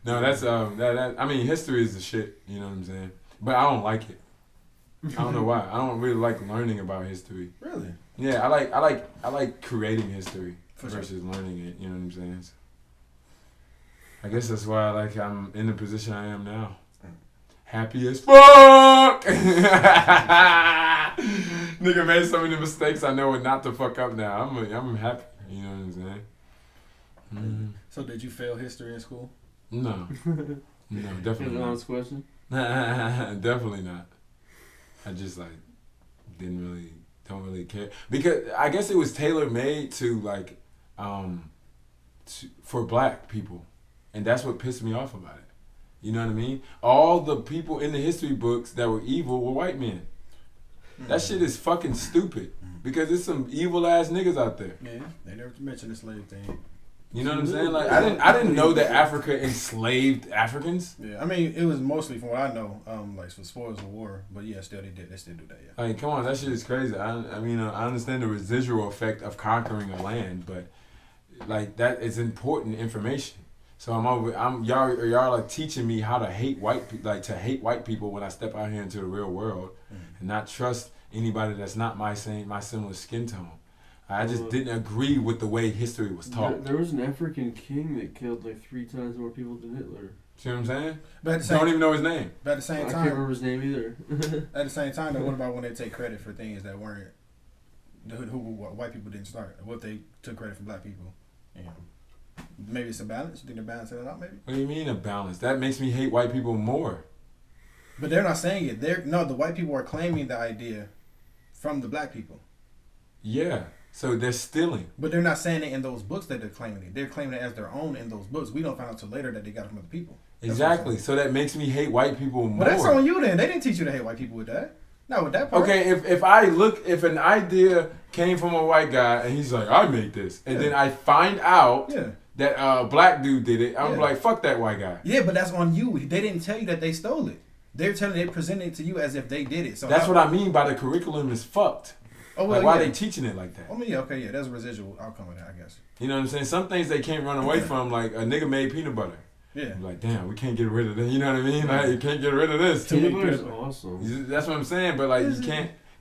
Speaker 1: No, that's I mean, history is the shit. You know what I'm saying? But I don't like it. I don't know why. I don't really like learning about history.
Speaker 2: Really?
Speaker 1: Yeah, I like creating history versus learning it. You know what I'm saying? I guess that's why like I'm in the position I am now. Happy as fuck. Nigga made so many mistakes. I know what not to fuck up now. I'm happy. You know what I'm saying? Mm.
Speaker 2: So did you fail history in school?
Speaker 1: No, definitely not.
Speaker 3: Honest question.
Speaker 1: Definitely not. I just like don't really care because I guess it was tailor made to like for black people, and that's what pissed me off about it. You know what I mean? All the people in the history books that were evil were white men. That shit is fucking stupid because there's some evil ass niggas out there.
Speaker 2: Yeah, they never mentioned the slave thing.
Speaker 1: You know what I'm saying? Like I didn't know that Africa enslaved Africans.
Speaker 2: Yeah, I mean it was mostly from what I know, like for spoils of war. But yeah, still they still do that. Yeah.
Speaker 1: Like come on, that shit is crazy. I mean I understand the residual effect of conquering a land, but like that is important information. So y'all are teaching me how to hate white people when I step out here into the real world and not trust anybody that's not my similar skin tone. I just didn't agree with the way history was taught.
Speaker 3: There was an African king that killed like 3 times more people than Hitler.
Speaker 1: See what I'm saying?
Speaker 2: But at the same,
Speaker 1: don't even know his name.
Speaker 2: But at the same
Speaker 3: I
Speaker 2: time,
Speaker 3: can't remember his name either.
Speaker 2: At the same time, what about when they take credit for things that weren't who white people didn't start? What they took credit for black people? Yeah. Maybe it's a balance. You think they're balancing it out? Maybe.
Speaker 1: What do you mean a balance? That makes me hate white people more.
Speaker 2: But they're not saying it. The white people are claiming the idea from the black people.
Speaker 1: Yeah. So they're stealing.
Speaker 2: But they're not saying it in those books that they're claiming it. They're claiming it as their own in those books. We don't find out till later that they got it from other people.
Speaker 1: Exactly. So that makes me hate white people more.
Speaker 2: Well, that's on you then. They didn't teach you to hate white people with that. Not with that part.
Speaker 1: Okay, if an idea came from a white guy and he's like, I made this, and then I find out that a black dude did it, I'm like, fuck that white guy.
Speaker 2: Yeah, but that's on you. They didn't tell you that they stole it. They presented it to you as if they did it. So
Speaker 1: that's what I mean by the curriculum is fucked.
Speaker 2: Oh, well,
Speaker 1: like, why are they teaching it like that?
Speaker 2: I mean, yeah, okay, yeah, there's a residual outcome of that, I guess.
Speaker 1: You know what I'm saying? Some things they can't run away from, like a nigga made peanut butter.
Speaker 2: Yeah.
Speaker 1: Like, damn, we can't get rid of that. You know what I mean? Like, you can't get rid of this.
Speaker 3: Peanut butter is awesome.
Speaker 1: That's what I'm saying. But like,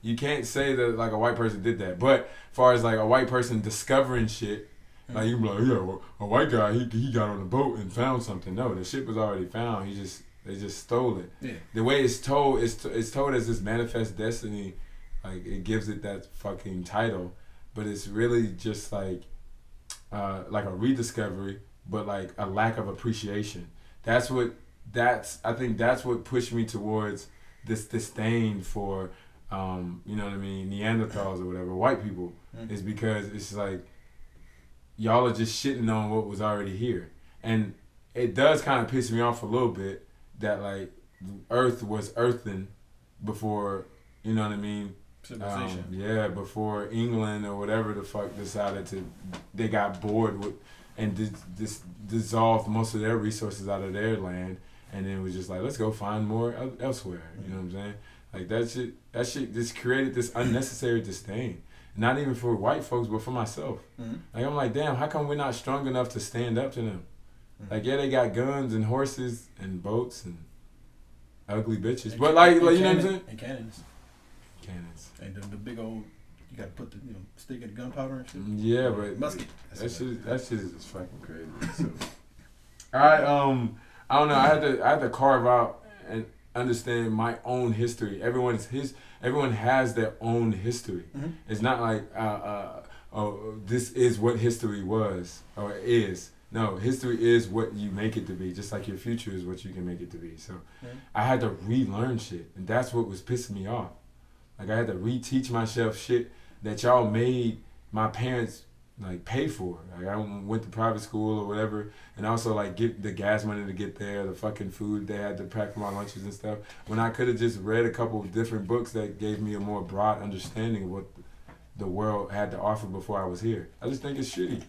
Speaker 1: you can't say that like a white person did that. But as far as like a white person discovering shit, like you be like, yeah, well, a white guy he got on a boat and found something. No, the shit was already found. They just stole it. Yeah. The way it's told, it's told as this manifest destiny. Like it gives it that fucking title, but it's really just like a rediscovery, but like a lack of appreciation. I think that's what pushed me towards this disdain for, you know what I mean, Neanderthals or whatever, white people, is because it's like y'all are just shitting on what was already here, and it does kind of piss me off a little bit that like Earth was earthen before, you know what I mean.
Speaker 2: Civilization.
Speaker 1: Before England or whatever the fuck they got bored with and dissolved most of their resources out of their land, and then was just like, let's go find more elsewhere. You know what I'm saying? Like that shit just created this unnecessary disdain. Not even for white folks, but for myself. Like I'm like, damn, how come we're not strong enough to stand up to them? Like they got guns and horses and boats and ugly bitches,
Speaker 2: and
Speaker 1: but like you know what I'm saying?
Speaker 2: And cannons. And the big old, you gotta put the stick in the gunpowder and shit.
Speaker 1: Yeah, but
Speaker 2: musket.
Speaker 1: That shit is just fucking crazy. So, I don't know. I had to carve out and understand my own history. Everyone has their own history. It's not like this is what history was or is. No, history is what you make it to be. Just like your future is what you can make it to be. So, I had to relearn shit, and that's what was pissing me off. Like I had to reteach myself shit that y'all made my parents like pay for. Like I went to private school or whatever, and also like get the gas money to get there, the fucking food they had to pack for my lunches and stuff. When I could have just read a couple of different books that gave me a more broad understanding of what the world had to offer before I was here. I just think it's shitty.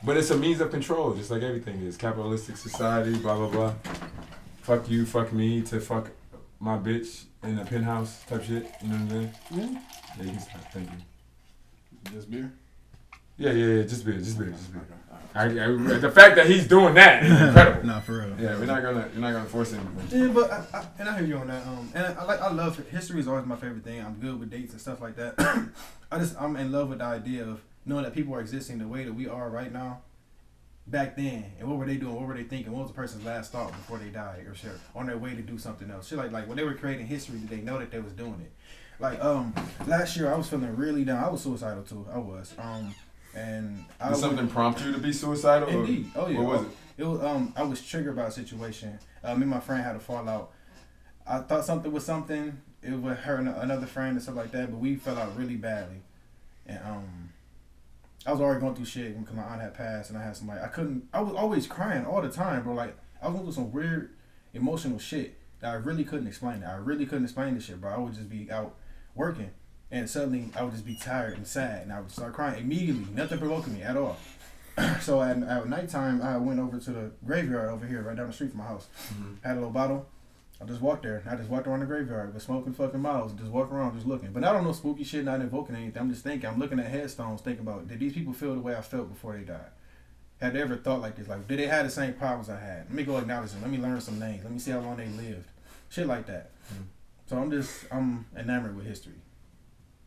Speaker 1: But it's a means of control, just like everything is. Capitalistic society, blah blah blah. Fuck you, fuck me, to fuck my bitch in a penthouse type shit, you know what I'm saying? Yeah, you can stop. Thank you.
Speaker 2: Just beer?
Speaker 1: Yeah, just beer. The fact that he's doing that is incredible.
Speaker 2: Nah, for real.
Speaker 1: Yeah, you're not gonna force him.
Speaker 2: Yeah, but I hear you on that. And I love history is always my favorite thing. I'm good with dates and stuff like that. I'm in love with the idea of knowing that people are existing the way that we are right now back then, and what were they doing? What were they thinking? What was the person's last thought before they died, or shit, on their way to do something else? Shit, like when they were creating history, did they know that they was doing it? Like last year I was feeling really down. I was suicidal too. I was and
Speaker 1: Did something prompt you to be suicidal?
Speaker 2: Indeed. Oh yeah.
Speaker 1: What was it?
Speaker 2: It was I was triggered by a situation. Me and my friend had a fallout. I thought something was something. It was her and another friend and stuff like that, but we fell out really badly. And I was already going through shit because my aunt had passed, and I had somebody. I was always crying all the time, bro. Like I was going through some weird emotional shit that I really couldn't explain. I really couldn't explain this shit, bro. I would just be out working, and suddenly I would just be tired and sad, and I would start crying immediately. Nothing provoking me at all. So at nighttime, I went over to the graveyard over here, right down the street from my house. Mm-hmm. Had a little bottle. I just walked there. I just walked around the graveyard, was smoking fucking miles, just walking around, just looking. But I don't know spooky shit, not invoking anything. I'm just thinking. I'm looking at headstones, thinking about, did these people feel the way I felt before they died? Had they ever thought like this? Like, did they have the same problems I had? Let me go acknowledge them. Let me learn some names. Let me see how long they lived. Shit like that. Mm-hmm. So I'm enamored with history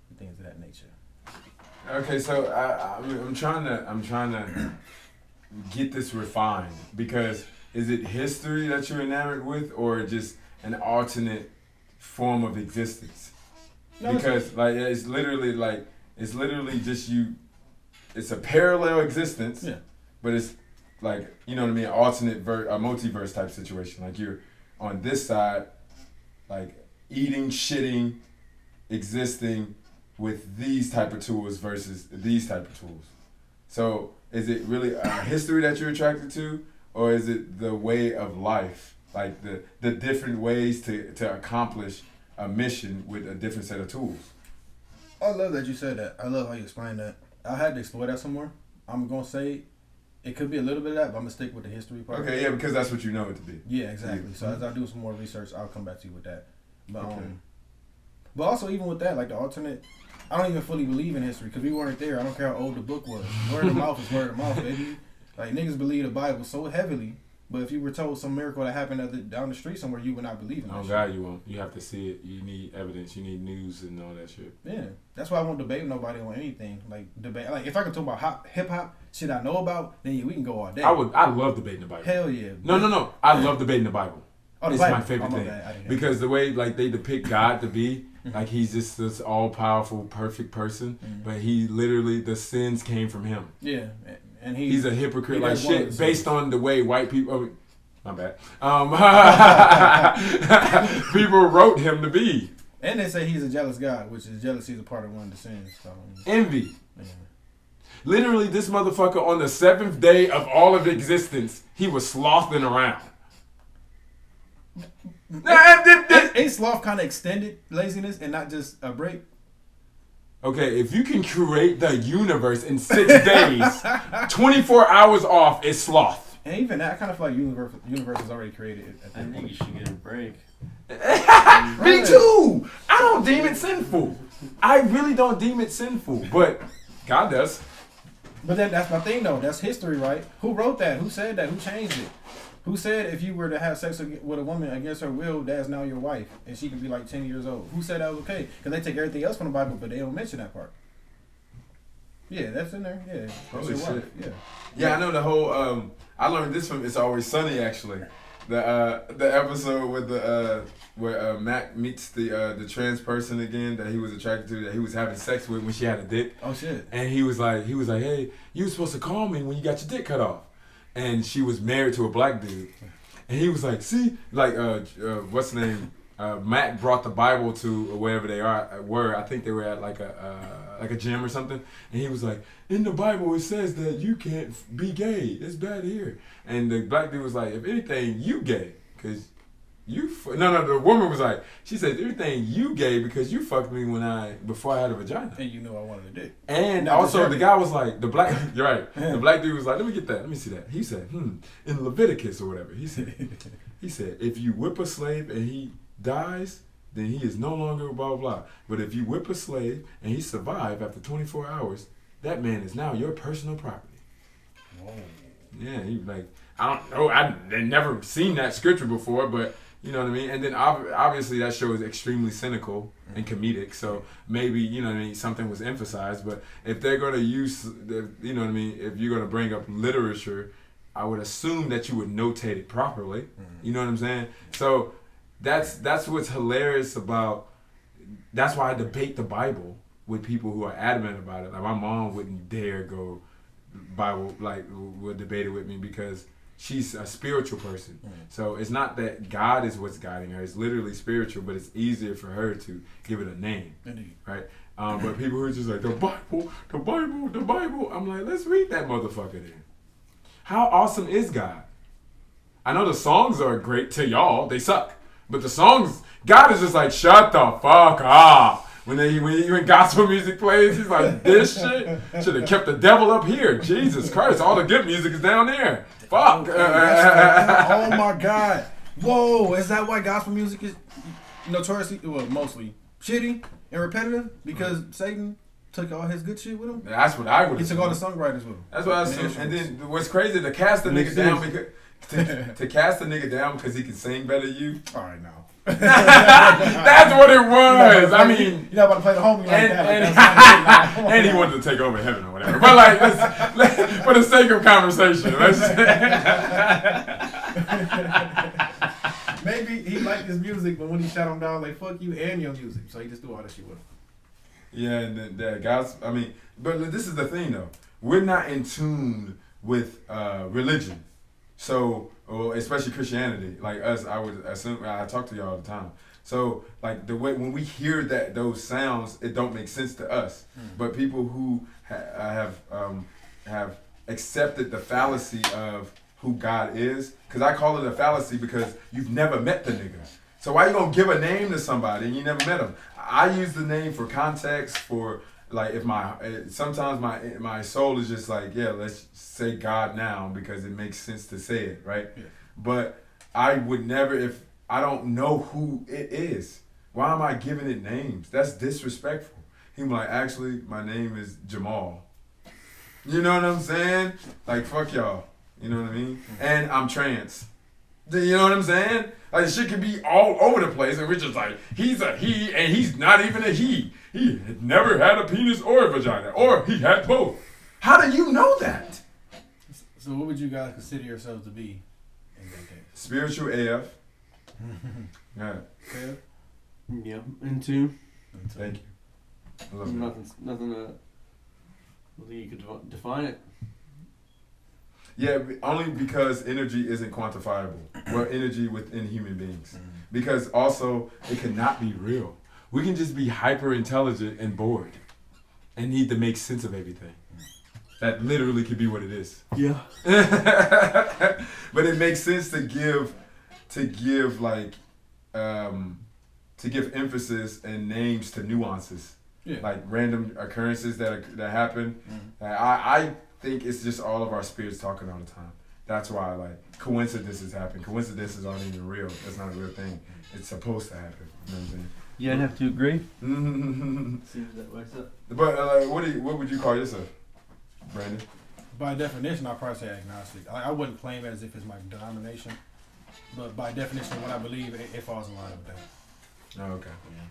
Speaker 2: and things of that nature.
Speaker 1: Okay, so I'm trying to get this refined, because is it history that you're enamored with, or just an alternate form of existence? No, because like it's literally just you. It's a parallel existence, yeah. But it's like, you know what I mean, alternate a multiverse type situation. Like you're on this side, like eating, shitting, existing with these type of tools versus these type of tools. So is it really a history that you're attracted to, or is it the way of life, like the different ways to accomplish a mission with a different set of tools?
Speaker 2: I love that you said that. I love how you explained that. I had to explore that some more. I'm gonna say it could be a little bit of that, but I'm gonna stick with the history part.
Speaker 1: Okay, yeah, because that's what you know it to be.
Speaker 2: Yeah, exactly. Yeah. So as I do some more research, I'll come back to you with that. But okay. But also even with that, like the alternate, I don't even fully believe in history because we weren't there. I don't care how old the book was. Word of mouth is word of mouth, baby. Like niggas believe the Bible so heavily, but if you were told some miracle that happened down the street somewhere, you would not believe in it.
Speaker 1: Oh God, you won't. You have to see it. You need evidence. You need news and all that shit.
Speaker 2: Yeah, that's why I won't debate with nobody on anything. Like debate, like if I can talk about hip hop shit I know about, then yeah, we can go all day.
Speaker 1: I love debating the Bible.
Speaker 2: Hell yeah.
Speaker 1: No. I love debating the Bible.
Speaker 2: Oh,
Speaker 1: it's
Speaker 2: Bible.
Speaker 1: My favorite thing because the way like they depict God to be. Like he's just this all-powerful, perfect person, but he literally, the sins came from him.
Speaker 2: Yeah, and
Speaker 1: he's a hypocrite like shit based on the way white people. Oh, my bad. People wrote him to be.
Speaker 2: And they say he's a jealous God, which is jealousy is a part of one of the sins. So,
Speaker 1: envy. Yeah. Literally, this motherfucker on the 7th day of all of existence, he was slothing around.
Speaker 2: Ain't sloth kind of extended laziness and not just a break?
Speaker 1: Okay, if you can create the universe in 6 days, 24 hours off is sloth.
Speaker 2: And even that, I kind of feel like universe is already created.
Speaker 3: I think you should get a break.
Speaker 1: Me too. I don't deem it sinful. I really don't deem it sinful, but God does.
Speaker 2: But then that's my thing though. That's history, right? Who wrote that? Who said that? Who changed it? Who said if you were to have sex with a woman against her will, that's now your wife, and she could be like 10 years old? Who said that was okay? Because they take everything else from the Bible, but they don't mention that part. Yeah, that's in there. Yeah, that's your wife. Yeah,
Speaker 1: I know the whole. I learned this from It's Always Sunny actually. The episode with where Mac meets the trans person again that he was attracted to, that he was having sex with when she had a dick.
Speaker 2: Oh shit!
Speaker 1: And he was like, hey, you were supposed to call me when you got your dick cut off. And she was married to a black dude. And he was like, see, like, what's the name? Matt brought the Bible to wherever they were. I think they were at like a gym or something. And he was like, in the Bible it says that you can't be gay. It's bad here. And the black dude was like, if anything, you gay, because no. The woman was like, she said, everything you gay because you fucked me before I had a vagina.
Speaker 2: And you knew I wanted a dick.
Speaker 1: And also the guy was like, you're right. The black dude was like, let me get that. Let me see that. He said, in Leviticus or whatever. He said, if you whip a slave and he dies, then he is no longer blah, blah, blah. But if you whip a slave and he survives after 24 hours, that man is now your personal property. Whoa. Yeah, he like, I don't know. I've never seen that scripture before, but you know what I mean? And then obviously that show is extremely cynical and comedic, so maybe, you know what I mean, something was emphasized. But if they're going to use, you know what I mean, if you're going to bring up literature I would assume that you would notate it properly. You know what I'm saying? So that's what's hilarious about. That's why I debate the Bible with people who are adamant about it. Like my mom wouldn't dare go Bible would debate it with me because she's a spiritual person. So it's not that God is what's guiding her. It's literally spiritual, but it's easier for her to give it a name.
Speaker 2: Indeed.
Speaker 1: Right? But people who are just like, the Bible. I'm like, let's read that motherfucker then. How awesome is God? I know the songs are great to y'all. They suck. But the songs, God is just like, shut the fuck up. When gospel music plays, he's like, this shit should have kept the devil up here. Jesus Christ, all the good music is down there. Fuck.
Speaker 2: Oh my God. Whoa, is that why gospel music is notoriously, well, mostly shitty and repetitive? Because Satan took all his good shit with him?
Speaker 1: That's what I would
Speaker 2: He took all the songwriters with him.
Speaker 1: That's what I assume. And then what's crazy, to cast the nigga down because to cast the nigga down because he can sing better than you.
Speaker 2: All right, now.
Speaker 1: That's what it was. I mean,
Speaker 2: you're not about to play the homie like
Speaker 1: that. And he wanted to take over heaven or whatever. But like, let's, for the sake of conversation, let's.
Speaker 2: Maybe he liked his music, but when he shot him down, like fuck you and your music, so he just do all that shit with him.
Speaker 1: Yeah, and the guys. I mean, but this is the thing though. We're not in tune with religion. So, especially Christianity, like us, I would assume, I talk to y'all all the time. So, like the way when we hear those sounds, it don't make sense to us. But people who have accepted the fallacy of who God is, because I call it a fallacy because you've never met the nigga. So why you gonna give a name to somebody and you never met him? I use the name for context, for like if sometimes my soul is just like, yeah, let's say God now because it makes sense to say it, right? Yeah. But I would never, if I don't know who it is, why am I giving it names? That's disrespectful. He'd be like, actually, my name is Jamal. You know what I'm saying? Like, fuck y'all. You know what I mean? And I'm trans. You know what I'm saying? Like, shit can be all over the place, and we're just like, he's a he, and he's not even a he. He had never had a penis or a vagina, or he had both. How do you know that?
Speaker 2: So what would you guys consider yourselves to be in that case?
Speaker 1: Spiritual AF. Yeah.
Speaker 2: Yeah.
Speaker 3: Yeah. Into.
Speaker 1: Thank you. I love
Speaker 3: Nothing. I don't think you could define it.
Speaker 1: Yeah, only because energy isn't quantifiable. Well, energy within human beings. Because also, it cannot be real. We can just be hyper intelligent and bored and need to make sense of everything. That literally could be what it is.
Speaker 3: Yeah.
Speaker 1: But it makes sense to give emphasis and names to nuances. Yeah. Like random occurrences that happen. I think it's just all of our spirits talking all the time. That's why like coincidences happen. Coincidences aren't even real. That's not a real thing. It's supposed to happen. You know what I'm saying?
Speaker 3: Yeah, I'd have to agree. Seems that way. So.
Speaker 1: But what would you call yourself, Brandon?
Speaker 2: By definition, I'd probably say agnostic. I wouldn't claim it as if it's my denomination, but by definition, what I believe, it falls in line with that.
Speaker 1: Oh, okay.
Speaker 2: Yeah.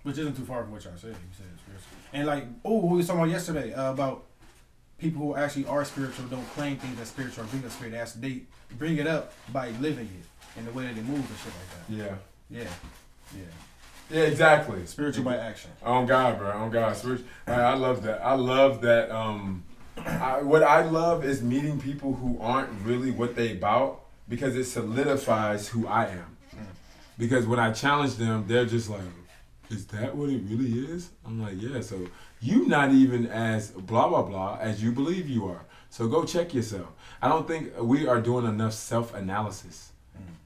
Speaker 2: Which isn't too far from what y'all said. You said it's spiritual. And like, we were talking about yesterday about people who actually are spiritual don't claim things as spiritual or bring up spirit. They bring it up by living it and the way that they move and shit like that. Yeah.
Speaker 1: Yeah, exactly.
Speaker 2: Spiritual by action.
Speaker 1: On God, bro. On God. Spiritual. I love that. I love that. What I love is meeting people who aren't really what they about because it solidifies who I am. Because when I challenge them, they're just like, is that what it really is? I'm like, yeah, so you not even as blah, blah, blah as you believe you are. So go check yourself. I don't think we are doing enough self-analysis.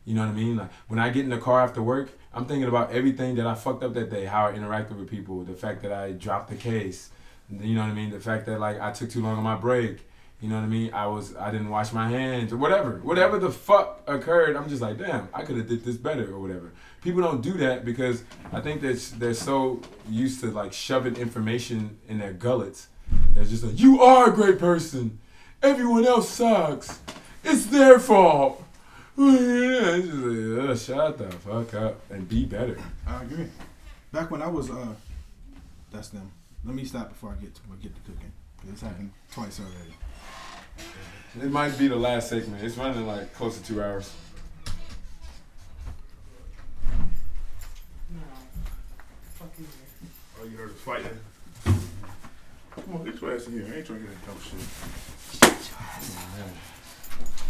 Speaker 1: You know what I mean? Like when I get in the car after work, I'm thinking about everything that I fucked up that day, how I interacted with people, the fact that I dropped the case, you know what I mean? The fact that like I took too long on my break, you know what I mean? I didn't wash my hands or whatever the fuck occurred. I'm just like, damn, I could have did this better or whatever. People don't do that because I think that they're so used to like shoving information in their gullets. They're just like, you are a great person. Everyone else sucks. It's their fault. It's just like, shut the fuck up and be better.
Speaker 2: I agree. Back when I was, that's them. Let me stop before I get to cooking. It's happened twice already.
Speaker 1: It might be the last segment. It's running like close to 2 hours.
Speaker 5: No. Fuck you.
Speaker 4: Oh, you heard us fighting? Come on, get your ass in here. I ain't drinking that dumb shit.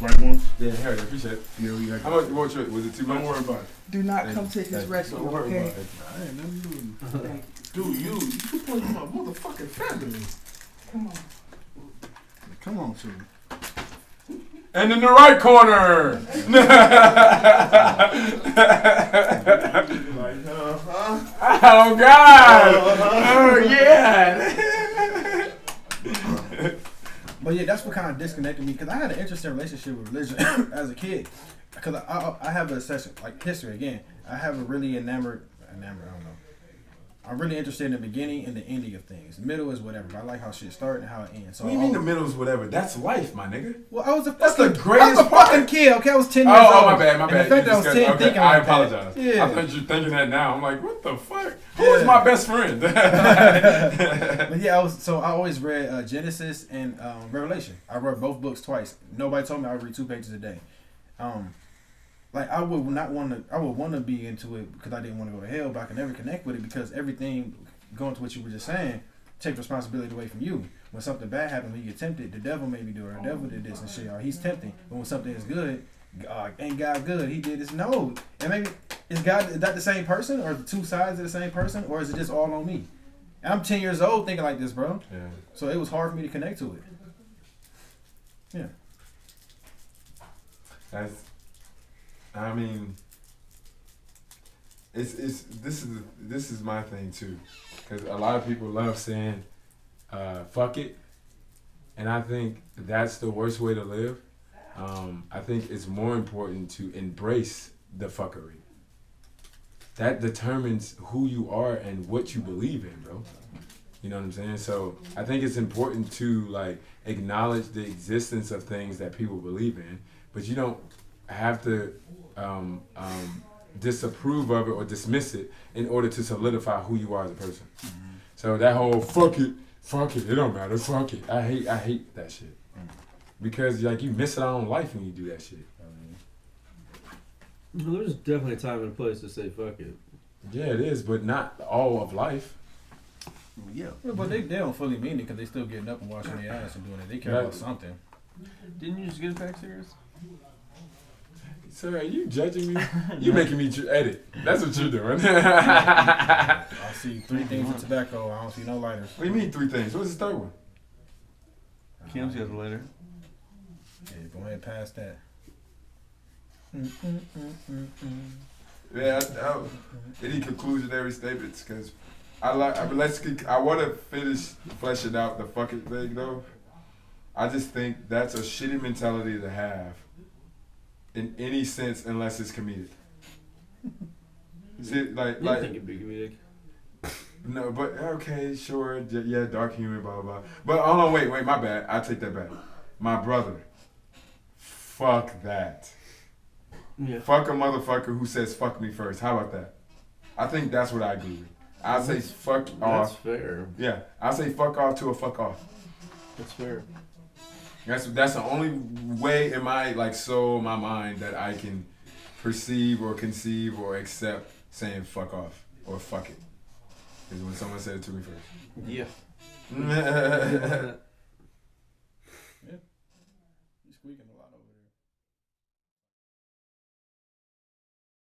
Speaker 4: Right ones?
Speaker 1: Yeah, Harry, I appreciate it.
Speaker 4: Yeah, we got.
Speaker 1: How much? Was it too much?
Speaker 4: Don't worry about it.
Speaker 5: Do not come
Speaker 1: Thank
Speaker 5: to his
Speaker 1: you.
Speaker 5: rescue,
Speaker 1: Don't worry
Speaker 5: okay?
Speaker 1: about it.
Speaker 4: I ain't nothing doing. Dude, you supporting my motherfucking family.
Speaker 5: Come on.
Speaker 4: Come on, Sue.
Speaker 1: And in the right corner.
Speaker 4: Like,
Speaker 1: Oh God! Oh yeah!
Speaker 2: But yeah, that's what kind of disconnected me because I had an interesting relationship with religion as a kid. Because I have a session like history again. I have a really enamored. I don't know. I'm really interested in the beginning and the ending of things. The middle is whatever. But I like how shit starts and how it ends. So
Speaker 1: What do you mean the middle's whatever? That's life, my nigga.
Speaker 2: Well, I was a
Speaker 1: That's
Speaker 2: fucking,
Speaker 1: the greatest
Speaker 2: I was a fucking kid. Okay, I was 10 years old.
Speaker 1: Oh, my bad.
Speaker 2: And the fact that I was 10
Speaker 1: okay,
Speaker 2: thinking
Speaker 1: I
Speaker 2: like
Speaker 1: apologize.
Speaker 2: that. Yeah.
Speaker 1: I thought you were thinking that now. I'm like, what the fuck? Who
Speaker 2: Yeah.
Speaker 1: is my best friend?
Speaker 2: But yeah, I always read Genesis and Revelation. I read both books twice. Nobody told me I would read 2 pages a day. Like I would want to be into it because I didn't want to go to hell, but I could never connect with it because everything, going to what you were just saying, take responsibility away from you. When something bad happens, when you get tempted, the devil made me do it, or the devil did this and shit, or he's tempting. But when something is good, ain't God good? He did this. No. And maybe is that the same person, or the 2 sides of the same person, or is it just all on me? And I'm 10 years old thinking like this, bro.
Speaker 1: Yeah.
Speaker 2: So it was hard for me to connect to it. Yeah.
Speaker 1: I mean, this is my thing too, because a lot of people love saying, "Fuck it," and I think that's the worst way to live. I think it's more important to embrace the fuckery. That determines who you are and what you believe in, bro. You know what I'm saying? So I think it's important to like acknowledge the existence of things that people believe in, but you don't have to disapprove of it or dismiss it in order to solidify who you are as a person. Mm-hmm. So that whole fuck it, it don't matter, fuck it. I hate that shit. Because like you miss out on life when you do that shit.
Speaker 3: Well, there's definitely a time and a place to say fuck it.
Speaker 1: Yeah, it is, but not all of life.
Speaker 2: Yeah, but they don't fully mean it because they still getting up and washing their ass and doing it. They care about something.
Speaker 3: Didn't you just get a pack of cigarettes?
Speaker 1: Sir, are you judging me? You making me edit. That's what you're doing.
Speaker 2: I see 3 things of tobacco. I don't see no lighters.
Speaker 1: What do you mean 3 things? What's the third one?
Speaker 3: Kim's got the lighter.
Speaker 2: Yeah, go ahead past that.
Speaker 1: Yeah, any conclusionary statements? Because I want to finish fleshing out the fucking thing though. I just think that's a shitty mentality to have in any sense unless it's comedic. See, like
Speaker 3: think it'd be comedic.
Speaker 1: No, but okay, sure, yeah, dark humor, blah blah blah. But hold on, wait, my bad. I take that back. My brother, fuck that.
Speaker 3: Yeah.
Speaker 1: Fuck a motherfucker who says fuck me first. How about that? I think that's what I agree with. I say fuck off.
Speaker 3: That's fair.
Speaker 1: Yeah, I say fuck off to a fuck off.
Speaker 3: That's fair.
Speaker 1: That's the only way in my like soul, my mind that I can perceive or conceive or accept saying fuck off or fuck it is when someone said it to me first.
Speaker 3: Yeah.